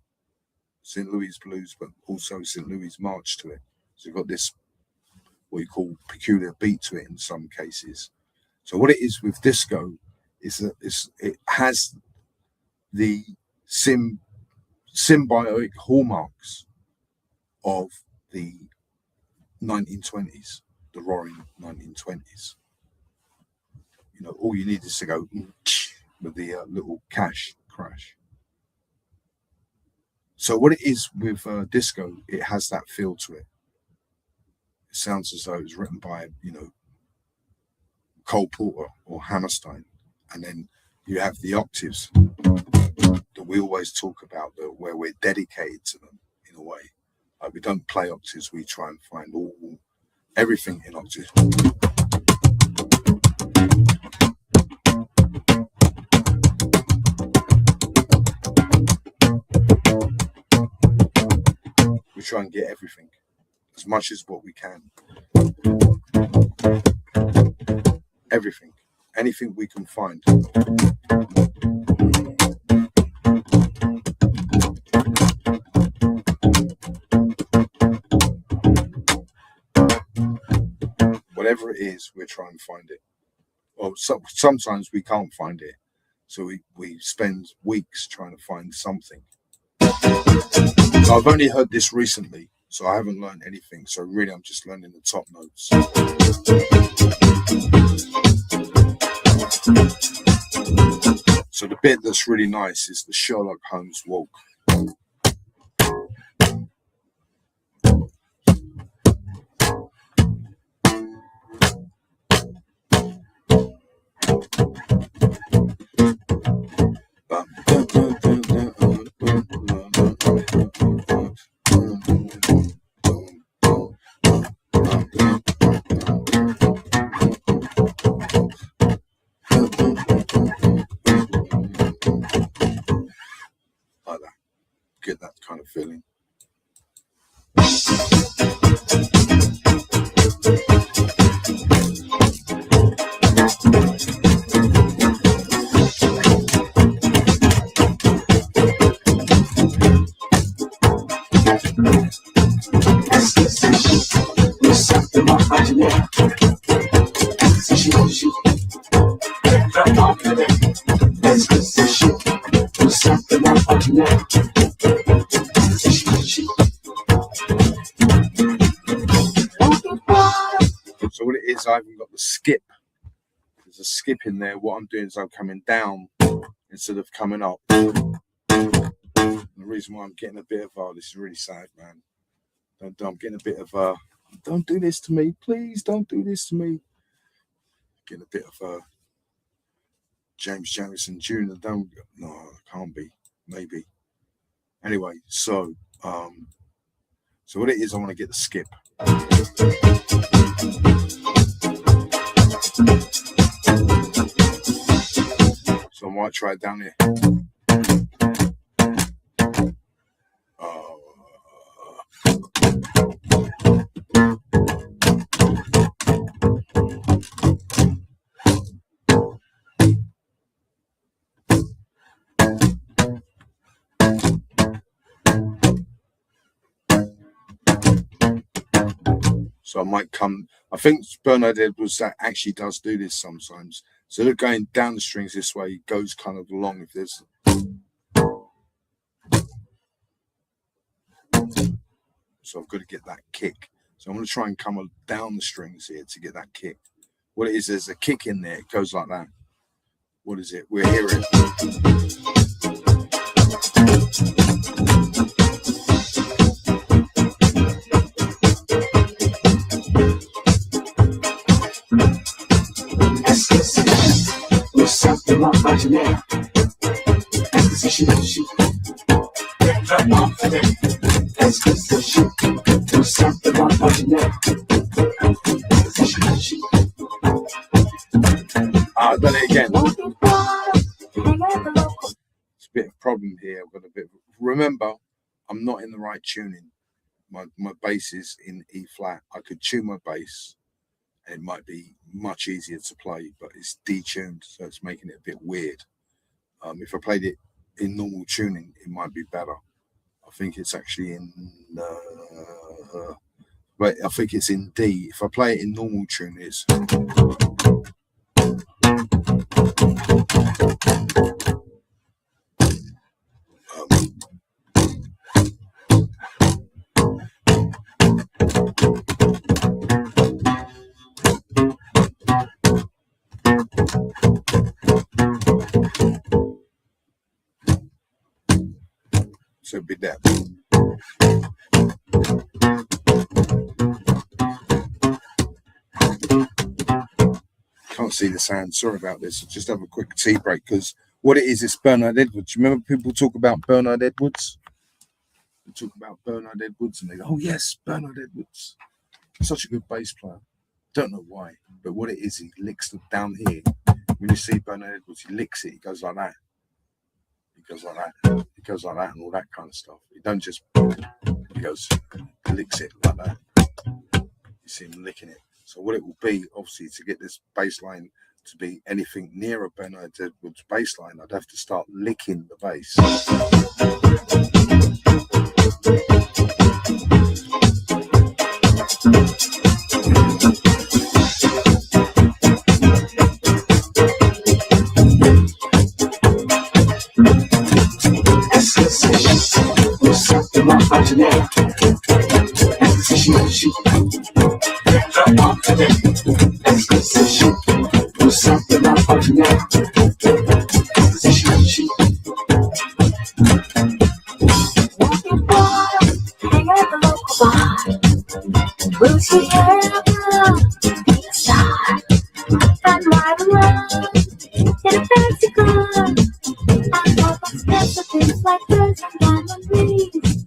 St. Louis blues, but also St. Louis march to it. So you've got this, what you call peculiar beat to it in some cases. So what it is with disco is that it has the symbiotic hallmarks of the 1920s, the roaring 1920s. All you need is to go with the little cash crash. So what it is with disco, it has that feel to it. It sounds as though it was written by, Cole Porter or Hammerstein. And then you have the octaves that we always talk about, where we're dedicated to them in a way. Like we don't play octaves, we try and find everything in octaves. We try and get everything, as much as what we can. Everything, anything we can find. Whatever it is, we're trying to find it. Well, sometimes we can't find it, so we spend weeks trying to find something. I've only heard this recently, so I haven't learned anything. So really, I'm just learning the top notes. So the bit that's really nice is the Sherlock Holmes walk. get that kind of feeling. So what it is, I haven't got the skip. There's a skip in there. What I'm doing is I'm coming down instead of coming up. And the reason why I'm getting a bit of, this is really sad, man. I'm getting a bit of, don't do this to me. Please don't do this to me. Getting a bit of James Jackson Jr. No, it can't be. Maybe. Anyway, so what it is, I want to get the skip. So I might try it down here. So I might come, I think Bernard Edwards actually does do this sometimes. So they're going down the strings this way, it goes kind of along if there's. So I've got to get that kick. So I'm going to try and come down the strings here to get that kick. What it is, there's a kick in there, it goes like that. What is it? We're hearing. I've done it again. It's a bit of a problem here. I've got a bit of, remember, I'm not in the right tuning. My bass is in E flat. I could tune my bass and it might be much easier to play, but it's detuned, so it's making it a bit weird. If I played it in normal tuning, it might be better. I think it's actually in, but I think it's in D. If I play it in normal tune, it's. So it'd be that. Can't see the sound. Sorry about this. I'll just have a quick tea break because what it is, it's Bernard Edwards. You remember people talk about Bernard Edwards? They talk about Bernard Edwards and they go, oh yes, Bernard Edwards. Such a good bass player. Don't know why, but what it is, he licks them down here. When you see Bernard Edwards, he licks it, he goes like that. He goes like that. He goes like that and all that kind of stuff. He don't just, he goes, he licks it like that. You see him licking it. So what it will be, obviously, to get this bass line to be anything near a Bernard Edwards bass line, I'd have to start licking the bass. Will she ever be a star and ride around in a fancy car? And hope I steps of things like birds and diamond rings.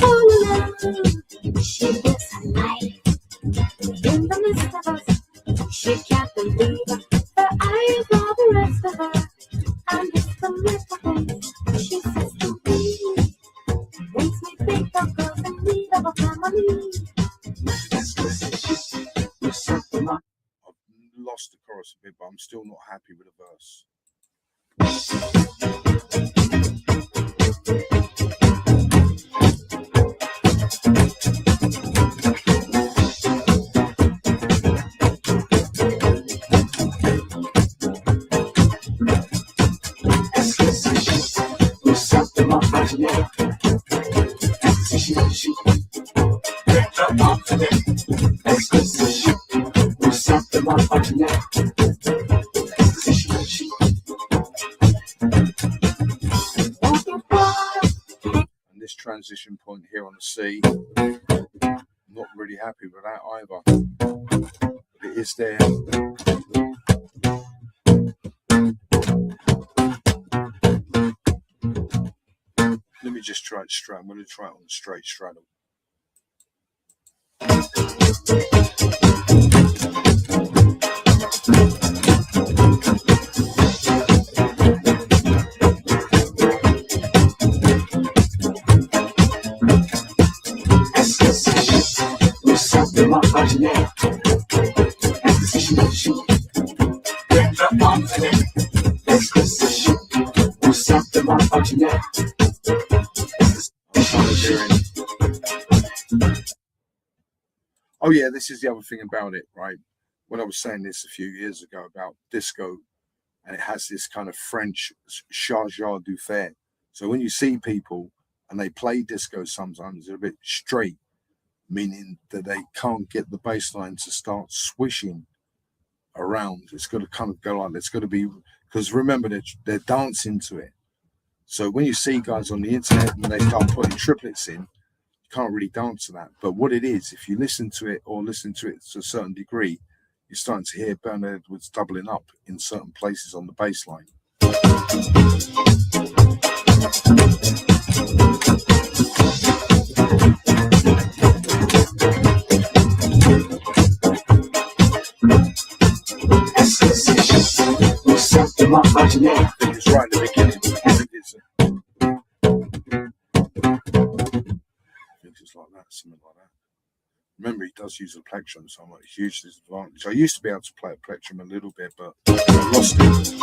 All alone, she lives her life in the midst of us. She can't believe her eyes are the rest of her. And it's the little things she says to me chorus a bit, but I'm still not happy with the verse. And this transition point here on the C, not really happy with that either. But it is there. Let me just try it straight. I'm going to try it on the straight straddle. Oh yeah, this is the other thing about it, right? When I was saying this a few years ago about disco, and it has this kind of French chargeur du fer. So when you see people and they play disco, sometimes they're a bit straight, meaning that they can't get the bass line to start swishing around. It's got to kind of go like, it's got to be, because remember, they're dancing to it. So when you see guys on the internet and they start putting triplets in, you can't really dance to that. But what it is, if you listen to it or listen to it to a certain degree, you're starting to hear Bernard Edwards doubling up in certain places on the bass line. I think it's right at the beginning. It's like that, something like that. Remember, he does use a plectrum, so I'm at a huge disadvantage. I used to be able to play a plectrum a little bit, but I lost it.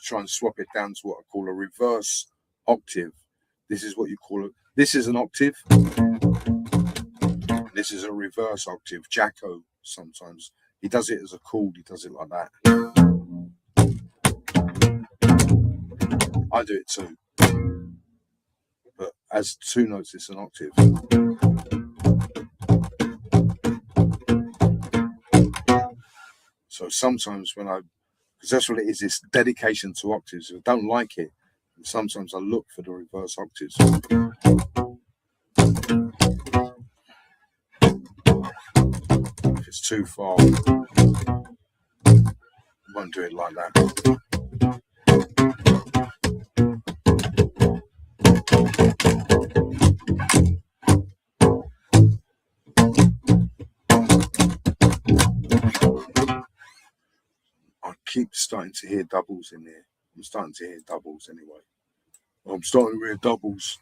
Try and swap it down to what I call a reverse octave. This is what you call it. This is an octave. This is a reverse octave. Jacko sometimes he does it as a chord. He does it like that. I do it too, but as two notes, it's an octave. So sometimes when because that's what it is, it's dedication to octaves. If I don't like it, sometimes I look for the reverse octaves. If it's too far, I won't do it like that. Keep starting to hear doubles in there. I'm starting to hear doubles anyway. I'm starting to hear doubles.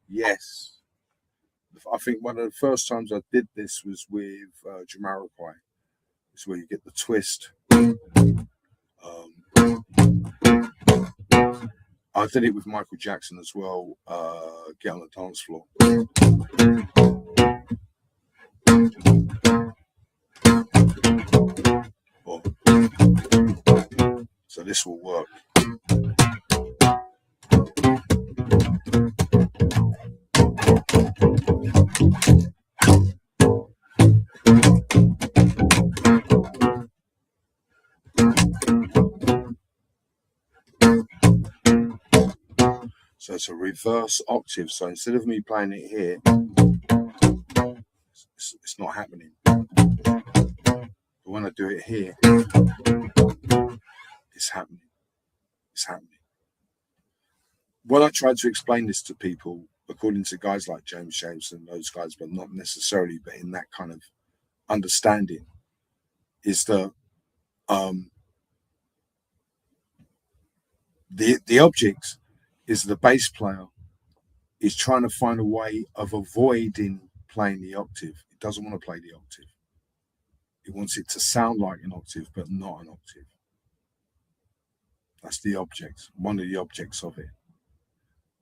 Yes. I think one of the first times I did this was with Jamiroquai. It's where you get the twist. I did it with Michael Jackson as well. Get on the dance floor. Or, so this will work. So it's a reverse octave. So instead of me playing it here, it's not happening. But when I do it here, it's happening. It's happening. When I try to explain this to people, according to guys like James James and those guys, but not necessarily, but in that kind of understanding, is that the object is the bass player is trying to find a way of avoiding playing the octave. It doesn't want to play the octave. It wants it to sound like an octave, but not an octave. That's the object, one of the objects of it.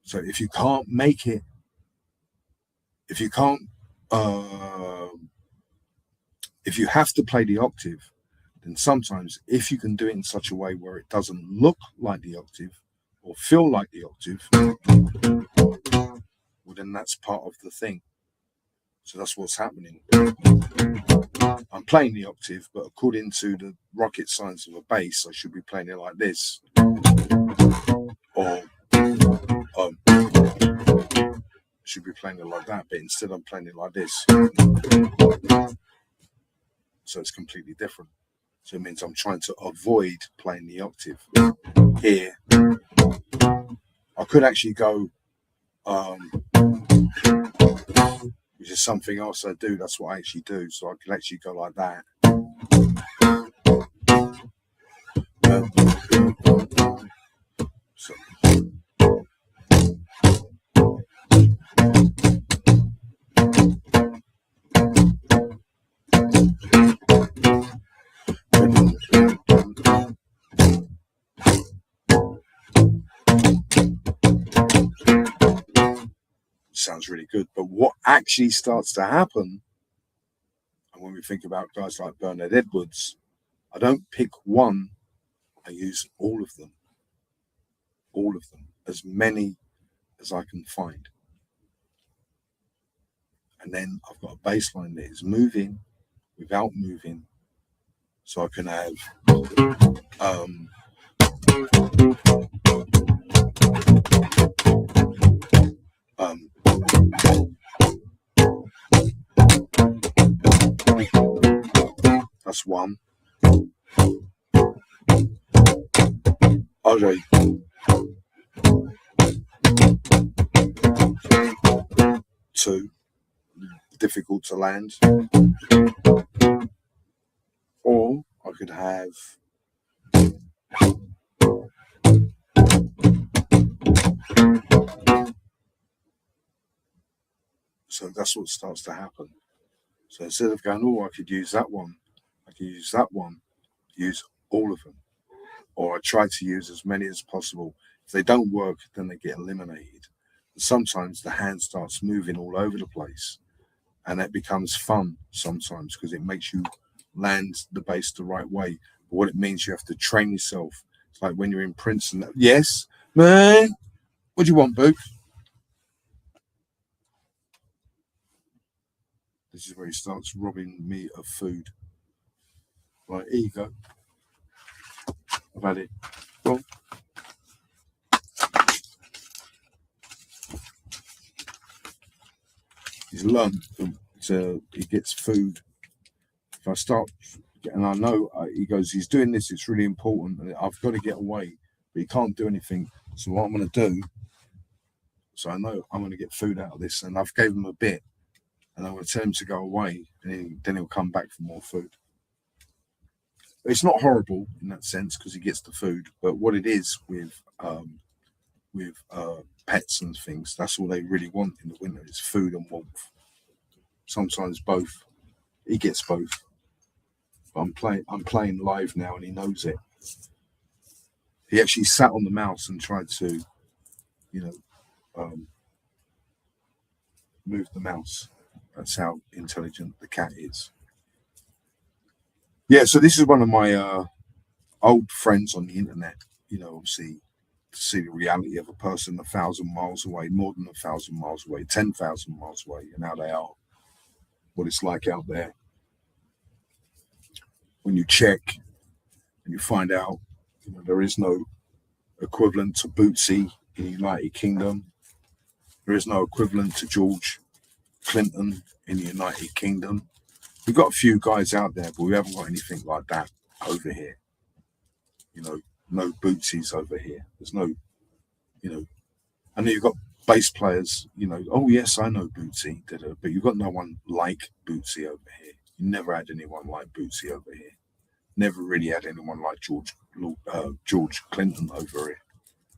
So if you can't make it, if you have to play the octave, then sometimes if you can do it in such a way where it doesn't look like the octave or feel like the octave, well, then that's part of the thing. So that's what's happening. I'm playing the octave, but according to the rocket science of a bass, I should be playing it like this. Or should be playing it like that, but instead I'm playing it like this. So it's completely different. So it means I'm trying to avoid playing the octave here. I could actually go, which is something else I do. That's what I actually do. So I could actually go like that. So, sounds really good, but what actually starts to happen, and when we think about guys like Bernard Edwards, I don't pick one, I use all of them, as many as I can find, and then I've got a bass line that is moving without moving, so I can have that's one. Okay. Two. Difficult to land. Or I could have so that's what starts to happen. So instead of going, oh, I could use that one, I could use that one, use all of them. Or I try to use as many as possible. If they don't work, then they get eliminated. And sometimes the hand starts moving all over the place. And that becomes fun sometimes because it makes you land the bass the right way. But what it means, you have to train yourself. It's like when you're in Princeton. Yes, man. What do you want, Boo? This is where he starts robbing me of food. Right, here you go. I've had it. Well, he's learned he gets food. If I start, and I know he goes, he's doing this, it's really important, and I've got to get away, but he can't do anything. So what I'm going to do, so I know I'm going to get food out of this, and I've gave him a bit, and I'm going to tell him to go away, and then he'll come back for more food. It's not horrible in that sense because he gets the food, but what it is with pets and things, that's all they really want in the winter is food and warmth. Sometimes both. He gets both. But I'm playing live now, and he knows it. He actually sat on the mouse and tried to, move the mouse. That's how intelligent the cat is. Yeah, so this is one of my old friends on the internet. You know, obviously, to see the reality of a person 1,000 miles away, more than 1,000 miles away, 10,000 miles away, and how they are, what it's like out there. When you check and you find out, you know, there is no equivalent to Bootsy in the United Kingdom. There is no equivalent to George Clinton in the United Kingdom. We've got a few guys out there, but we haven't got anything like that over here. You know, no Bootsy's over here. There's no, you know, I know you've got bass players, you know, oh yes, I know Bootsy, but you've got no one like Bootsy over here. You never had anyone like Bootsy over here. Never really had anyone like George Clinton over here.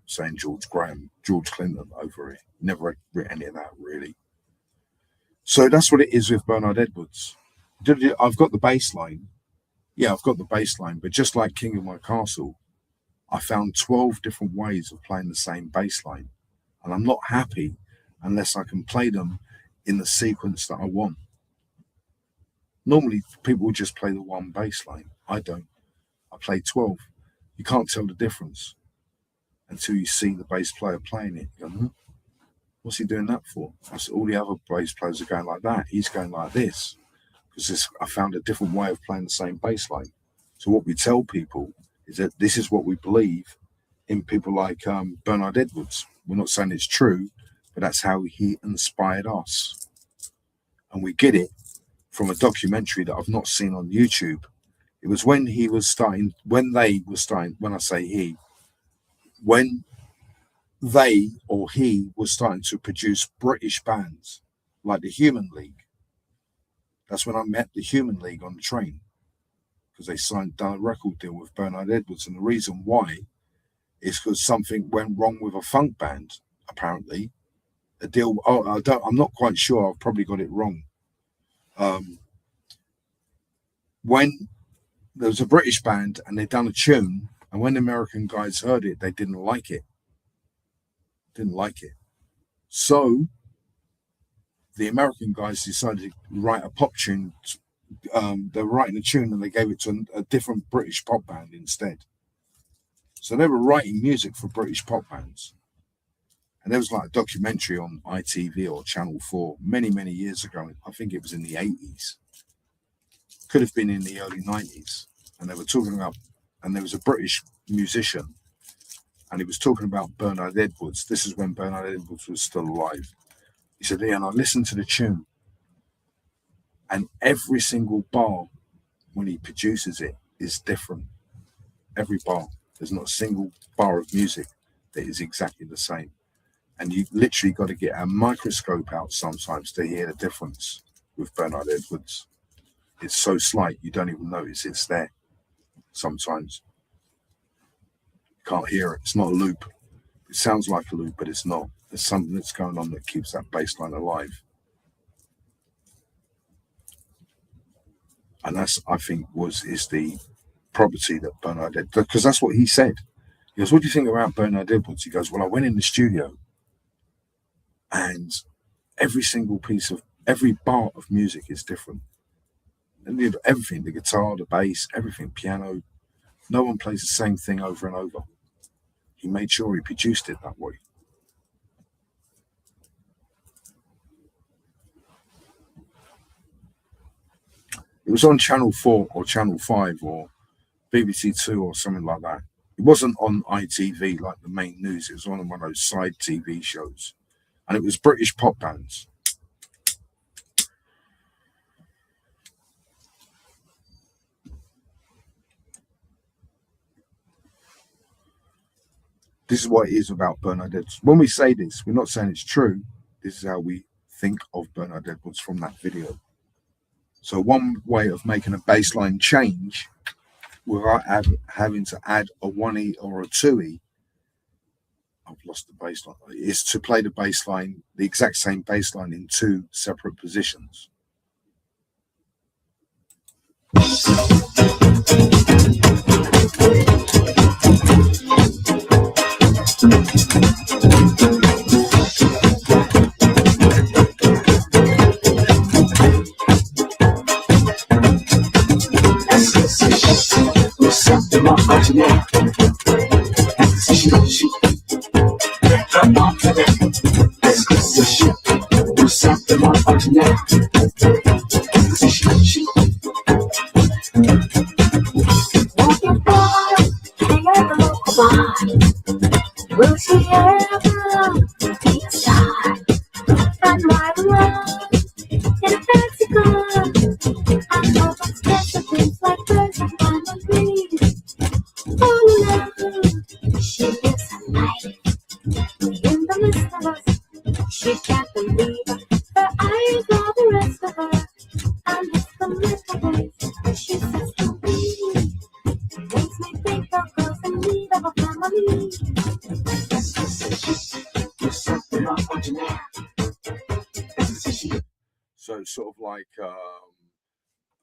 Saying George Clinton over here. Never had any of that really. So that's what it is with Bernard Edwards. I've got the bass line. Yeah, I've got the bass line, but just like King of My Castle, I found 12 different ways of playing the same bass line. And I'm not happy unless I can play them in the sequence that I want. Normally, people just play the one bass line. I don't. I play 12. You can't tell the difference until you see the bass player playing it. You go, what's he doing that for? All the other bass players are going like that. He's going like this. Because I found a different way of playing the same bass line. So what we tell people is that this is what we believe in people like Bernard Edwards. We're not saying it's true, but that's how he inspired us. And we get it from a documentary that I've not seen on YouTube. It was when they were starting, when I say he, when they or he was starting to produce British bands like the Human League. That's when I met the Human League on the train, because they done a record deal with Bernard Edwards. And the reason why is because something went wrong with a funk band, apparently. A deal, I'm not quite sure, I've probably got it wrong. When there was a British band and they'd done a tune, and when the American guys heard it, they didn't like it. So the American guys decided to write a pop tune. They were writing a tune and they gave it to a different British pop band instead. So they were writing music for British pop bands. And there was like a documentary on ITV or Channel 4 many, many years ago. I think it was in the 80s. Could have been in the early 90s. And they were talking about, and there was a British musician, and he was talking about Bernard Edwards. This is when Bernard Edwards was still alive. He said, Ian, I listened to the tune, and every single bar, when he produces it, is different. Every bar. There's not a single bar of music that is exactly the same. And you literally got to get a microscope out sometimes to hear the difference with Bernard Edwards. It's so slight, you don't even notice it's there sometimes. You can't hear it. It's not a loop. It sounds like a loop, but it's not. There's something that's going on that keeps that bass line alive. And that's, I think, is the property that Bernard Edwards, because that's what he said. He goes, what do you think about Bernard Edwards? He goes, well, I went in the studio and every bar of music is different. And everything, the guitar, the bass, everything, piano, no one plays the same thing over and over. He made sure he produced it that way. It was on Channel 4 or Channel 5 or BBC 2 or something like that. It wasn't on ITV like the main news. It was on one of those side TV shows. And it was British pop bands. This is what it is about Bernard Edwards. When we say this, we're not saying it's true. This is how we think of Bernard Edwards from that video. So one way of making a bass line change without having to add a 1E or a 2E, I've lost the bass line, is to play the bass line, the exact same bass line in two separate positions. ordinaire. Exquisition. Vraiment avec exquisition. Tout simplement ordinaire. Exquisition. Walking by, hang at the local bar. Will she ever be a star? Run right around in a fancy car. I know what's best of things like birds and diamond rings. All alone, she lives her life in the midst of us. She can't believe her eyes are the rest of her. I miss the little ways she says to me. Makes me think of girls in need of a family. Something ordinary. So it's sort of like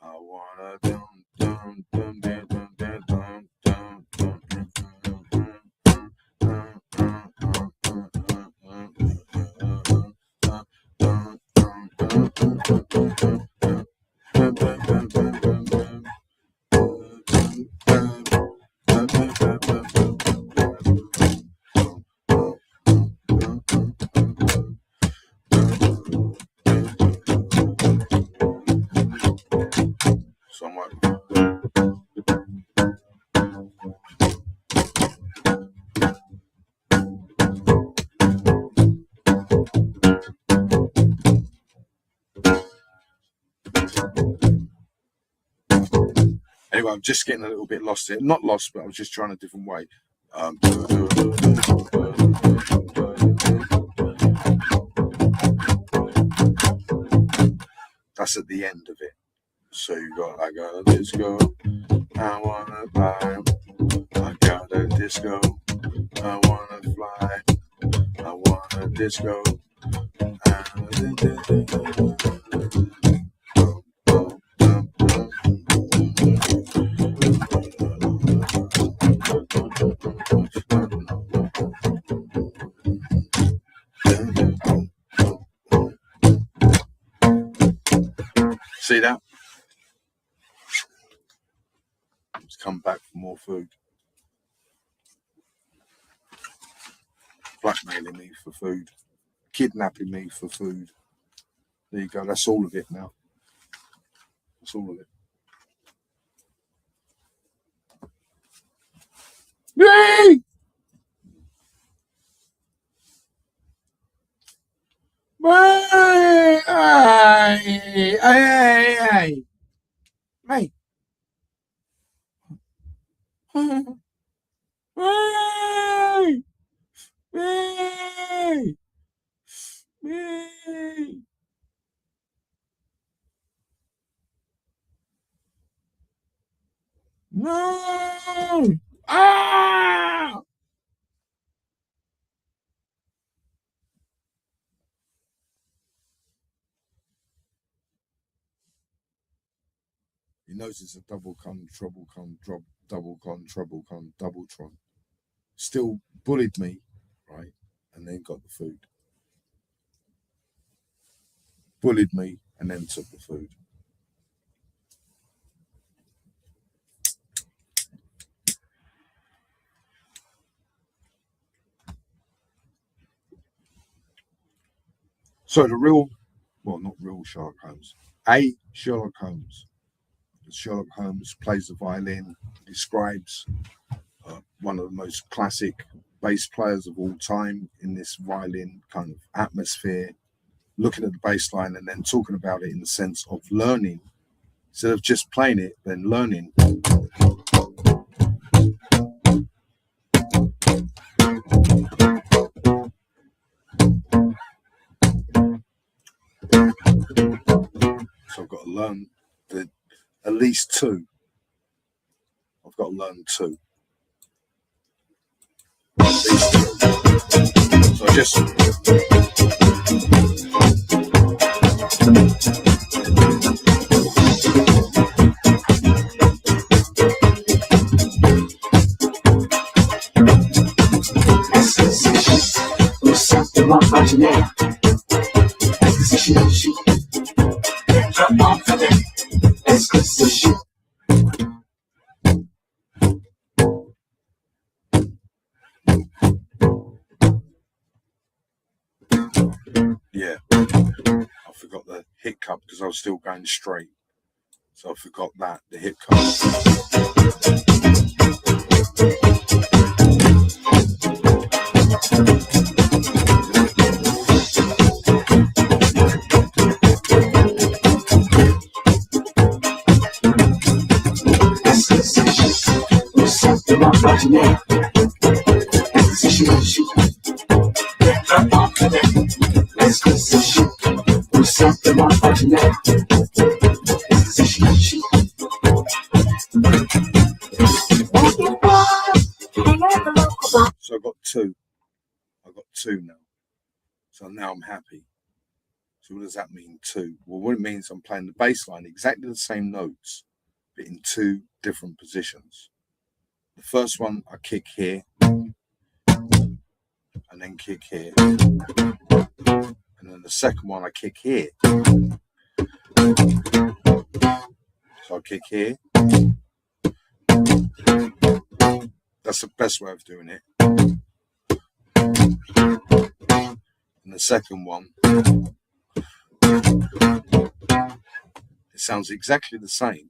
I wanna dum dum dum dum dum dum dum dum dum Anyway, I'm just getting a little bit lost here. Not lost, but I was just trying a different way. That's at the end of it. So you got, I got a disco, I wanna buy. I got a disco, I wanna fly. I want a disco. See that? Let's come back for more food. Blackmailing me for food. Kidnapping me for food. There you go. That's all of it now. That's all of it. Yay! Hey! Hey! No! Ah! He knows it's a double con, doubletron. Still bullied me, right? And then got the food. Bullied me and then took the food. So the real, well, not real Sherlock Holmes, a Sherlock Holmes. Sherlock Holmes plays the violin, describes one of the most classic bass players of all time in this violin kind of atmosphere, looking at the bass line and then talking about it in the sense of learning. Instead of just playing it, then learning. So I've got to learn at least two. I've got to learn two. So I just hiccup because I was still going straight. So I forgot that, the hiccup. So I got two. I got two now. So now I'm happy. So what does that mean, two? Well, what it means, I'm playing the bass line, exactly the same notes, but in two different positions. The first one, I kick here, and then kick here. And then the second one, I kick here. So I kick here. That's the best way of doing it. And the second one, it sounds exactly the same.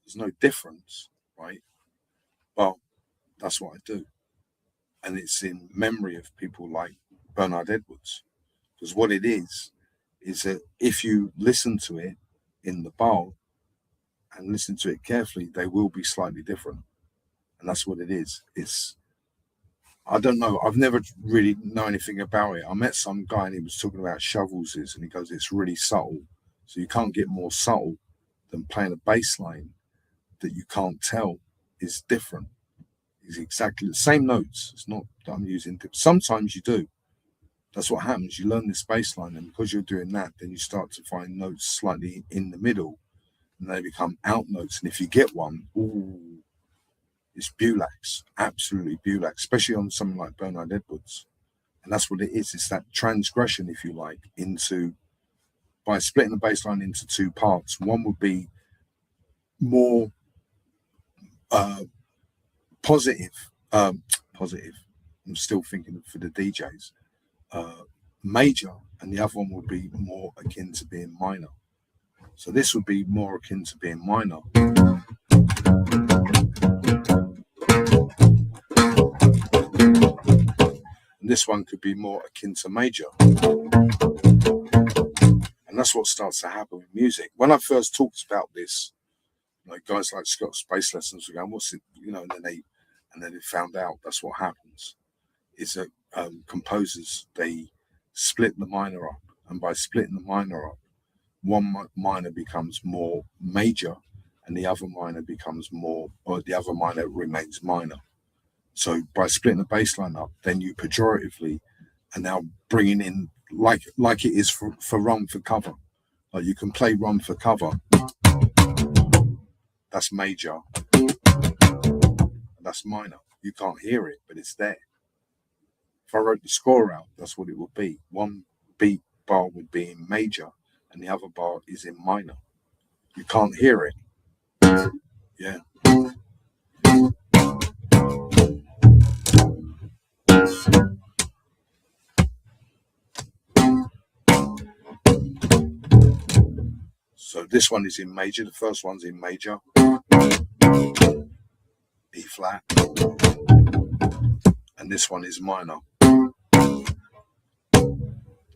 There's no difference, right? Well, that's what I do. And it's in memory of people like Bernard Edwards. Because what it is that if you listen to it in the bar and listen to it carefully, they will be slightly different. And that's what it is. I don't know. I've never really known anything about it. I met some guy and he was talking about shovels and he goes, it's really subtle. So you can't get more subtle than playing a bass line that you can't tell is different. It's exactly the same notes. It's not that I'm using. Sometimes you do. That's what happens. You learn this bass line, and because you're doing that, then you start to find notes slightly in the middle, and they become out notes. And if you get one, ooh, it's Bulax, absolutely Bulax, especially on something like Bernard Edwards. And that's what it is. It's that transgression, if you like, by splitting the bass line into two parts. One would be more positive. I'm still thinking for the DJs. Major, and the other one would be more akin to being minor. So this would be more akin to being minor. And this one could be more akin to major. And that's what starts to happen with music. When I first talked about this, like guys like Scott's Bass Lessons were going, what's it, and then they found out that's what happens. Is that composers, they split the minor up, and by splitting the minor up, one minor becomes more major and the other minor becomes more, or the other minor remains minor. So by splitting the bass line up, then you pejoratively are now bringing in, like it is for Run for Cover. Like you can play Run for Cover, that's major, that's minor. You can't hear it, but it's there. If I wrote the score out, that's what it would be. One beat bar would be in major and the other bar is in minor. You can't hear it. Yeah. So this one is in major. The first one's in major. E flat. And this one is minor.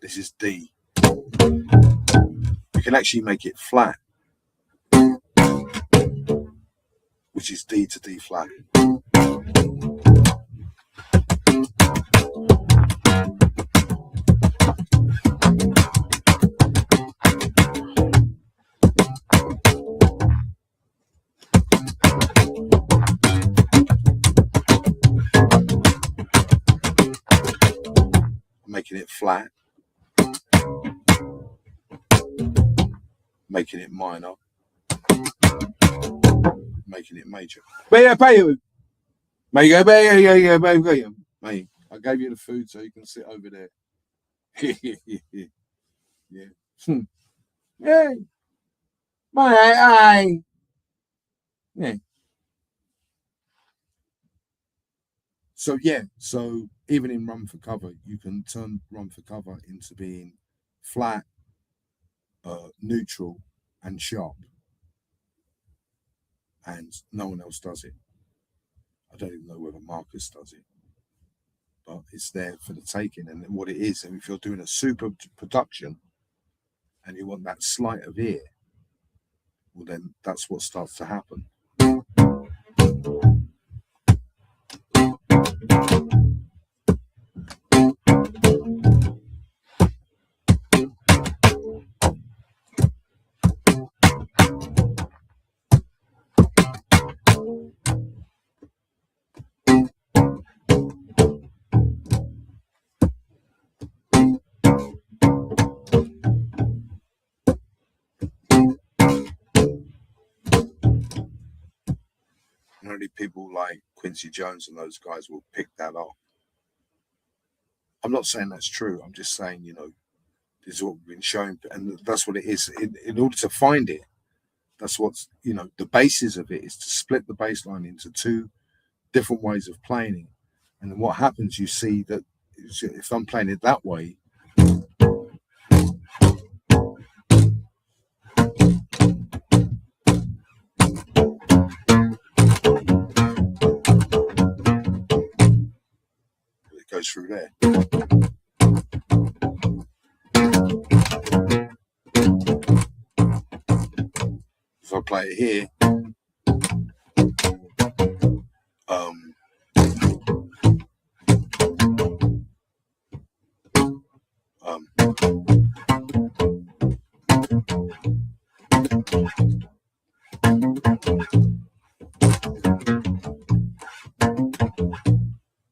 This is D. You can actually make it flat, which is D to D flat. Making it flat, making it minor, making it major. Mate, I gave you the food so you can sit over there. Yeah. Yeah. Mate, yeah. So even in Run for Cover, you can turn Run for Cover into being flat, neutral and sharp, and no one else does it. I don't even know whether Marcus does it, but it's there for the taking. And what it is, and if you're doing a super production and you want that sleight of ear, well, then that's what starts to happen. Only people like Quincy Jones and those guys will pick that up. I'm not saying that's true. I'm just saying, this is what we've been shown, and that's what it is. In order to find it, that's what's, the basis of it is to split the bass line into two different ways of playing it. And then what happens, you see that if I'm playing it that way, goes through there. If I play it here,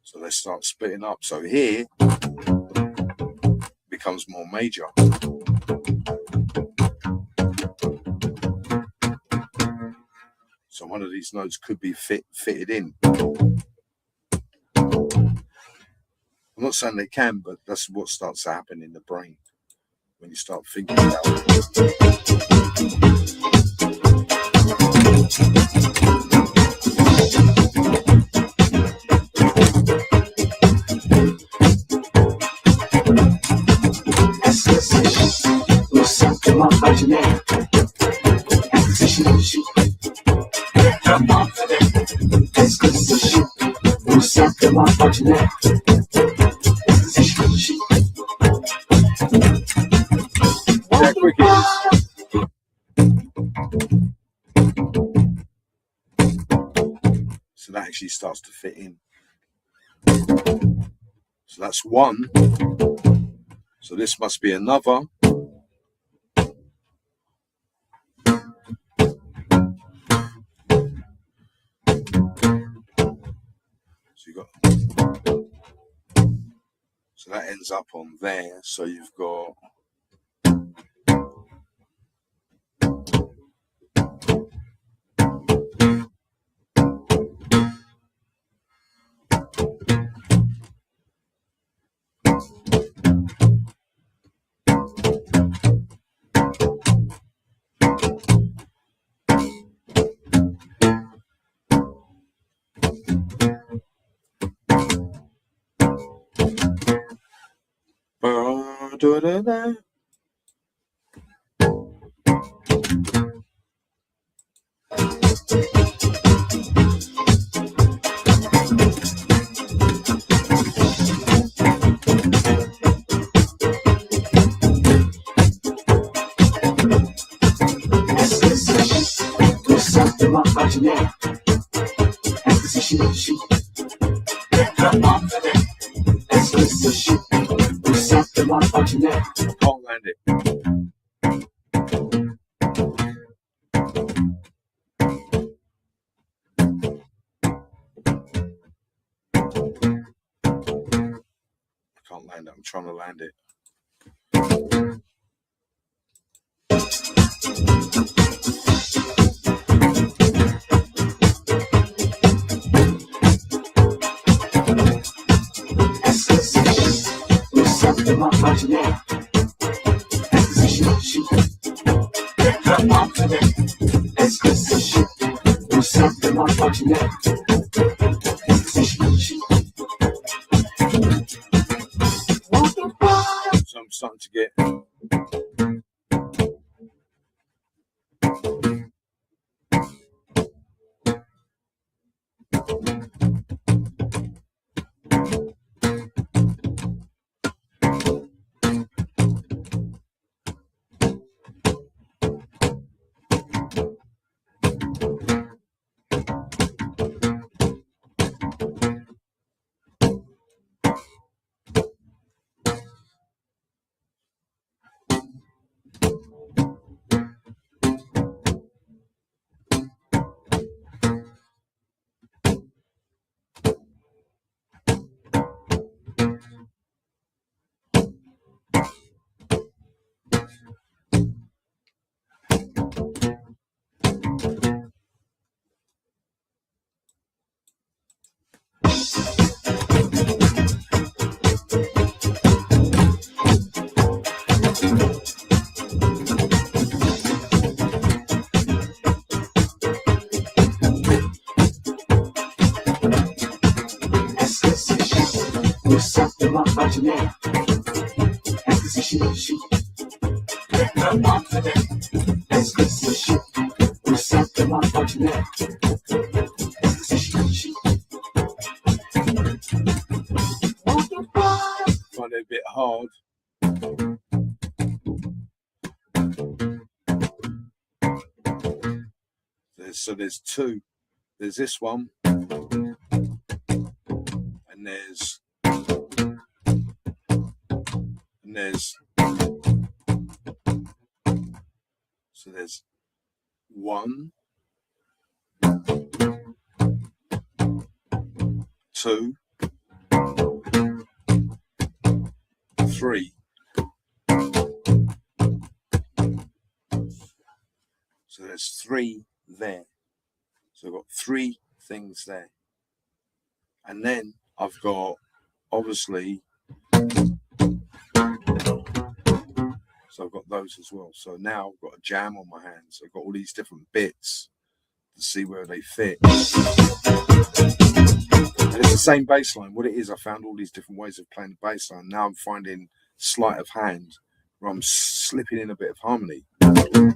so they start splitting up. So here becomes more major. So one of these notes could be fitted in. I'm not saying they can, but that's what starts to happen in the brain when you start thinking about it. So that actually starts to fit in. So that's one. So this must be another. So that ends up on there. So you've got can't land it. I can't land it. I'm trying to land it. So I'm starting to get Find it a bit hard. So there's two. There's this one, and there's so there's 1, 2, 3. So there's 3 there. So I've got 3 things there. And then I've got, obviously, so I've got those as well. So now I've got a jam on my hands. I've got all these different bits to see where they fit. And it's the same bass line. What it is, I found all these different ways of playing the bass line. Now I'm finding sleight of hand where I'm slipping in a bit of harmony. And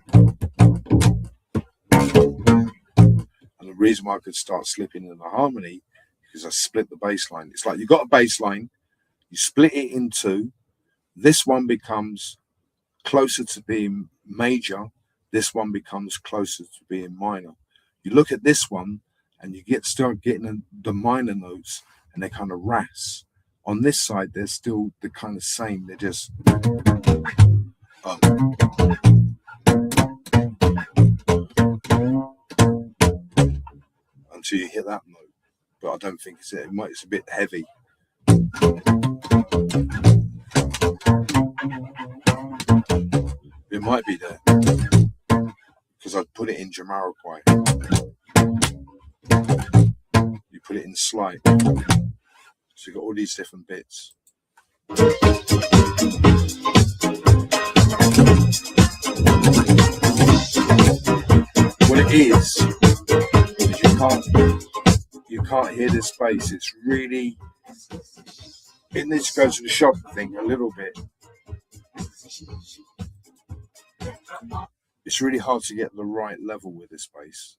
the reason why I could start slipping in the harmony because I split the bass line. It's like you've got a bass line, you split it in 2. This one becomes closer to being major. This one becomes closer to being minor. You look at this one and you start getting the minor notes and they're kind of ras. On this side, they're still the kind of same. They're just until you hit that note. But I don't think it's it. It's a bit heavy. It might be there because I put it in Jamiroquai. You put it in slight, so you got all these different bits. What it is you can't hear this bass. It's really, it needs to go to the shop thing a little bit. It's really hard to get the right level with this bass.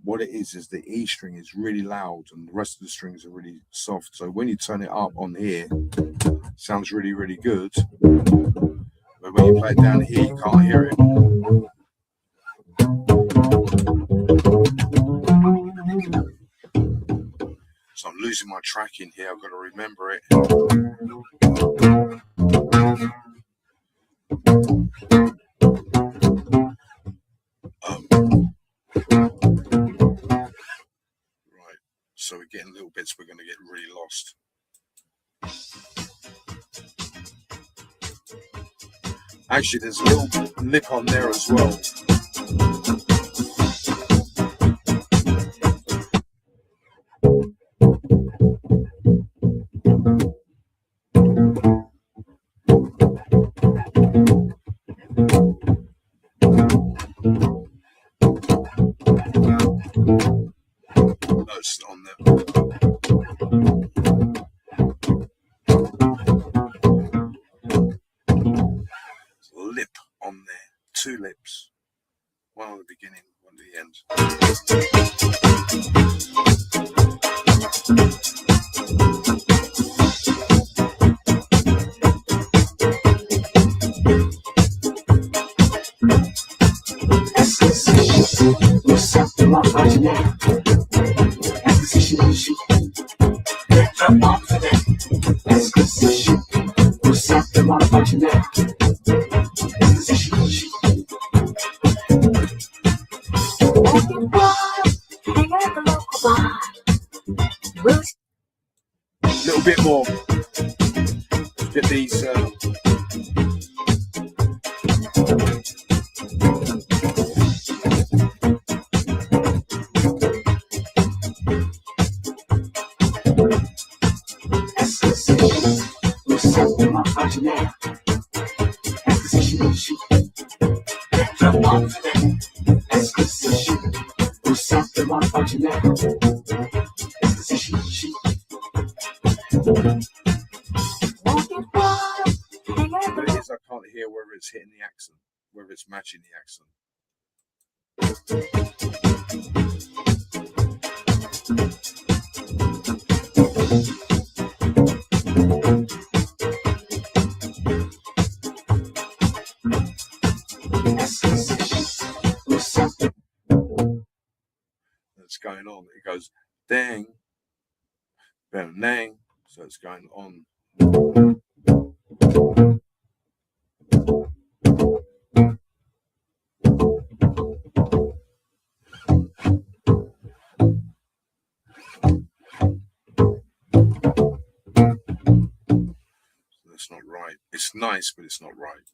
What it is the E string is really loud and the rest of the strings are really soft. So when you turn it up on here, it sounds really, really good. But when you play it down here, you can't hear it. So I'm losing my tracking here. I've got to remember it. Right. So we're getting little bits. We're going to get really lost. Actually, there's a little lip on there as well. Notes on there. Lip on there. 2 lips. One at the beginning, one at the end. A little bit more. Get these. Won't you fly? Hang out But it is, I can't hear whether it's hitting the accent, whether it's matching the accent. That's going on. It goes dang, bang, dang. So it's going on. That's not right. It's nice, but it's not right.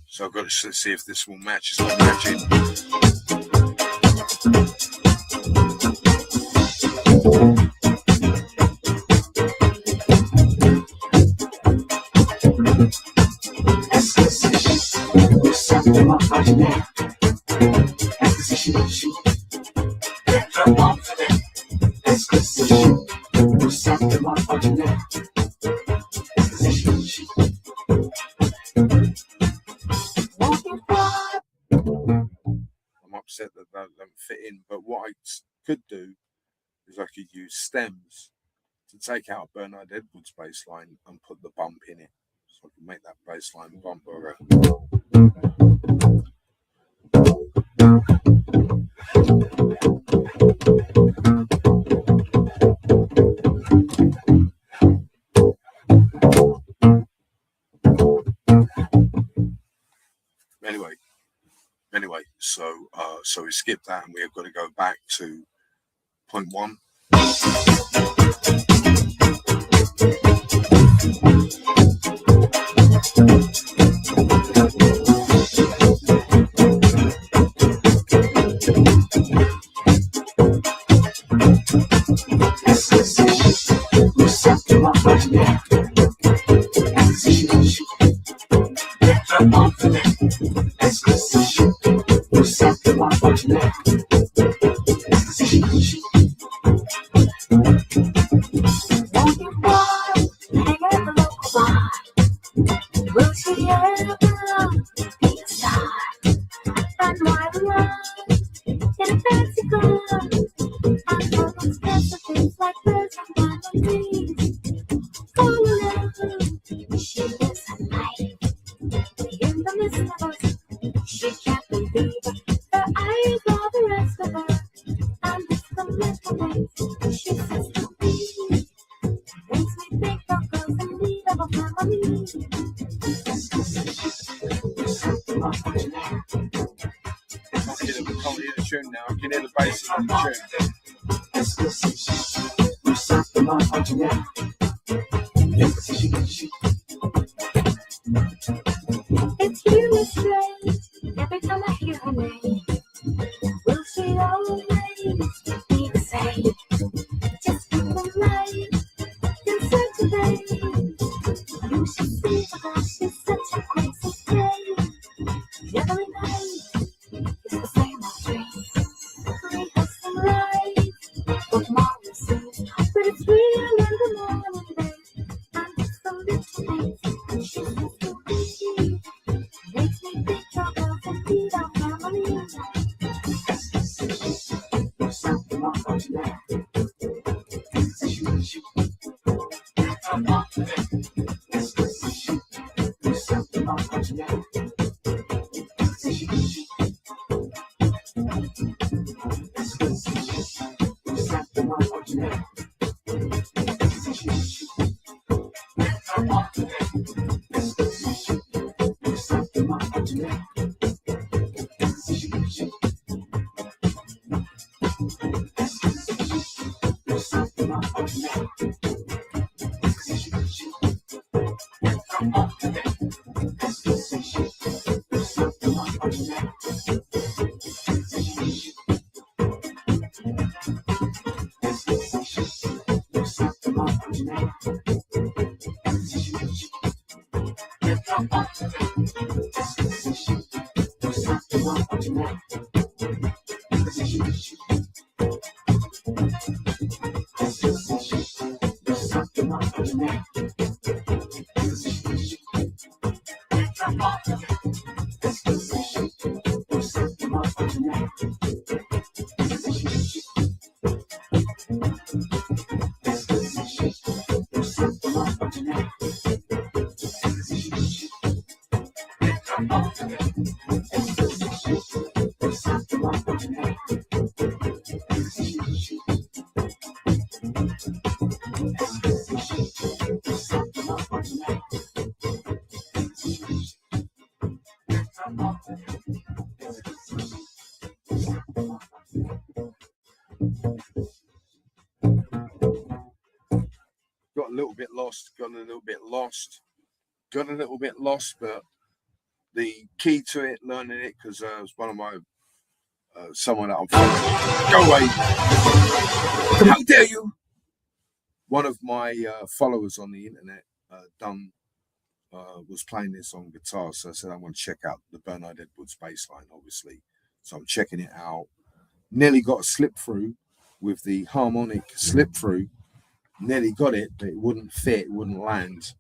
So I've got to see if this will match. It's not matching. I'm upset that that don't fit in, but what I could do is I could use stems to take out Bernard Edwards bass line and put the bump in it. So I can make that bass line bump over. Anyway, so we skipped that and we've got to go back to point one. It's really strange. Every time I hear her name, will she always be the same? Just keep the light in such a day. You should see her, she's such a crazy day. Every night it's the same old dream. Rehearsing lights for tomorrow soon, but it's real in the morning, babe. I'm just a little late, and she's just too busy. Makes me think of girls and feed our family. Something more for tonight. Something more for tonight. Something more for tonight. Got a little bit lost, but the key to it, learning it, because it was one of my someone that I'm following. Go away! How dare you! One of my followers on the internet was playing this on guitar, so I said I'm going to check out the Bernard Edwards bass line, obviously. So I'm checking it out. Nearly got a slip through with the harmonic slip through. Nearly got it, but it wouldn't fit, it wouldn't land.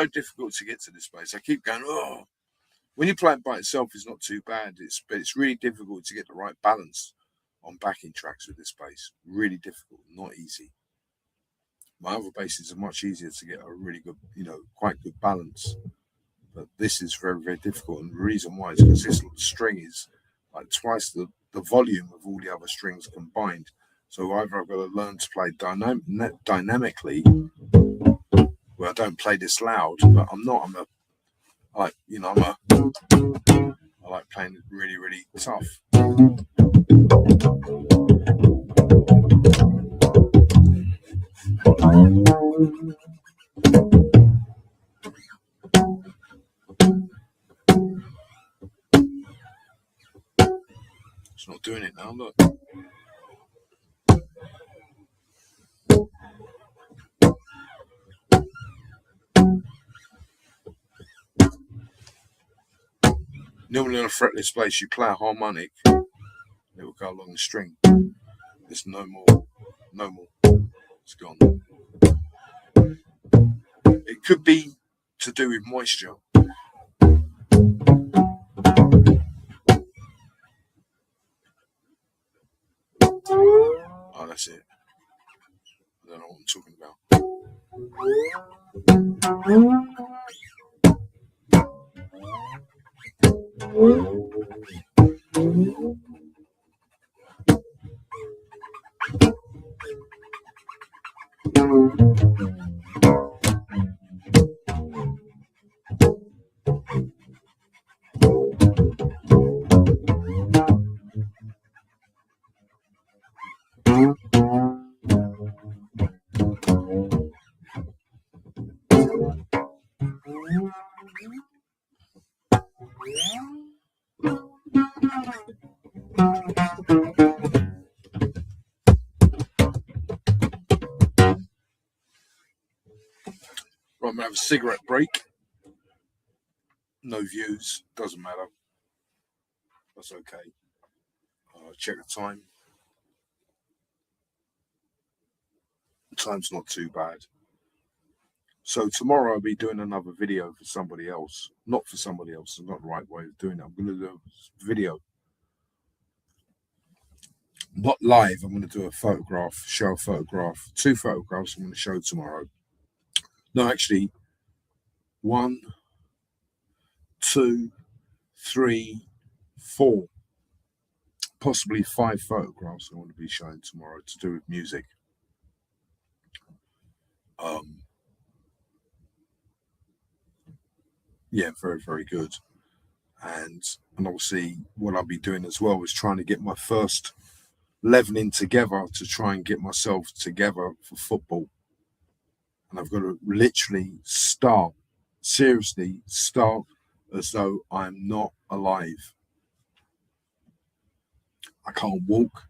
so difficult to get to this place. I keep going, oh. When you play it by itself, it's not too bad. But it's really difficult to get the right balance on backing tracks with this bass. Really difficult, not easy. My other basses are much easier to get a really good, quite good balance. But this is very, very difficult. And the reason why is because this string is like twice the volume of all the other strings combined. So either I've got to learn to play dynamically. Well, I don't play this loud, but I like playing it really, really tough. It's not doing it now, look. Normally on a fretless bass, you play a harmonic, it will go along the string. There's no more. It's gone. It could be to do with moisture. Oh, that's it. I don't know what I'm talking about. Right, I'm going to have a cigarette break. No views, doesn't matter. That's okay. Check the time. Time's not too bad. So tomorrow I'll be doing another video for somebody else. Not for somebody else, it's not the right way of doing it. I'm going to do a video. Not live, I'm going to do a photograph, show a photograph. 2 photographs I'm going to show tomorrow. No, actually, 1, 2, 3, 4, possibly 5 photographs I want to be showing tomorrow to do with music. Yeah, very, very good. And obviously what I'll be doing as well is trying to get my first leveling together to try and get myself together for football. And I've got to literally seriously start as though I'm not alive. I can't walk.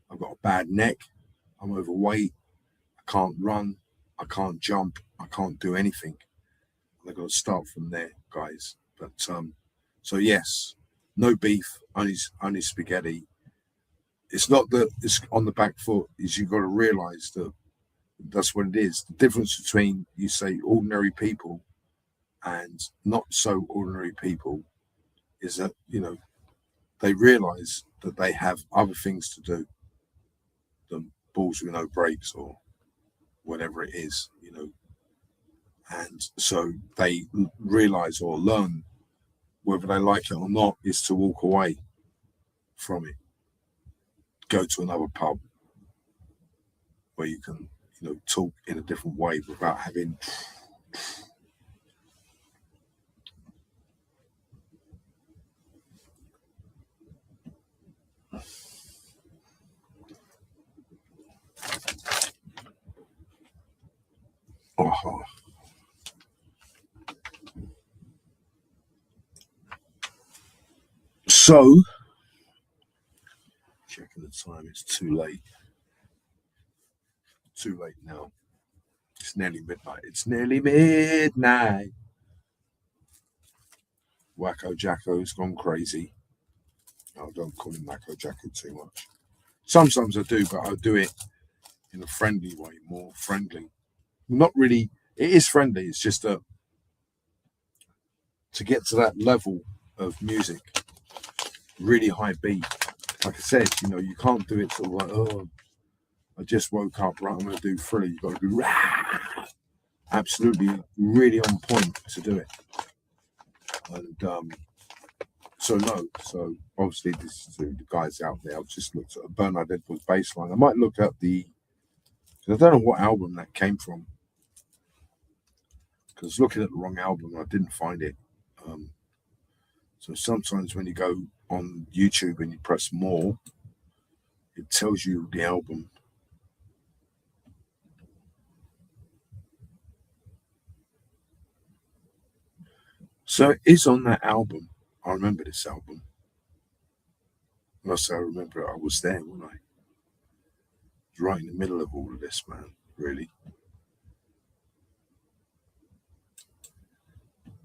I've got a bad neck. I'm overweight. I can't run. I can't jump. I can't do anything. And I've got to start from there, guys. But so yes, no beef, only spaghetti. It's not that it's on the back foot. Is you've got to realise that that's what it is. The difference between, you say, ordinary people and not so ordinary people is that, they realise that they have other things to do than balls with no brakes or whatever it is, And so they realise or learn, whether they like it or not, is to walk away from it. Go to another pub where you can, talk in a different way without having. Oh. So, checking the time, it's too late. Too late now. It's nearly midnight. Wacko Jacko's gone crazy. I don't call him Wacko Jacko too much. Sometimes I do, but I do it in a friendly way, more friendly. Not really, it is friendly, it's just that to get to that level of music, really high beat. Like I said, you can't do it sort of like, oh, I just woke up, right, I'm going to do Thriller. You've got to be absolutely really on point to do it. And so obviously this is the guys out there. I've just looked at Bernard Edwards bass line. I might look up I don't know what album that came from, because looking at the wrong album, I didn't find it. So sometimes when you go on YouTube and you press more, it tells you the album. So it is on that album. I remember this album. When I say I remember it, I was there, wasn't I? I was right in the middle of all of this, man, really.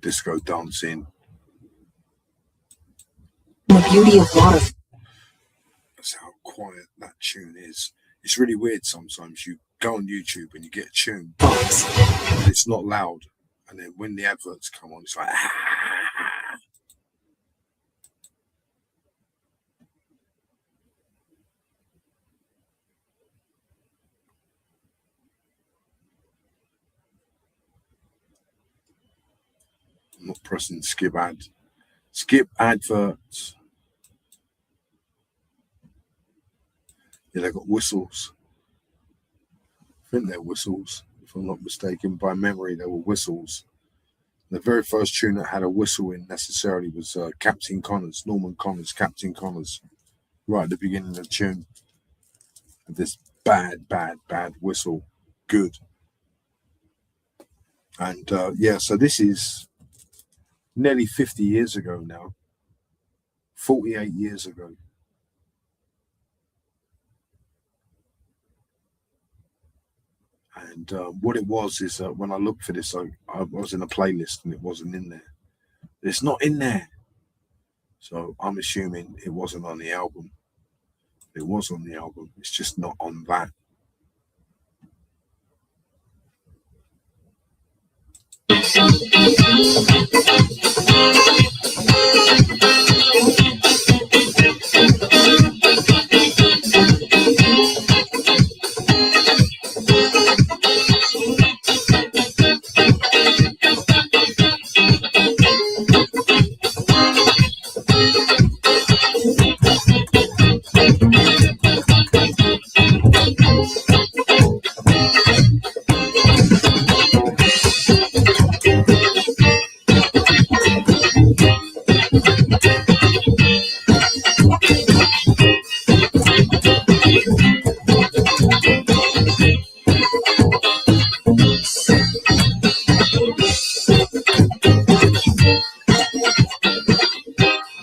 Disco dancing. The beauty of water. That's how quiet that tune is. It's really weird sometimes. You go on YouTube and you get a tune, and it's not loud. And then when the adverts come on, it's like, I'm not pressing skip adverts. Yeah, they've got whistles. I think they're whistles, if I'm not mistaken. By memory, they were whistles. The very first tune that had a whistle in necessarily was Captain Connors, Norman Connors, Captain Connors, right at the beginning of the tune. This bad whistle. Good. And so this is nearly 50 years ago now. 48 years ago. And what it was is when I looked for this, I was in a playlist and it wasn't in there. It's not in there. So I'm assuming it wasn't on the album. It was on the album. It's just not on that.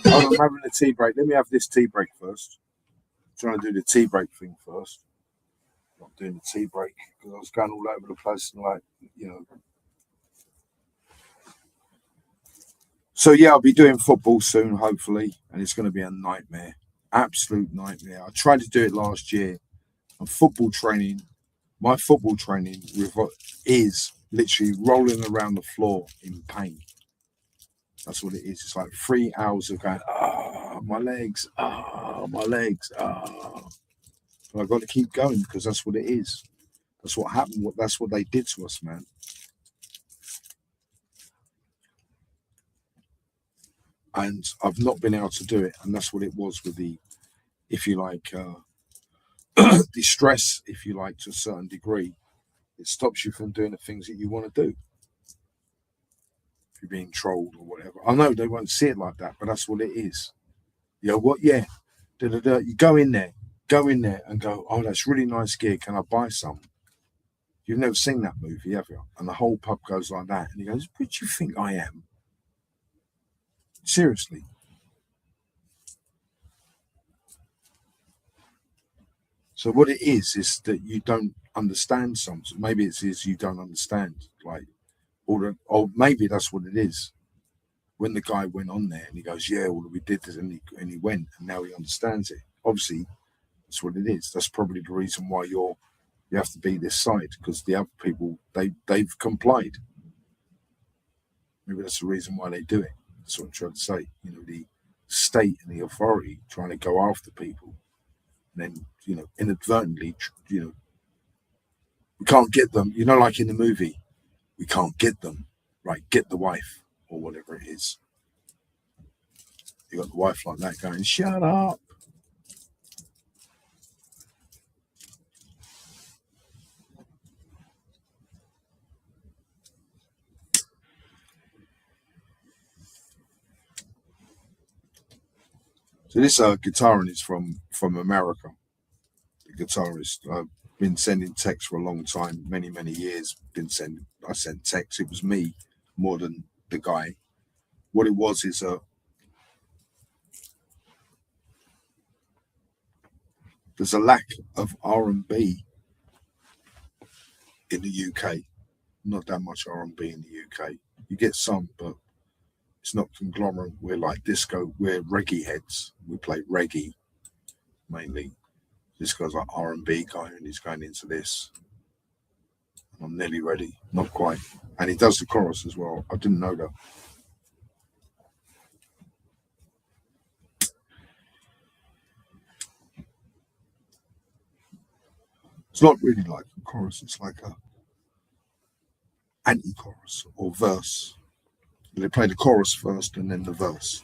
I'm having a tea break. Let me have this tea break first. I'm trying to do the tea break thing first. Not doing the tea break because I was going all over the place and So yeah, I'll be doing football soon, hopefully, and it's going to be a nightmare, absolute nightmare. I tried to do it last year. And my football training is literally rolling around the floor in pain. That's what it is. It's like 3 hours of going, my legs, my legs, But I've got to keep going because that's what it is. That's what happened. That's what they did to us, man. And I've not been able to do it. And that's what it was with the, if you like, the stress, if you like, to a certain degree. It stops you from doing the things that you want to do. If you're being trolled or whatever. I know they won't see it like that, but that's what it is. You know what? Yeah. You go in there and go, oh, that's really nice gear. Can I buy some? You've never seen that movie, have you? And the whole pub goes like that. And he goes, who do you think I am? Seriously. So what it is that you don't understand something. Maybe it is you don't understand. Or maybe that's what it is. When the guy went on there and he goes, yeah, well, we did this, and he went, and now he understands it. Obviously, that's what it is. That's probably the reason why you have to be this side, because the other people, they've complied. Maybe that's the reason why they do it. That's what I'm trying to say. The state and the authority trying to go after people, and then inadvertently, we can't get them. Like in the movie, we can't get them. Right, get the wife or whatever it is. You got the wife like that going, "Shut up." So this guitarist is from America. The guitarist. I've been sending texts for a long time, many years. I sent texts. It was me more than the guy. What it was is there's a lack of R&B in the UK. Not that much R&B in the UK. You get some, but it's not conglomerate. We're like disco. We're reggae heads. We play reggae mainly. This guy's like R&B guy, and he's going into this. I'm nearly ready. Not quite. And he does the chorus as well. I didn't know that. It's not really like a chorus. It's like a anti-chorus or verse. They play the chorus first and then the verse.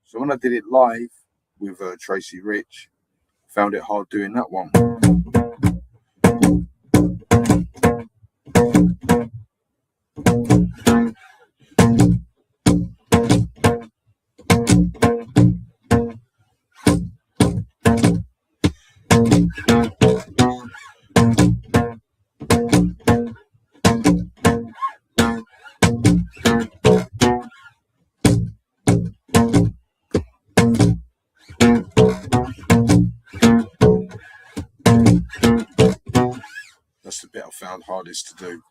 So when I did it live with Tracy Rich, found it hard doing that one. That's the bit I found hardest to do.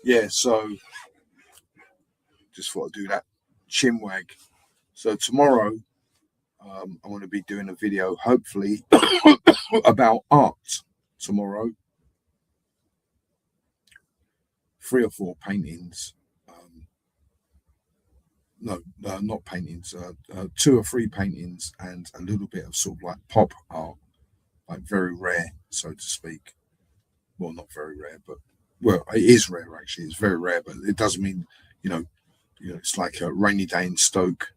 Yeah, so just thought I'd do that chinwag. So tomorrow, I'm going to be doing a video, hopefully, about art tomorrow. 3 or 4 paintings. No, not paintings. 2 or 3 paintings and a little bit of sort of like pop art, like very rare, so to speak. Well, not very rare, but well, it is rare actually. It's very rare, but it doesn't mean it's like a rainy day in Stoke.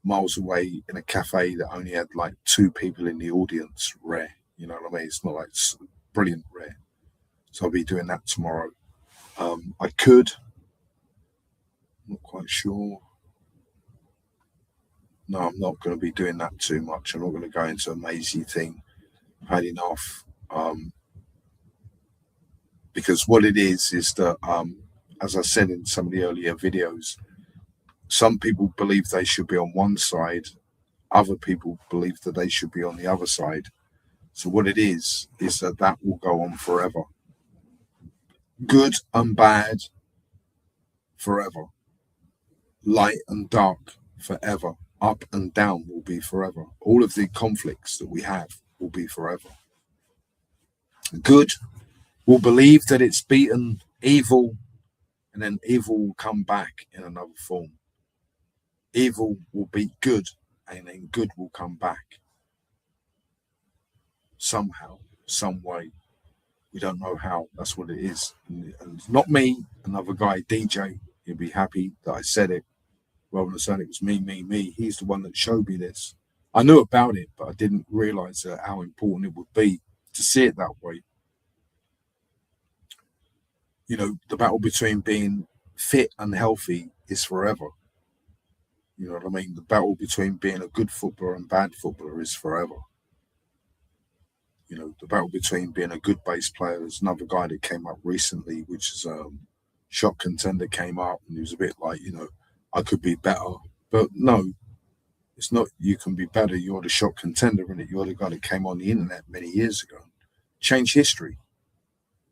Miles away in a cafe that only had like 2 people in the audience. Rare, you know what I mean? It's not like it's brilliant rare. So I'll be doing that tomorrow. I could. Not quite sure. No, I'm not going to be doing that too much. I'm not going to go into a mazy thing. I've had enough. Because what it is that, as I said in some of the earlier videos, some people believe they should be on one side, other people believe that they should be on the other side. So what it is that will go on forever. Good and bad forever. Light and dark forever. Up and down will be forever. All of the conflicts that we have will be forever. Good will believe that it's beaten evil, and then evil will come back in another form. Evil will beat good, and then good will come back. Somehow, some way. We don't know how. That's what it is. And not me, another guy, DJ. He'll be happy that I said it. Rather than saying it was me. He's the one that showed me this. I knew about it, but I didn't realize how important it would be to see it that way. You know, the battle between being fit and healthy is forever. You know what I mean? The battle between being a good footballer and bad footballer is forever. You know, the battle between being a good bass player. There's another guy that came up recently, which is Shot Contender came up, and he was a bit like, you know, I could be better. But no, it's not you can be better. You're the Shot Contender, innit? You're the guy that came on the internet many years ago. Changed history.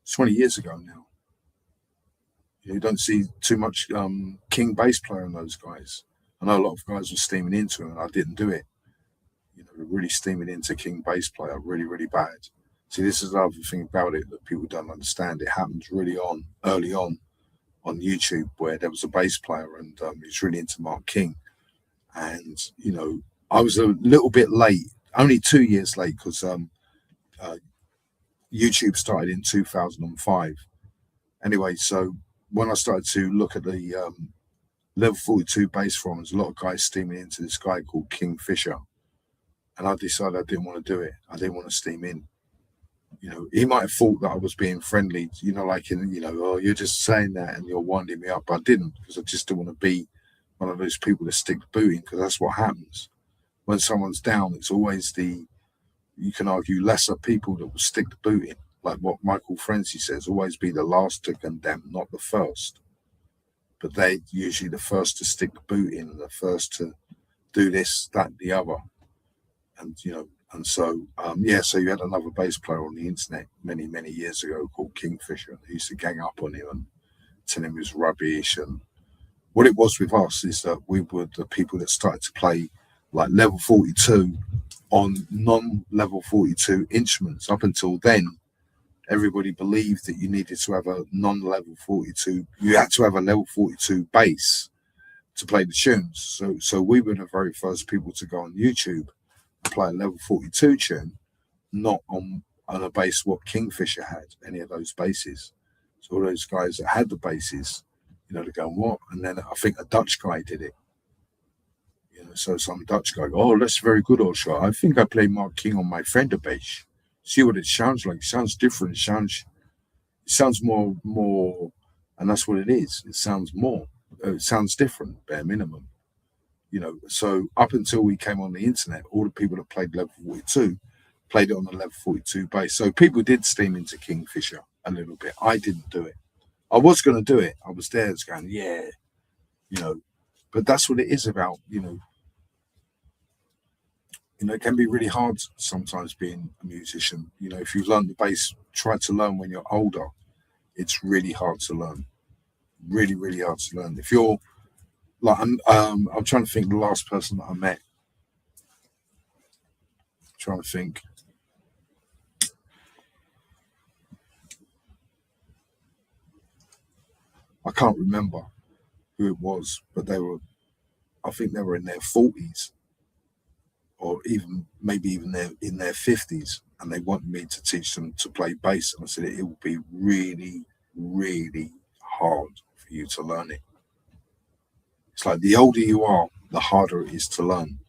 It's 20 years ago now. You don't see too much King bass player in those guys. I know a lot of guys were steaming into him, and I didn't do it. You know, really steaming into King bass player, really bad. See, this is the other thing about it that people don't understand. It happens really early on YouTube, where there was a bass player, and he was really into Mark King. And, you know, I was a little bit late, only 2 years late, because YouTube started in 2005. Anyway, so when I started to look at the level 42 bass forums, a lot of guys steaming into this guy called King Fisher. And I decided I didn't want to do it. I didn't want to steam in. You know, he might have thought that I was being friendly, you know, like, you know, oh, you're just saying that and you're winding me up. But I didn't, because I just didn't want to be one of those people that stick the boot in, because that's what happens. When someone's down, it's always you can argue, lesser people that will stick the boot in. Like what Michael Frenzy says, always be the last to condemn, not the first. But they're usually the first to stick the boot in, and the first to do this, that, the other. And, you know, and so, so you had another bass player on the internet many years ago called Kingfisher, and he used to gang up on him and tell him he was rubbish. And what it was with us is that we were the people that started to play like level 42 on non-level 42 instruments. Up until then, everybody believed that you needed to have a non-level 42. You had to have a level 42 bass to play the tunes. So we were the very first people to go on YouTube and play a level 42 tune, not on a bass what Kingfisher had, any of those basses. So all those guys that had the basses, you know, they're going, what? And then I think a Dutch guy did it. You know, so some Dutch guy, oh, that's very good, Osho. I think I play Mark King on my Fender bass. See what it sounds like. It sounds different. It sounds more, and that's what it is. It sounds more. It sounds different, bare minimum. You know, so up until we came on the internet, all the people that played level 42 played it on the level 42 bass. So people did steam into Kingfisher a little bit. I didn't do it. I was going to do it. I was there. It's going, yeah, you know, but that's what it is about, you know. You know, it can be really hard sometimes being a musician. You know, if you've learned the bass, try to learn when you're older. It's really hard to learn. Really hard to learn. If you're like, I'm trying to think the last person that I met. I'm trying to think. I can't remember who it was, but I think they were in their 40s. Or even in their 50s, and they wanted me to teach them to play bass. And I said it will be really hard for you to learn it. It's like the older you are, the harder it is to learn.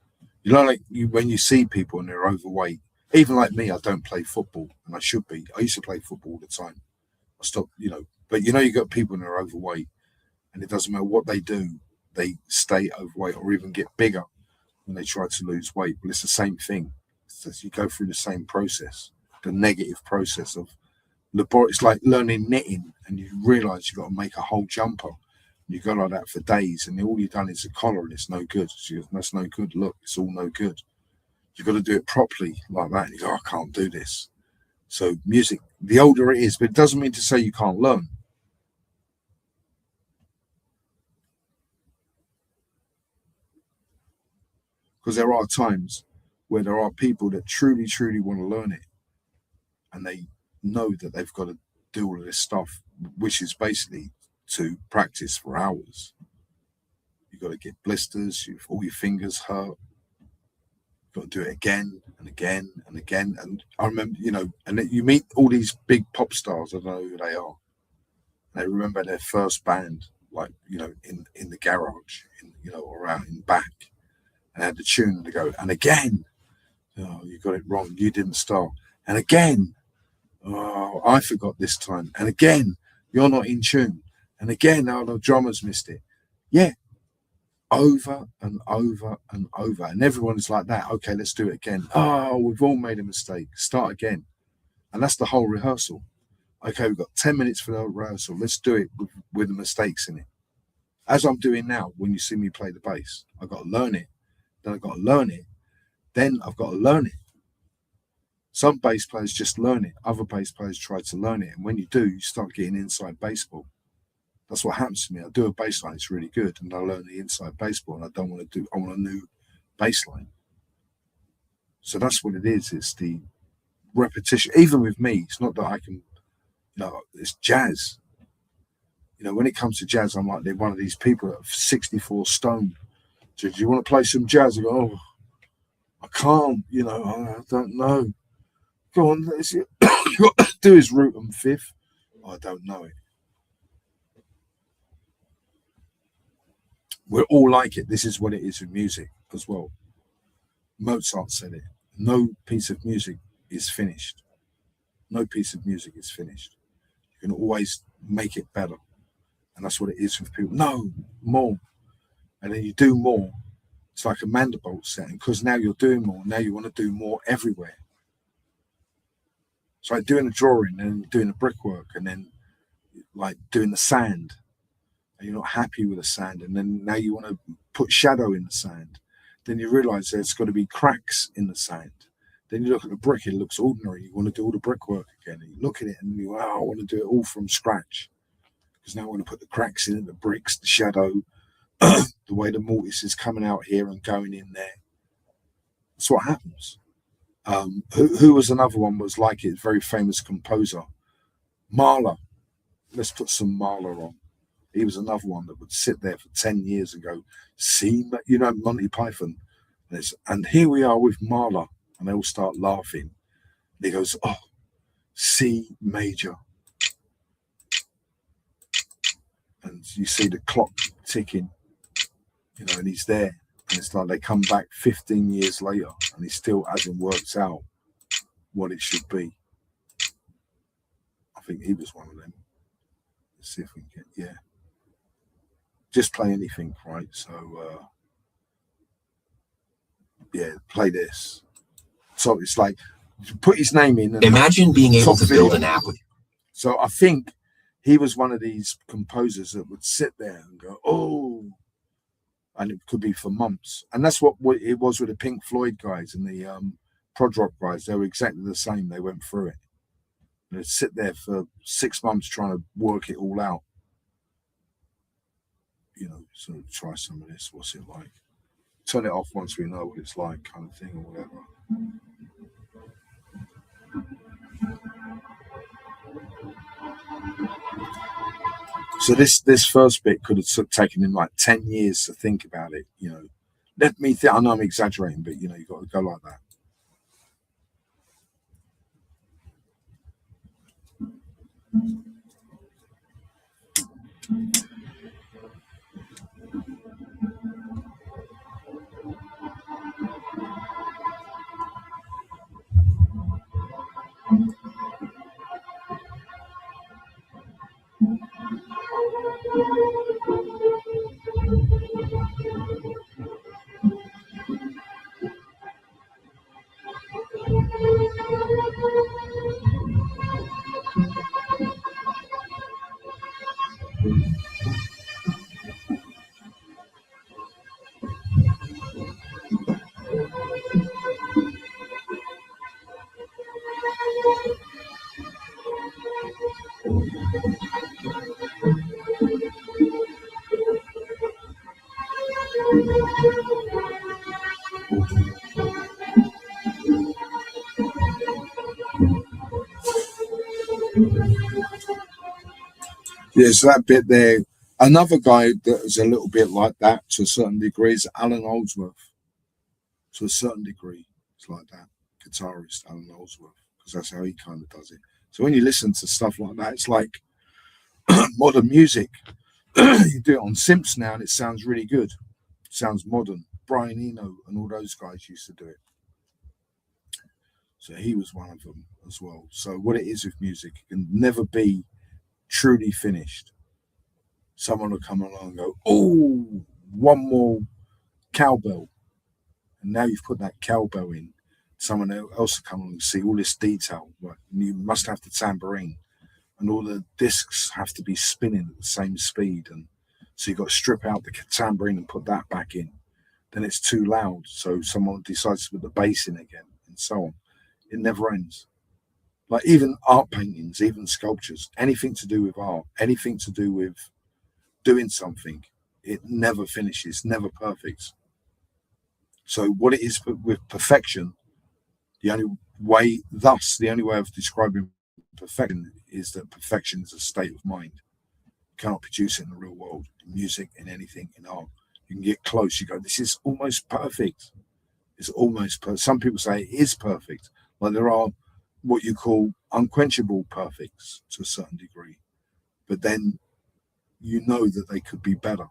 You know, like when you see people and they're overweight, even like me, I don't play football, and I should be. I used to play football all the time. I stopped, you know, but you know, you got people and they're overweight, and it doesn't matter what they do, they stay overweight or even get bigger. when they try to lose weight. Well, it's the same thing. You go through the same process, the negative process of laboratory. It's like learning knitting, and you realise you've got to make a whole jumper. You go like that for days, and all you've done is a collar, and it's no good. So that's no good. Look, it's all no good. You've got to do it properly like that. And you go, I can't do this. So music, the older it is, but it doesn't mean to say you can't learn. Because there are times where there are people that truly, truly want to learn it. And they know that they've got to do all of this stuff, which is basically to practice for hours. You've got to get blisters, all your fingers hurt. You've got to do it again and again and again. And I remember, and you meet all these big pop stars, I don't know who they are. They remember their first band, like, in the garage, or out in back. And they had the tune and they go, and again, oh, you got it wrong, you didn't start. And again, oh, I forgot this time. And again, you're not in tune. And again, oh, the drummer's missed it. Yeah. Over and over and over. And everyone's like that. Okay, let's do it again. Oh, we've all made a mistake. Start again. And that's the whole rehearsal. Okay, we've got 10 minutes for the rehearsal. Let's do it with the mistakes in it. As I'm doing now, when you see me play the bass, I've got to learn it. Then I've got to learn it. Then I've got to learn it. Some bass players just learn it. Other bass players try to learn it. And when you do, you start getting inside baseball. That's what happens to me. I do a bass line, it's really good, and I learn the inside baseball, and I want a new bass line. So that's what it is. It's the repetition. Even with me, it's not that I can, it's jazz. When it comes to jazz, I'm like one of these people that are 64 stone. So, do you want to play some jazz? I go, oh, I can't, I don't know. Go on, do his root and fifth. I don't know it. We're all like it. This is what it is with music as well. Mozart said it. No piece of music is finished. No piece of music is finished. You can always make it better. And that's what it is with people. No, more. And then you do more. It's like a Mandelbrot setting, because now you're doing more. Now you want to do more everywhere. It's like doing a drawing and doing the brickwork, and then like doing the sand. And you're not happy with the sand, and then now you want to put shadow in the sand. Then you realize there's got to be cracks in the sand. Then you look at the brick, it looks ordinary. You want to do all the brickwork again. And you look at it and you, I want to do it all from scratch. Because now I want to put the cracks in, the bricks, the shadow, the way the mortise is coming out here and going in there. That's what happens. Who was another one was like it, very famous composer, Mahler. Let's put some Mahler on. He was another one that would sit there for 10 years and go, see, Monty Python. And here we are with Mahler. And they all start laughing. And he goes, oh, C major. And you see the clock ticking, and he's there. And it's like they come back 15 years later and he still hasn't worked out what it should be. I think he was one of them. Let's see if we can get, just play anything, right? So, play this. So it's like, put his name in. And imagine being able to build an app with. So I think he was one of these composers that would sit there and go, oh, and it could be for months. And that's what it was with the Pink Floyd guys and the prog rock guys. They were exactly the same. They went through it. They'd sit there for 6 months trying to work it all out. So try some of this. What's it like? Turn it off once we know what it's like, kind of thing, or whatever. So this first bit could have taken him like 10 years to think about it. Let me think. I know I'm exaggerating, but you've got to go like that. Yeah, so that bit there. Another guy that is a little bit like that to a certain degree is Alan Holdsworth. To a certain degree, it's like that. Guitarist Alan Holdsworth, because that's how he kind of does it. So when you listen to stuff like that, it's like modern music. You do it on synths now, and it sounds really good. It sounds modern. Brian Eno and all those guys used to do it. So he was one of them as well. So what it is with music, it can never be truly finished. Someone will come along and go, oh, one more cowbell. And now you've put that cowbell in. Someone else will come along and see all this detail. Right? You must have the tambourine. And all the discs have to be spinning at the same speed. And so you've got to strip out the tambourine and put that back in. Then it's too loud. So someone decides to put the bass in again and so on. It never ends. Like even art paintings, even sculptures, anything to do with art, anything to do with doing something, it never finishes, never perfect. So what it is with perfection, the only way of describing perfection is that perfection is a state of mind. You cannot produce it in the real world, in music, in anything, in art. You can get close, you go, this is almost perfect. It's almost perfect. Some people say it is perfect. Like there are what you call unquenchable perfects to a certain degree. But then you know that they could be better.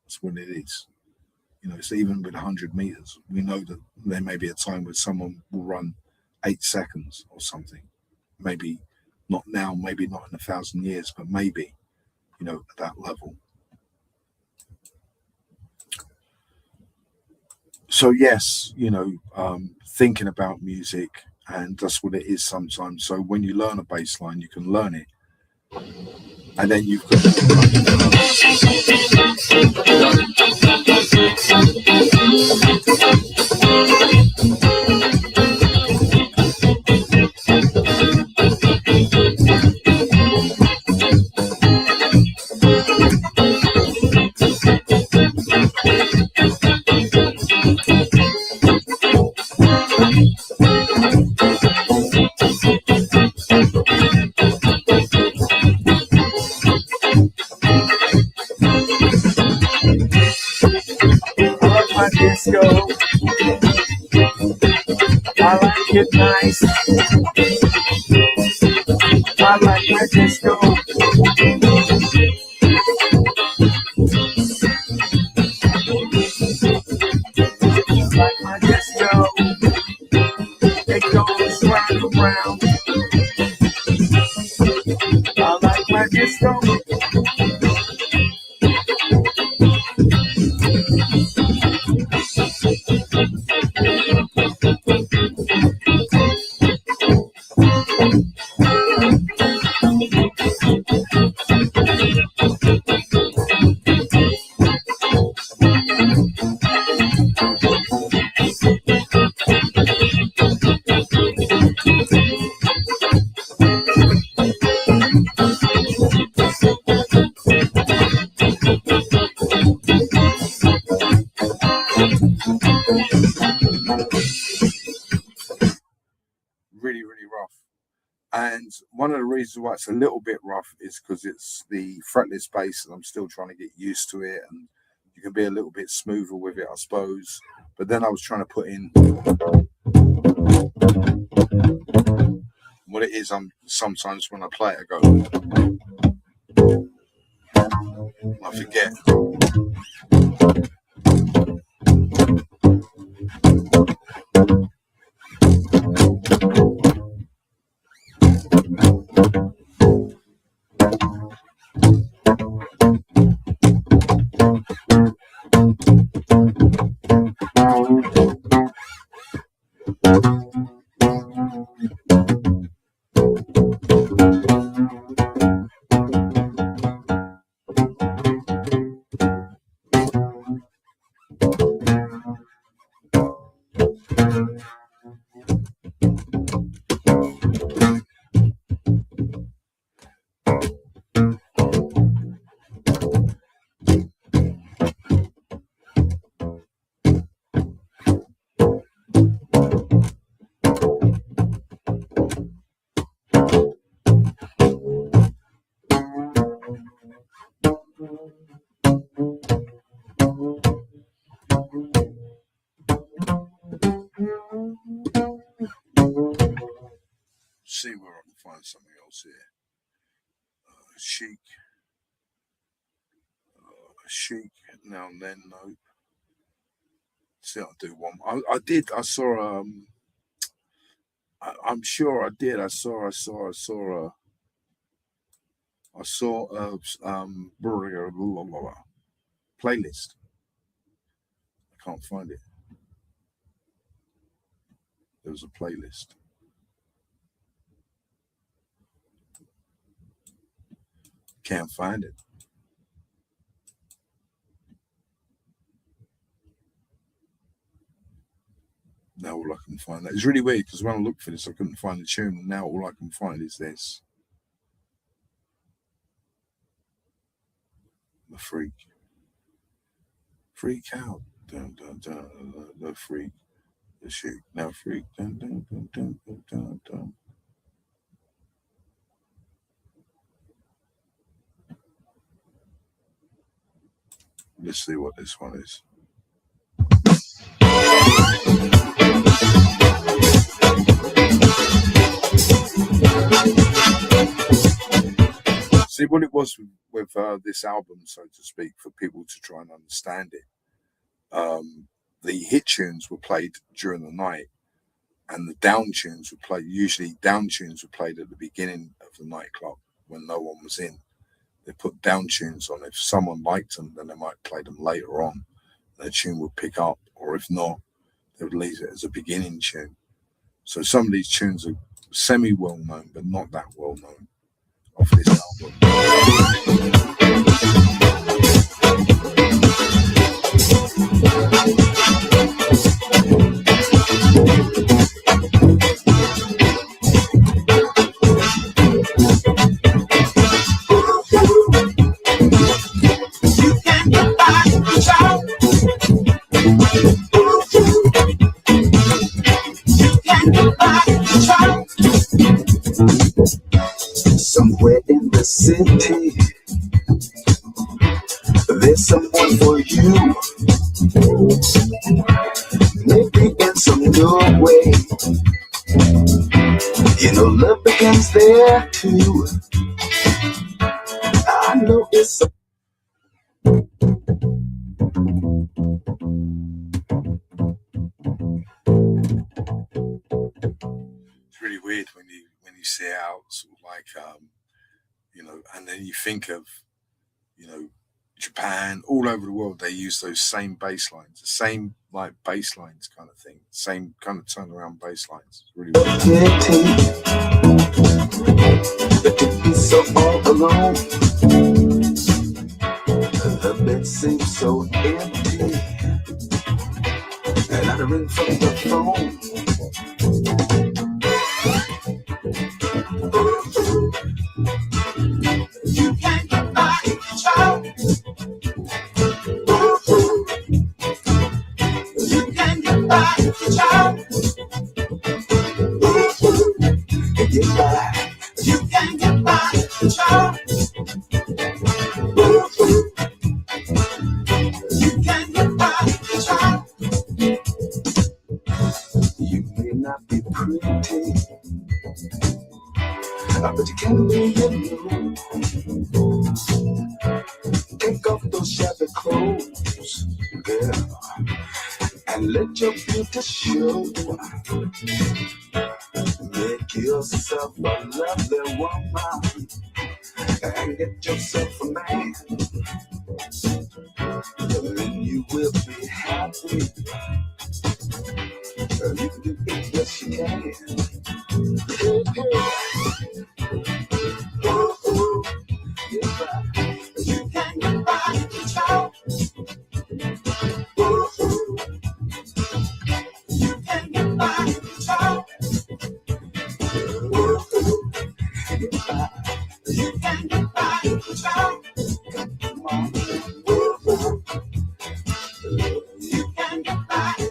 That's what it is. You know, so even with 100 meters, we know that there may be a time where someone will run 8 seconds or something. Maybe not now, maybe not in 1,000 years, but maybe, you know, at that level. So yes, you know, thinking about music, and that's what it is sometimes. So when you learn a bass line, you can learn it, and then you've got my disco. I like it nice. I like my disco. Like my disco. It goes round and round. I like my disco. really rough. And one of the reasons why it's a little bit rough is because it's the fretless bass, and I'm still trying to get used to it, and you can be a little bit smoother with it, I suppose. But then I was trying to put in what it is. I'm sometimes when I play it, I go, I forget. something else here. Chic. Chic now and then. Nope. See, I'll do one. I saw. I'm sure I did. I saw playlist. I can't find it. There was a playlist. Can't find it. Now all I can find that. It's really weird because when I looked for this, I couldn't find the tune, and now all I can find is this. The freak. Freak out. Dun, dun, dun, the freak. The chic. Now freak. Dun, dun, dun, dun, dun, dun, dun. Let's see what this one is. See what it was with this album, so to speak, for people to try and understand it. The hit tunes were played during the night, and the down tunes were played. Usually, down tunes were played at the beginning of the nightclub when no one was in. They put down tunes on. If someone liked them, then they might play them later on. The tune would pick up, or if not, they would leave it as a beginning tune. So some of these tunes are semi-well known, but not that well known off this album. Somewhere in the city, there's someone for you. Maybe in some new way, you know, love begins there too. I know it's a It's really weird when you see how sort of like you know, and then you think of, you know, Japan, all over the world, they use those same bass lines, the same like bass lines kind of thing, same kind of turnaround bass lines. It's really weird. It's so all alone. The bed seems so empty, and I ring from the phone. You can't get by, child. You can't get by, child. Get by. You can't get by, child. You can't get by, child. You may not be pretty, but you can be alone. Take off those shabby clothes, girl, and let your beauty show. Make yourself a lovely woman and get yourself a man. Then you will be happy. You can do it, yes you can. You can get by, child. You can get by, child. You can get by, child. Come on. You can get by.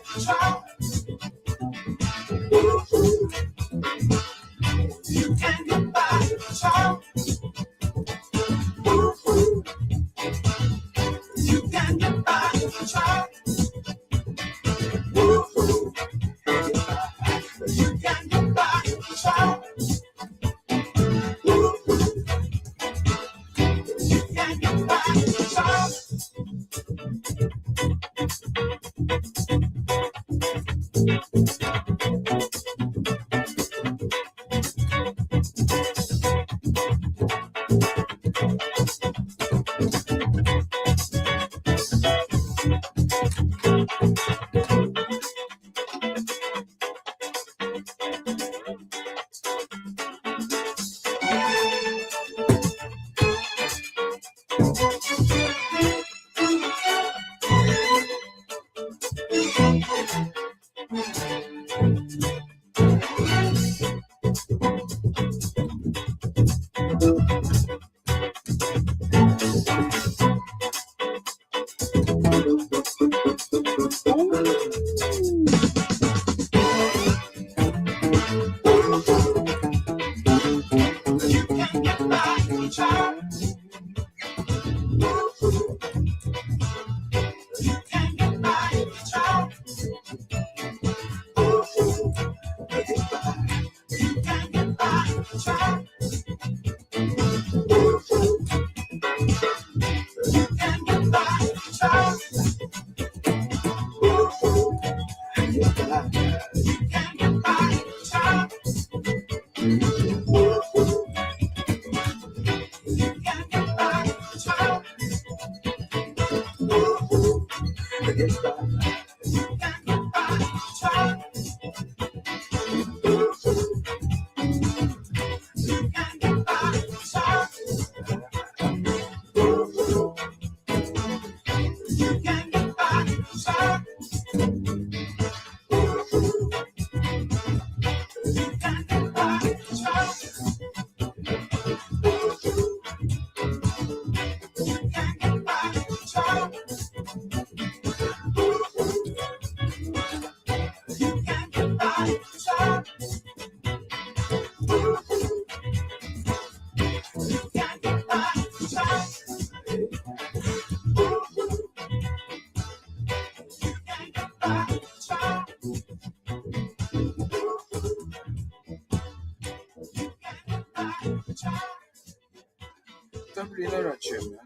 Don't really know that tune, man.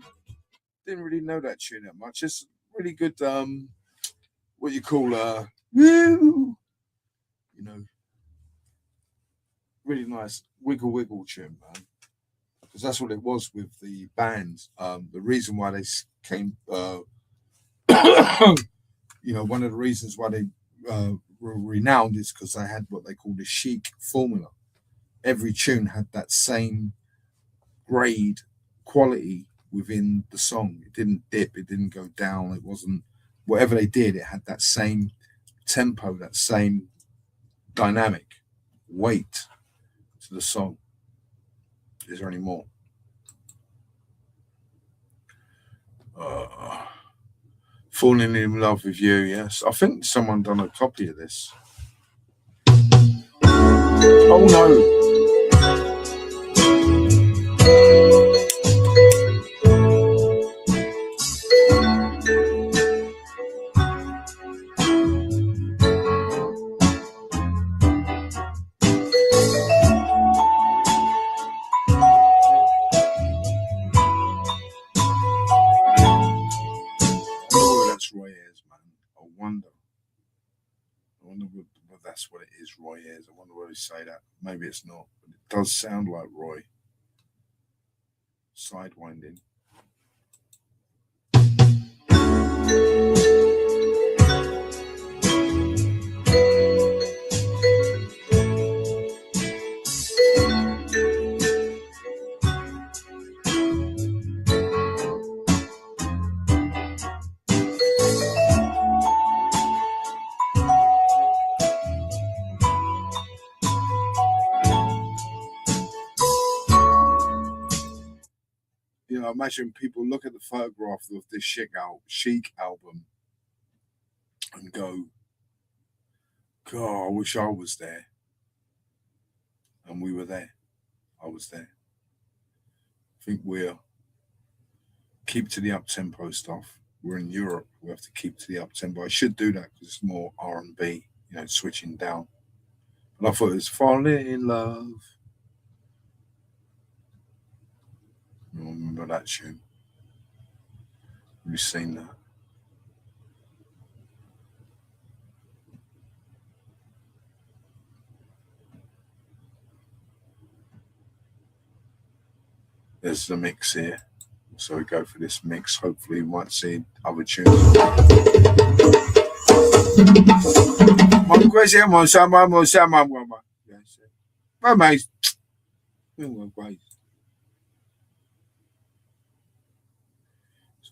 Didn't really know that tune that much. It's really good. What you call you know, really nice wiggle tune, man. Because that's what it was with the band. The reason why they came, you know, one of the reasons why they were renowned is because they had what they call the chic formula. Every tune had that same grade quality within the song. It didn't dip, it didn't go down, it wasn't whatever they did, it had that same tempo, that same dynamic weight to the song. Is there any more? Falling in Love with You, yes. I think someone done a copy of this. Oh no. Roy Ayers, man. I wonder what that's what it is, Roy Ayers. I wonder why they say that. Maybe it's not, but it does sound like Roy. Sidewinding. You know, imagine people look at the photograph of this Chic album and go, God, I wish I was there. And we were there. I was there. I think we'll keep to the up-tempo stuff. We're in Europe. We have to keep to the up-tempo. I should do that because it's more R&B, you know, switching down. But I thought it was Falling in Love. I remember that tune. Have you seen that? There's the mix here. So we go for this mix. Hopefully, we might see other tunes. So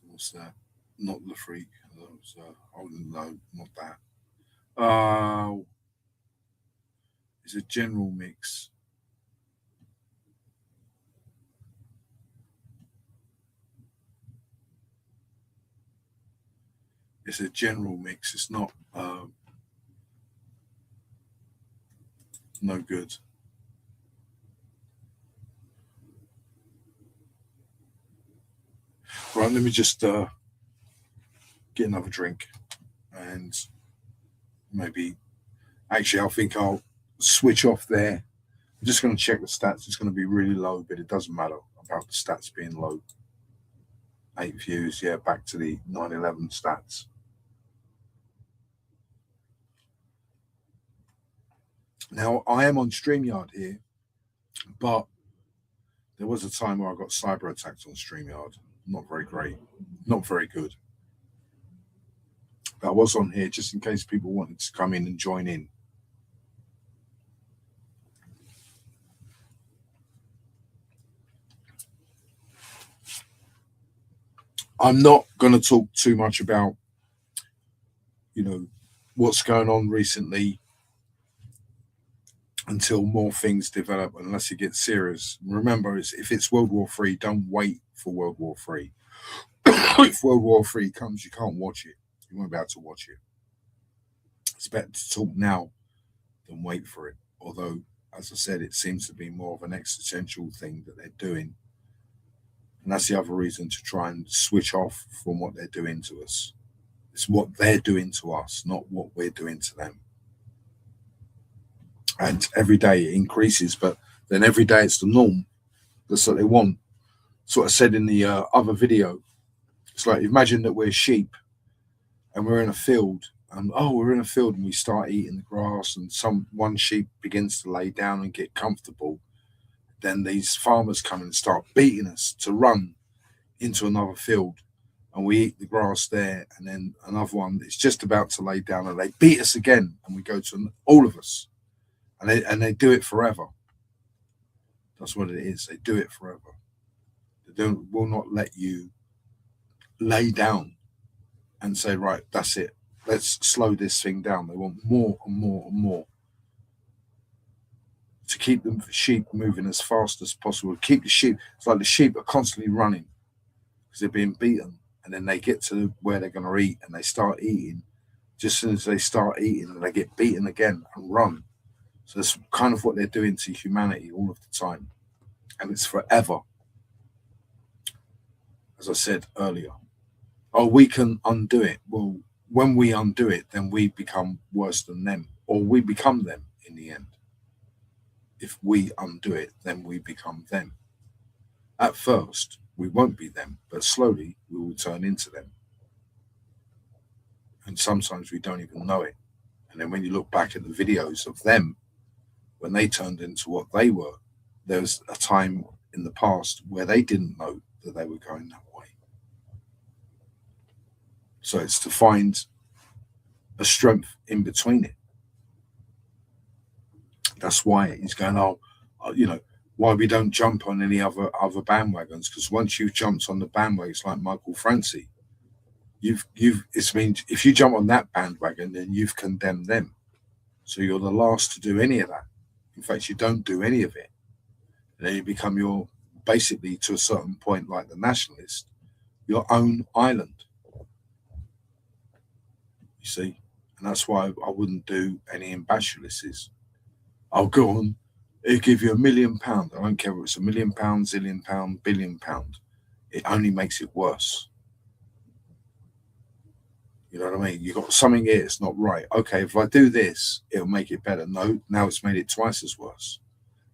what's that? Not the freak. Oh no, not that. It's a general mix. It's a general mix. It's not no good. Right, let me just get another drink and maybe actually I think I'll switch off there. I'm just going to check the stats. It's going to be really low, but it doesn't matter about the stats being low. 8 views, yeah, back to the 9/11 stats. Now, I am on StreamYard here, but there was a time where I got cyber attacked on StreamYard. Not very great, not very good. But I was on here just in case people wanted to come in and join in. I'm not going to talk too much about, what's going on recently until more things develop, unless it gets serious. Remember, if it's World War III, don't wait for World War III. If World War III comes, you can't watch it. You won't be able to watch it. It's better to talk now than wait for it. Although, as I said, it seems to be more of an existential thing that they're doing. And that's the other reason to try and switch off from what they're doing to us. It's what they're doing to us, not what we're doing to them. And every day it increases, but then every day it's the norm. That's what they want. That's what I said in the other video. It's like, imagine that we're sheep and we're in a field, and we're in a field and we start eating the grass, and one sheep begins to lay down and get comfortable. Then these farmers come and start beating us to run into another field, and we eat the grass there, and then another one is just about to lay down and they beat us again, and we go to all of us, and they do it forever. That's what it is. They do it forever. They will not let you lay down and say, right, that's it. Let's slow this thing down. They want more and more and more. To keep the sheep moving as fast as possible. Keep the sheep. It's like the sheep are constantly running because they're being beaten, and then they get to where they're going to eat, and they start eating. Just as soon as they start eating, they get beaten again and run. So that's kind of what they're doing to humanity all of the time, and it's forever. As I said earlier, we can undo it. Well, when we undo it, then we become worse than them, or we become them in the end. If we undo it, then we become them. At first, we won't be them, but slowly we will turn into them. And sometimes we don't even know it. And then when you look back at the videos of them, when they turned into what they were, there was a time in the past where they didn't know that they were going that way. So it's to find a strength in between it. That's why he's going, why we don't jump on any other bandwagons, because once you've jumped on the bandwagon, it's like Michael Franci. It's means if you jump on that bandwagon, then you've condemned them. So you're the last to do any of that. In fact, you don't do any of it. And then you become basically to a certain point, like the nationalist, your own island. You see? And that's why I wouldn't do any ambassadorships. I'll go on, it'll give you £1 million. I don't care if it's £1 million, zillion pound, £1 billion. It only makes it worse. You know what I mean? You've got something here that's not right. Okay, if I do this, it'll make it better. No, now it's made it twice as worse.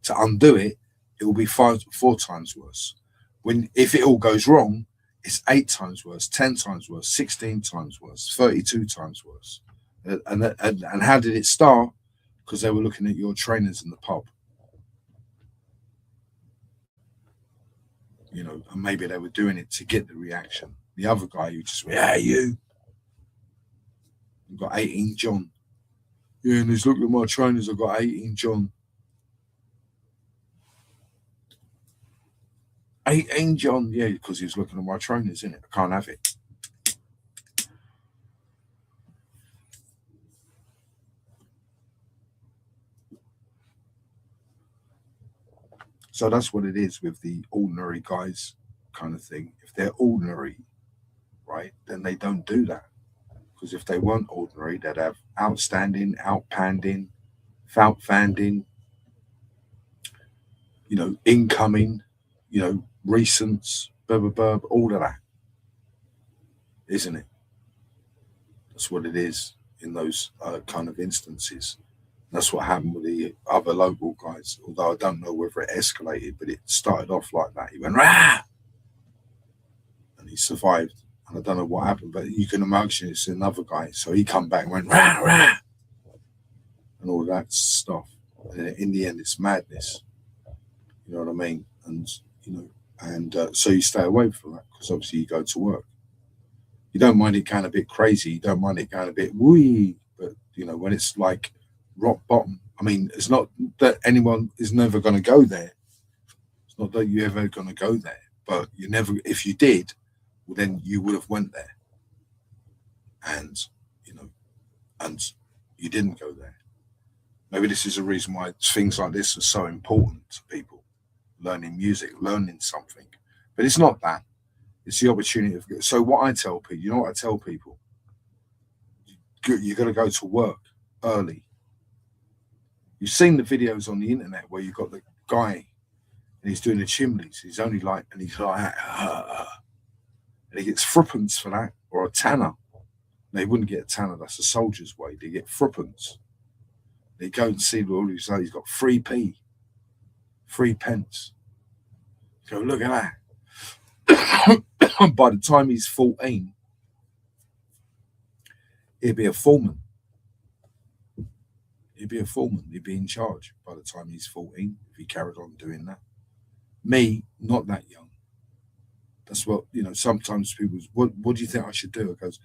To undo it, it will be 4 times worse. If it all goes wrong, it's 8 times worse, 10 times worse, 16 times worse, 32 times worse. And how did it start? Because they were looking at your trainers in the pub. you know, and maybe they were doing it to get the reaction. The other guy, you just went, "Yeah, you got 18 John." Yeah, and he's looking at my trainers. I've got 18 John. 18 John, yeah, because he was looking at my trainers, innit? I can't have it. So that's what it is with the ordinary guys kind of thing. If they're ordinary, right, then they don't do that. Because if they weren't ordinary, they'd have outstanding, outpanding, foutfanding, you know, incoming, you know, recents, all of that, isn't it? That's what it is in those kind of instances. That's what happened with the other local guys, although I don't know whether it escalated, but it started off like that. He went, "Rah!" And he survived. And I don't know what happened, but you can imagine it's another guy. So he come back and went, "Rah, rah," and all that stuff. And in the end, it's madness. You know what I mean? And, you know, and so you stay away from that because obviously you go to work. You don't mind it going a bit crazy. You don't mind it going a bit wee. But, you know, when it's like rock bottom, I mean, it's not that anyone is never going to go there. It's not that you're ever going to go there. But you never, if you did, well, then you would have went there. And, you know, and you didn't go there. Maybe this is a reason why things like this are so important to people. Learning music, learning something. But it's not that. It's the opportunity of. So what I tell people, you know what I tell people? You're going to go to work early. You've seen the videos on the internet where you've got the guy and he's doing the chimneys. He's only like, and he's like, and he gets threepence for that, or a tanner. They wouldn't get a tanner. That's a soldier's way. They get threepence. They go and see all he's like. He's got 3p, 3 pence. You go, look at that. By the time he's 14, he'll be a foreman. He'd be a foreman. He'd be in charge by the time he's 14 if he carried on doing that. Me, not that young. That's what, you know, sometimes people, what do you think I should do? I goes,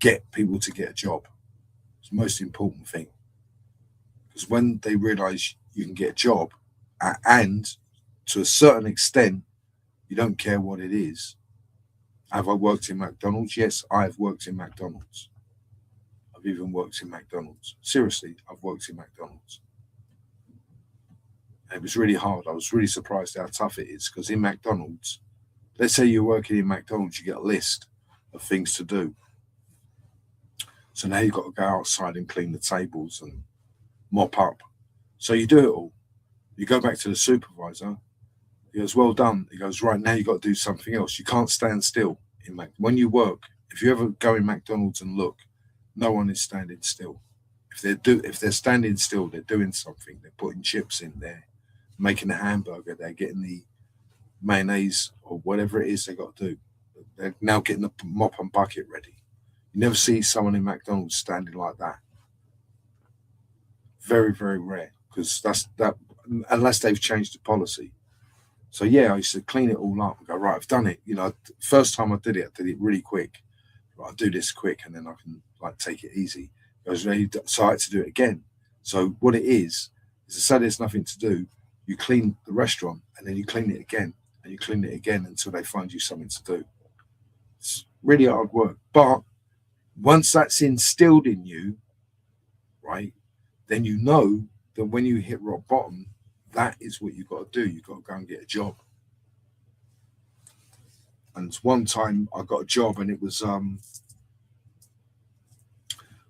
get people to get a job. It's the most important thing. Because when they realize you can get a job and to a certain extent, you don't care what it is. Have I worked in McDonald's? Yes, I have worked in McDonald's. I've even worked in McDonald's. Seriously, I've worked in McDonald's. And it was really hard. I was really surprised how tough it is because in McDonald's, let's say you're working in McDonald's, you get a list of things to do. So now you've got to go outside and clean the tables and mop up. So you do it all. You go back to the supervisor. He goes, well done. He goes, right, now you've got to do something else. You can't stand still. When you work, if you ever go in McDonald's and look, no one is standing still. If they're standing still, they're doing something. They're putting chips in there, making a hamburger. They're getting the mayonnaise or whatever it is they got to do. They're now getting the mop and bucket ready. You never see someone in McDonald's standing like that. Very, very rare because that's that unless they've changed the policy. So yeah, I used to clean it all up and go, right, I've done it. You know, first time I did it really quick. Right, I'll do this quick and then I can like take it easy. So I had to do it again. So what it is to say there's nothing to do, you clean the restaurant and then you clean it again and you clean it again until they find you something to do. It's really hard work. But once that's instilled in you, right, then you know that when you hit rock bottom, that is what you've got to do. You've got to go and get a job. And one time I got a job and it was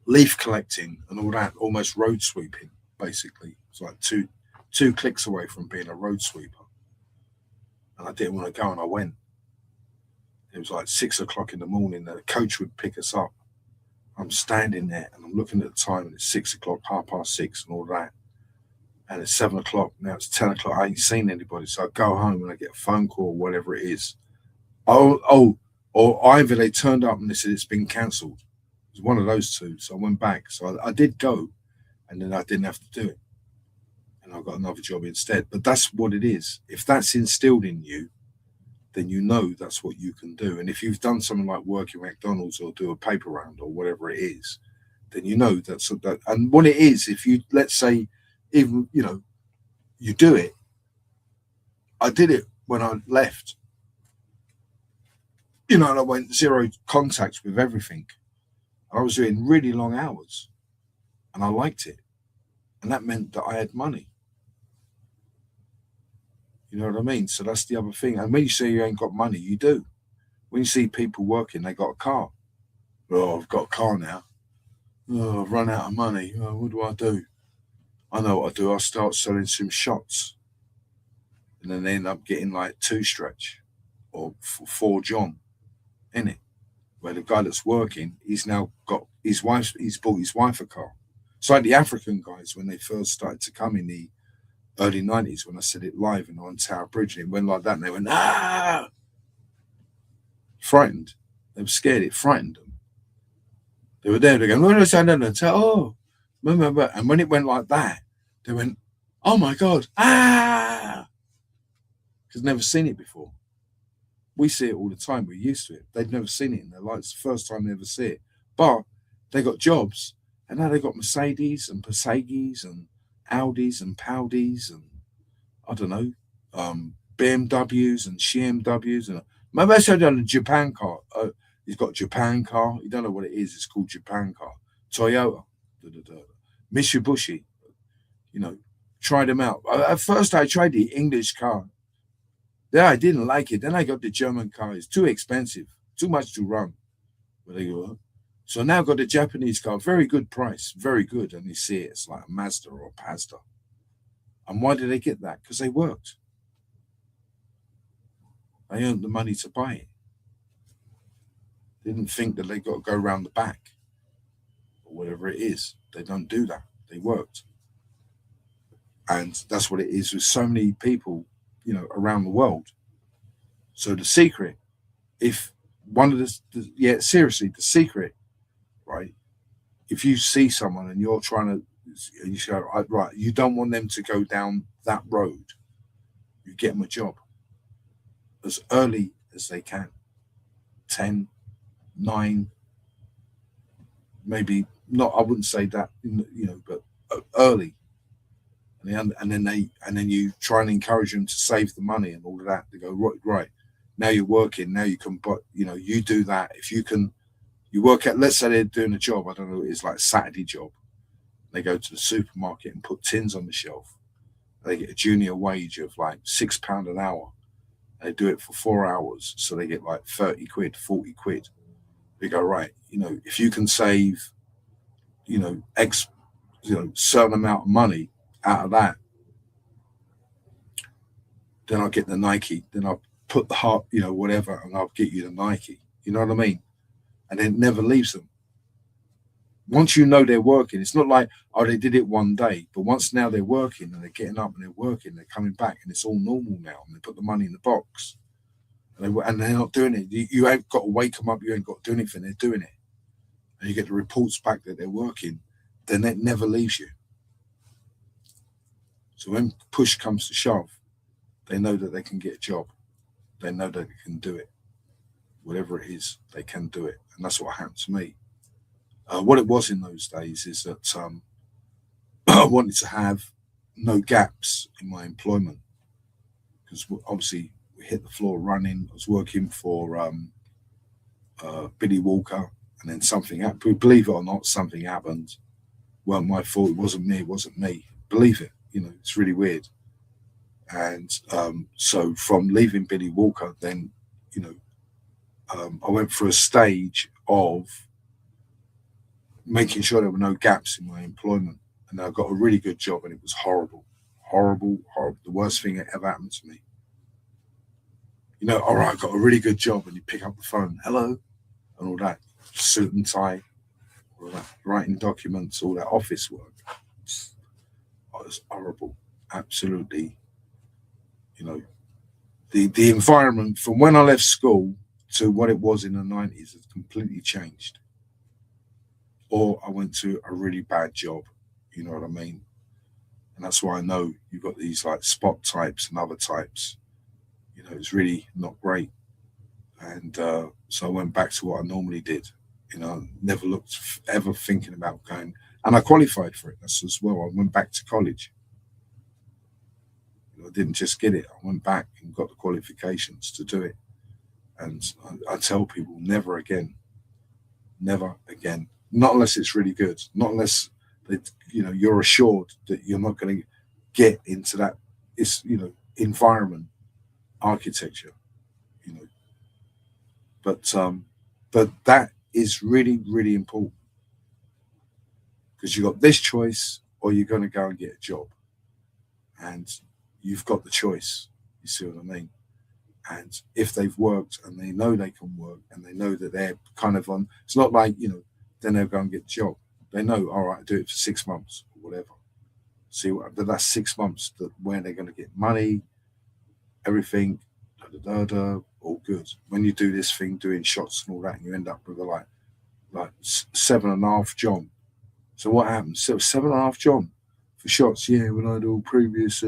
leaf collecting and all that, almost road sweeping, basically. It's like two clicks away from being a road sweeper. And I didn't want to go and I went. It was like 6 o'clock in the morning. The coach would pick us up. I'm standing there and I'm looking at the time and it's 6 o'clock, 6:30 and all that. And it's 7 o'clock, now it's 10 o'clock. I ain't seen anybody. So I go home and I get a phone call or whatever it is. Or either they turned up and they said it's been cancelled. It was one of those two. So I went back. So I did go and then I didn't have to do it. And I got another job instead. But that's what it is. If that's instilled in you, then you know that's what you can do. And if you've done something like work in McDonald's or do a paper round or whatever it is, then you know that's that. And what it is, if you, let's say, even, you know, you do it. I did it when I left, you know, and I went zero contact with everything. I was doing really long hours and I liked it. And that meant that I had money. You know what I mean? So that's the other thing. And when you say you ain't got money, you do. When you see people working, they got a car. Oh, I've got a car now. Oh, I've run out of money. Oh, what do I do? I know what I do. I start selling some shots. And then they end up getting like 2 stretch or 4 John in it. Where the guy that's working, he's now got his wife, he's bought his wife a car. It's like the African guys when they first started to come in the early 90s, when I said it live and on Tower Bridge, and it went like that, and they went, ah! Frightened. They were scared. It frightened them. They were there, they're going, oh, remember. And when it went like that, they went, oh my God, ah! Because never seen it before. We see it all the time. We're used to it. They'd never seen it in their life. It's the first time they ever see it. But they got jobs, and now they got Mercedes and Passagis and Audis and Paudis and I don't know, BMWs and CMWs and maybe I said on a Japan car. He's got Japan car. You don't know what it is. It's called Japan car. Toyota, Mitsubishi. You know, tried them out. At first, I tried the English car. Yeah, I didn't like it. Then I got the German car. It's too expensive, too much to run. But they go. So now I've got the Japanese car, very good price, very good. And you see it, it's like a Mazda or a Pazda. And why did they get that? Because they worked. They earned the money to buy it. They didn't think that they got to go around the back or whatever it is. They don't do that. They worked. And that's what it is with so many people, you know, around the world. So the secret, if one of the secret, right? If you see someone and you're trying to, you go, right, you don't want them to go down that road, you get them a job as early as they can. 10, 9, maybe not, I wouldn't say that, you know, but early. And then you try and encourage them to save the money and all of that. They go, right, now you're working, now you can, but you know, you do that. If you can, you work at, let's say they're doing a job, I don't know, it's like a Saturday job. They go to the supermarket and put tins on the shelf. They get a junior wage of like £6 an hour. They do it for 4 hours. So they get like 30 quid, 40 quid. They go, right, you know, if you can save, you know, certain amount of money out of that, then I'll get the Nike. Then I'll put the heart, you know, whatever, and I'll get you the Nike. You know what I mean? And it never leaves them. Once you know they're working, it's not like, oh, they did it one day, but once now they're working and they're getting up and they're working, they're coming back and it's all normal now. And they put the money in the box and they're not doing it. You ain't got to wake them up. You ain't got to do anything. They're doing it. And you get the reports back that they're working. Then that never leaves you. So when push comes to shove, they know that they can get a job. They know that they can do it. Whatever it is, they can do it. And that's what happened to me. What it was in those days is that I wanted to have no gaps in my employment because obviously we hit the floor running. I was working for Billy Walker, and then something happened. Believe it or not, something happened. Well, my fault. It wasn't me. Believe it. You know, it's really weird. And so from leaving Billy Walker, then, you know, I went through a stage of making sure there were no gaps in my employment. And I got a really good job, and it was horrible. The worst thing that ever happened to me. You know, all right, I got a really good job, and you pick up the phone, hello, and all that, suit and tie, all that, writing documents, all that office work. It was horrible, absolutely. You know, the environment from when I left school to what it was in the 90s has completely changed. Or I went to a really bad job, you know what I mean? And that's why I know you've got these like spot types and other types. it's really not great. And so I went back to what I normally did. Never looked ever thinking about going, and I qualified for it. That's as well. I went back to college. I didn't just get it. I went back and got the qualifications to do it. And I tell people, never again, never again. Not unless it's really good. Not unless you're assured that you're not going to get into that environment, architecture. But that is really, really important, because you got this choice, or you're going to go and get a job, and you've got the choice. You see what I mean? And if they've worked and they know they can work, and they know that they're kind of on, it's not like, then they'll go and get a job. They know, all right, do it for 6 months or whatever. See, but that's 6 months where they're going to get money, everything, all good. When you do this thing, doing shots and all that, and you end up with like 7.5 John. So what happens? So 7.5 John for shots. Yeah, when I do previous,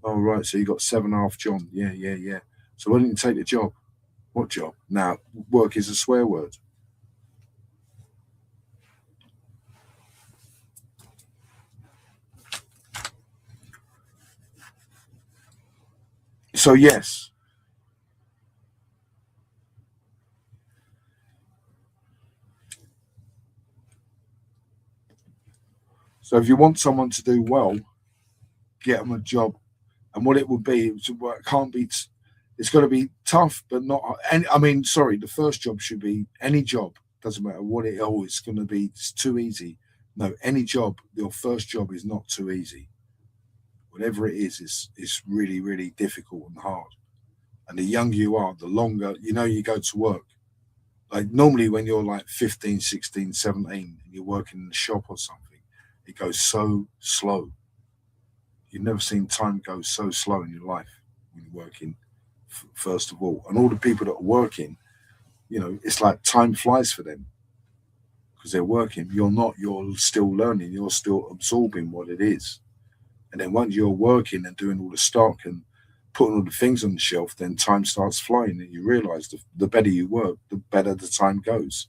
Oh, right. So you got 7.5 John. Yeah. So why didn't you take the job? What job? Now, work is a swear word. So yes. So if you want someone to do well, get them a job. And what it would be, it's got to be tough, but not. The first job should be any job. Doesn't matter what it's going to be. It's too easy. No, any job. Your first job is not too easy. Whatever it is really, really difficult and hard. And the younger you are, the longer you go to work. Like normally when you're like 15, 16, 17, and you're working in a shop or something, it goes so slow. You've never seen time go so slow in your life when you're working, first of all. And all the people that are working, it's like time flies for them because they're working. You're not. You're still learning. You're still absorbing what it is. And then once you're working and doing all the stock and putting all the things on the shelf, then time starts flying, and you realize the better you work, the better the time goes.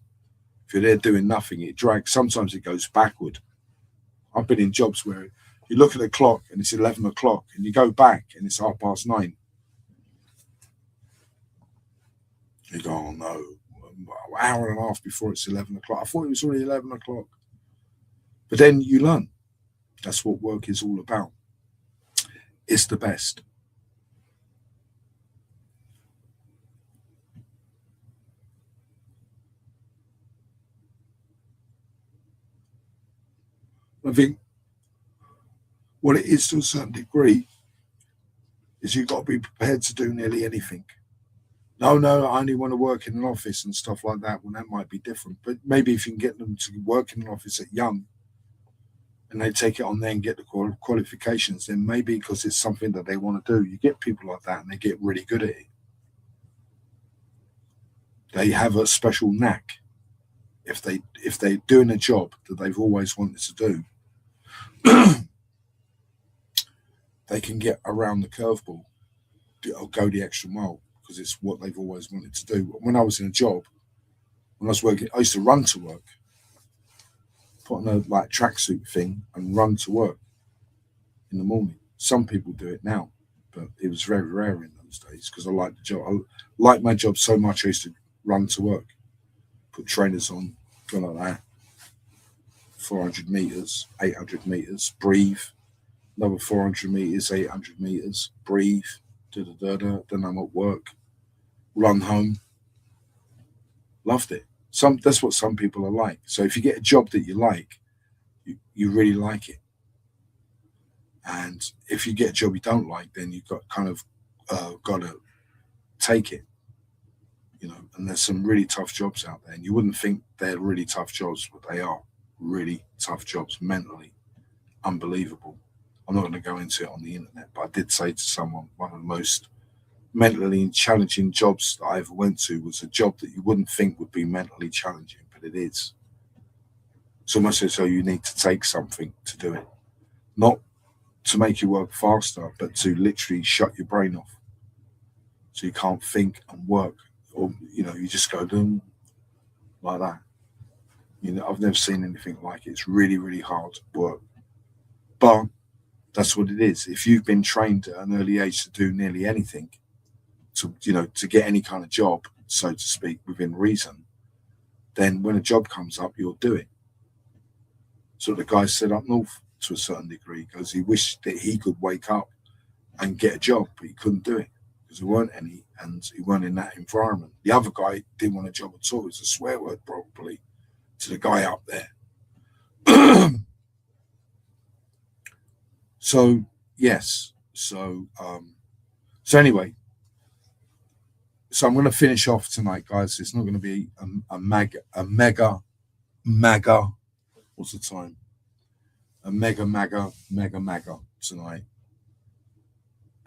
If you're there doing nothing, it drags. Sometimes it goes backward. I've been in jobs where you look at the clock and it's 11 o'clock, and you go back and it's 9:30. You go, oh no, an hour and a half before it's 11 o'clock. I thought it was already 11 o'clock. But then you learn. That's what work is all about. It's the best. I think what it is to a certain degree is you've got to be prepared to do nearly anything. No, I only want to work in an office and stuff like that. Well, that might be different. But maybe if you can get them to work in an office at young and they take it on there and get the qualifications, then maybe because it's something that they want to do, you get people like that and they get really good at it. They have a special knack. If they're doing a job that they've always wanted to do, they can get around the curveball or go the extra mile because it's what they've always wanted to do. When I was in a job, when I was working, I used to run to work, put on a tracksuit thing and run to work in the morning. Some people do it now, but it was very rare in those days because I liked the job. I liked my job so much I used to run to work, put trainers on, go like that, 400 meters, 800 meters, breathe, another 400 meters, 800 meters, breathe, then I'm at work, run home. Loved it. That's what some people are like. So if you get a job that you like, you really like it. And if you get a job you don't like, then you've got got to take it. And there's some really tough jobs out there, and you wouldn't think they're really tough jobs, but they are really tough jobs, mentally unbelievable. I'm not going to go into it on the internet, but I did say to someone, one of the most mentally challenging jobs that I ever went to was a job that you wouldn't think would be mentally challenging, but it is. It's almost as though you need to take something to do it, not to make you work faster, but to literally shut your brain off. so you can't think and work, or you just go doom like that. I've never seen anything like it. It's really, really hard work, but that's what it is. If you've been trained at an early age to do nearly anything, to get any kind of job, so to speak, within reason, then when a job comes up, you'll do it. So the guy said up north, to a certain degree, because he wished that he could wake up and get a job, but he couldn't do it because there weren't any, and he weren't in that environment. The other guy didn't want a job at all. It's a swear word probably to the guy up there. So yes, so anyway, so I'm going to finish off tonight, guys. It's not going to be a mega. What's the time? A mega tonight.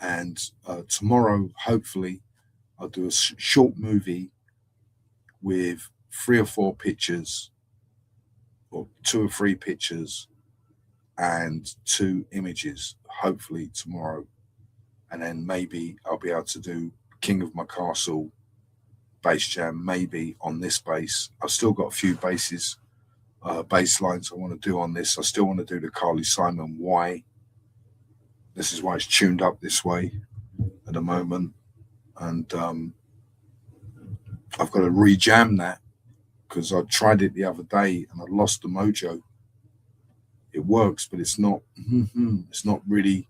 And tomorrow, hopefully, I'll do a short movie with 3 or 4 pictures, or 2 or 3 pictures, and 2 images, hopefully tomorrow. And then maybe I'll be able to do King of My Castle bass jam, maybe on this bass. I've still got a few bass lines I want to do on this. I still want to do the Carly Simon Y. This is why it's tuned up this way at the moment. And I've got to re-jam that because I tried it the other day and I lost the mojo. It works, but it's not really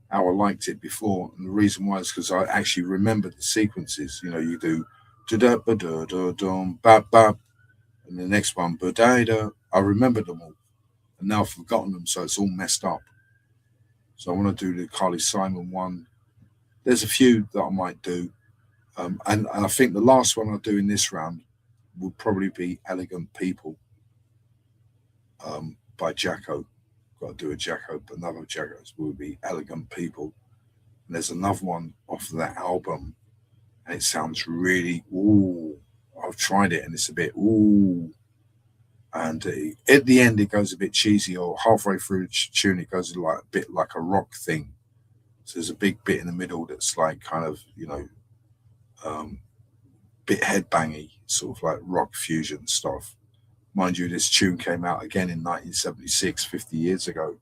how I liked it before. And the reason why is because I actually remembered the sequences. You do da-da-ba-da-da-dum, bap-bap, and the next one, ba-da-da. I remembered them all. And now I've forgotten them, so it's all messed up. So I want to do the Carly Simon one. There's a few that I might do. And I think the last one I'll do in this round will probably be Elegant People by Jacko. Got to do a Jacko, but another Jacko will be Elegant People. And there's another one off of that album, and it sounds really, ooh. I've tried it, and it's a bit, ooh. And at the end, it goes a bit cheesy, or halfway through the tune, it goes like a bit like a rock thing. So there's a big bit in the middle that's like kind of, bit headbangy, sort of like rock fusion stuff. Mind you, this tune came out again in 1976, 50 years ago.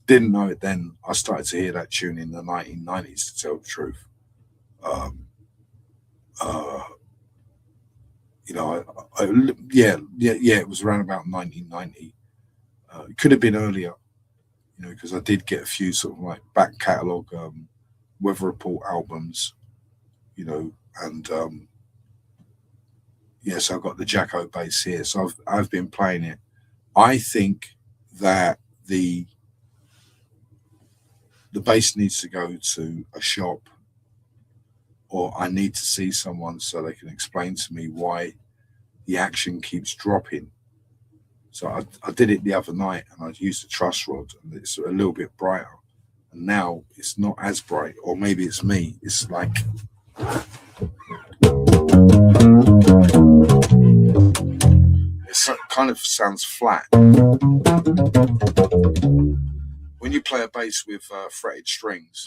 Didn't know it then. I started to hear that tune in the 1990s, to tell the truth. It was around about 1990. It could have been earlier, because I did get a few sort of like back catalogue Weather Report albums, and so I've got the Jacko bass here. So I've been playing it. I think that the bass needs to go to a shop, or I need to see someone so they can explain to me why the action keeps dropping. So I did it the other night, and I used a truss rod, and it's a little bit brighter. And now it's not as bright, or maybe it's me. It's like it kind of sounds flat. When you play a bass with fretted strings,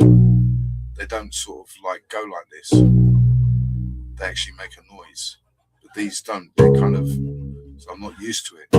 they don't sort of like go like this. They actually make a noise. But these don't. They kind of, so I'm not used to it.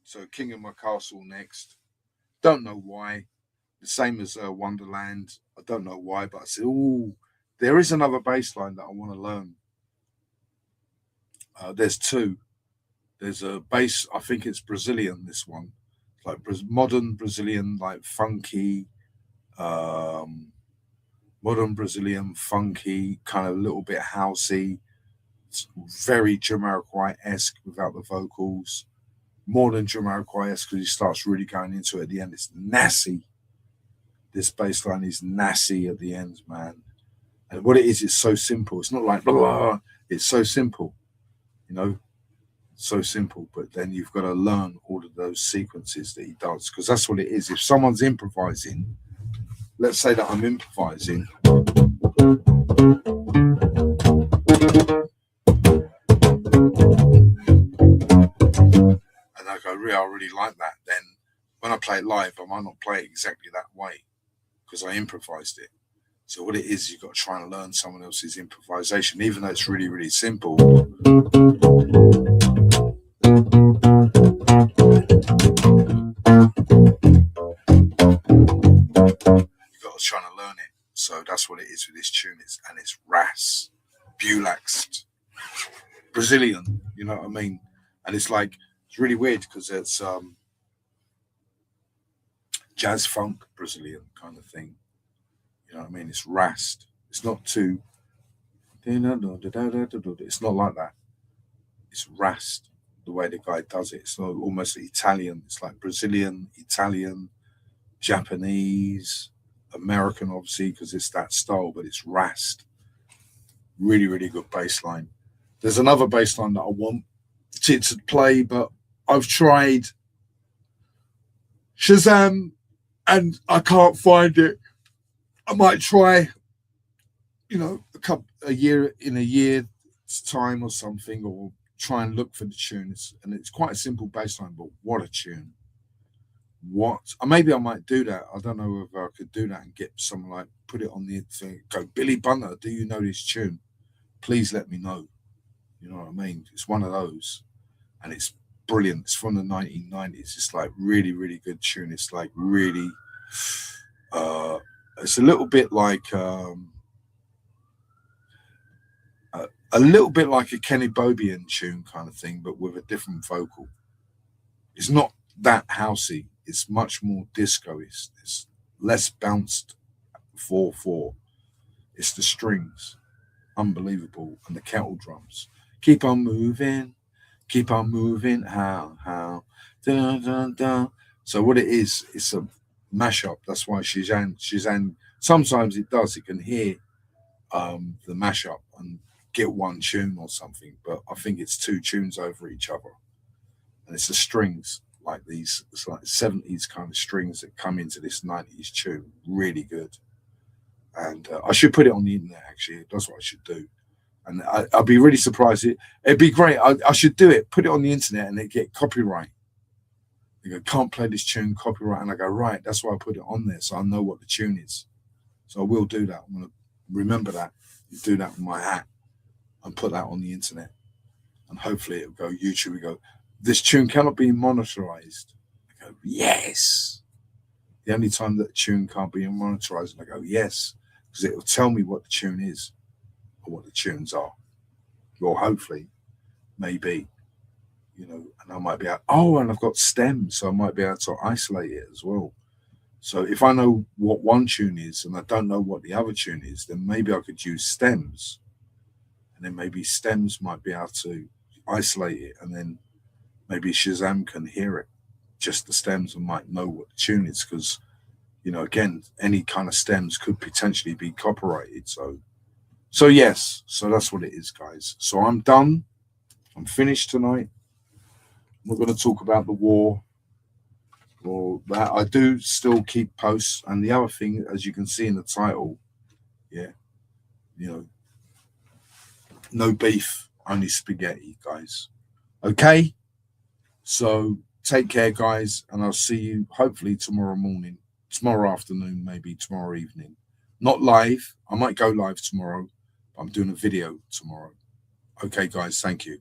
So King of My Castle next. Don't know why. The same as Wonderland. I don't know why, but I said, oh, there is another bass line that I want to learn. There's 2. There's a bass, I think it's Brazilian, this one. It's like modern Brazilian, like funky. modern Brazilian, funky, kind of a little bit housey. It's very Jamiroquai-esque without the vocals. More than Jamiroquai-esque because he starts really going into it at the end. It's nasty. This bass line is nasty at the end, man. And what it is, it's so simple. It's not like, blah, blah, blah. It's so simple, you know, so simple. But then you've got to learn all of those sequences that he does, because that's what it is. If someone's improvising, let's say that I'm improvising. And I go, I really like that. Then when I play it live, I might not play it exactly that way because I improvised it. So what it is, you've got to try and learn someone else's improvisation, even though it's really, really simple. You've got to try and learn it. So that's what it is with this tune. It's ras, bulaxed, Brazilian, you know what I mean? And it's like, it's really weird because it's jazz funk Brazilian kind of thing. You know what I mean? It's rasped. It's not too. It's not like that. It's rasped the way the guy does it. It's not almost Italian. It's like Brazilian, Italian, Japanese, American, obviously, because it's that style, but it's rasped. Really, really good bass line. There's another bass line that I want it to play, but I've tried Shazam and I can't find it. I might try, you know, a year's time or something, or try and look for the tune. And it's quite a simple bass line, but what a tune. Maybe I might do that. I don't know if I could do that and get someone like, put it on the thing, go, Billy Bunter, do you know this tune? Please let me know. You know what I mean? It's one of those. And it's brilliant. It's from the 1990s. It's like really, really good tune. It's like really, it's a little bit like a little bit like a Kenny Bobian tune kind of thing, but with a different vocal. It's not that housey. It's much more disco-ish. It's less bounced 4/4. It's the strings, unbelievable, and the kettle drums. Keep on moving, how, dun, dun, dun. So what it is, it's a mashup. That's why Shazam, sometimes it can hear the mashup and get one tune or something, but I think it's two tunes over each other. And it's the strings, like these, it's like 70s kind of strings that come into this 90s tune. Really good. And I should put it on the internet, actually. That's what I should do. And I'd be really surprised. It'd be great. I should do it, put it on the internet, and it get copyright. They go, can't play this tune, copyright. And I go, right, that's why I put it on there, so I know what the tune is. So I will do that. I'm going to remember that, do that with my hat, and put that on the internet. And hopefully it'll go YouTube. We go, this tune cannot be monetized. I go, yes. The only time that the tune can't be monetized, and I go, yes, because it will tell me what the tune is or what the tunes are. Or hopefully, maybe, you know, and I might be able, and I've got stems, so I might be able to isolate it as well. So if I know what one tune is and I don't know what the other tune is, then maybe I could use stems. And then maybe stems might be able to isolate it, and then maybe Shazam can hear it, just the stems, and might know what the tune is, because, you know, again, any kind of stems could potentially be copyrighted. So yes, so that's what it is, guys. So I'm done. I'm finished tonight. We're going to talk about the war, or that. I do still keep posts. And the other thing, as you can see in the title, yeah, you know, no beef, only spaghetti, guys. Okay? So take care, guys, and I'll see you hopefully tomorrow morning, tomorrow afternoon, maybe tomorrow evening. Not live. I might go live tomorrow. I'm doing a video tomorrow. Okay, guys, thank you.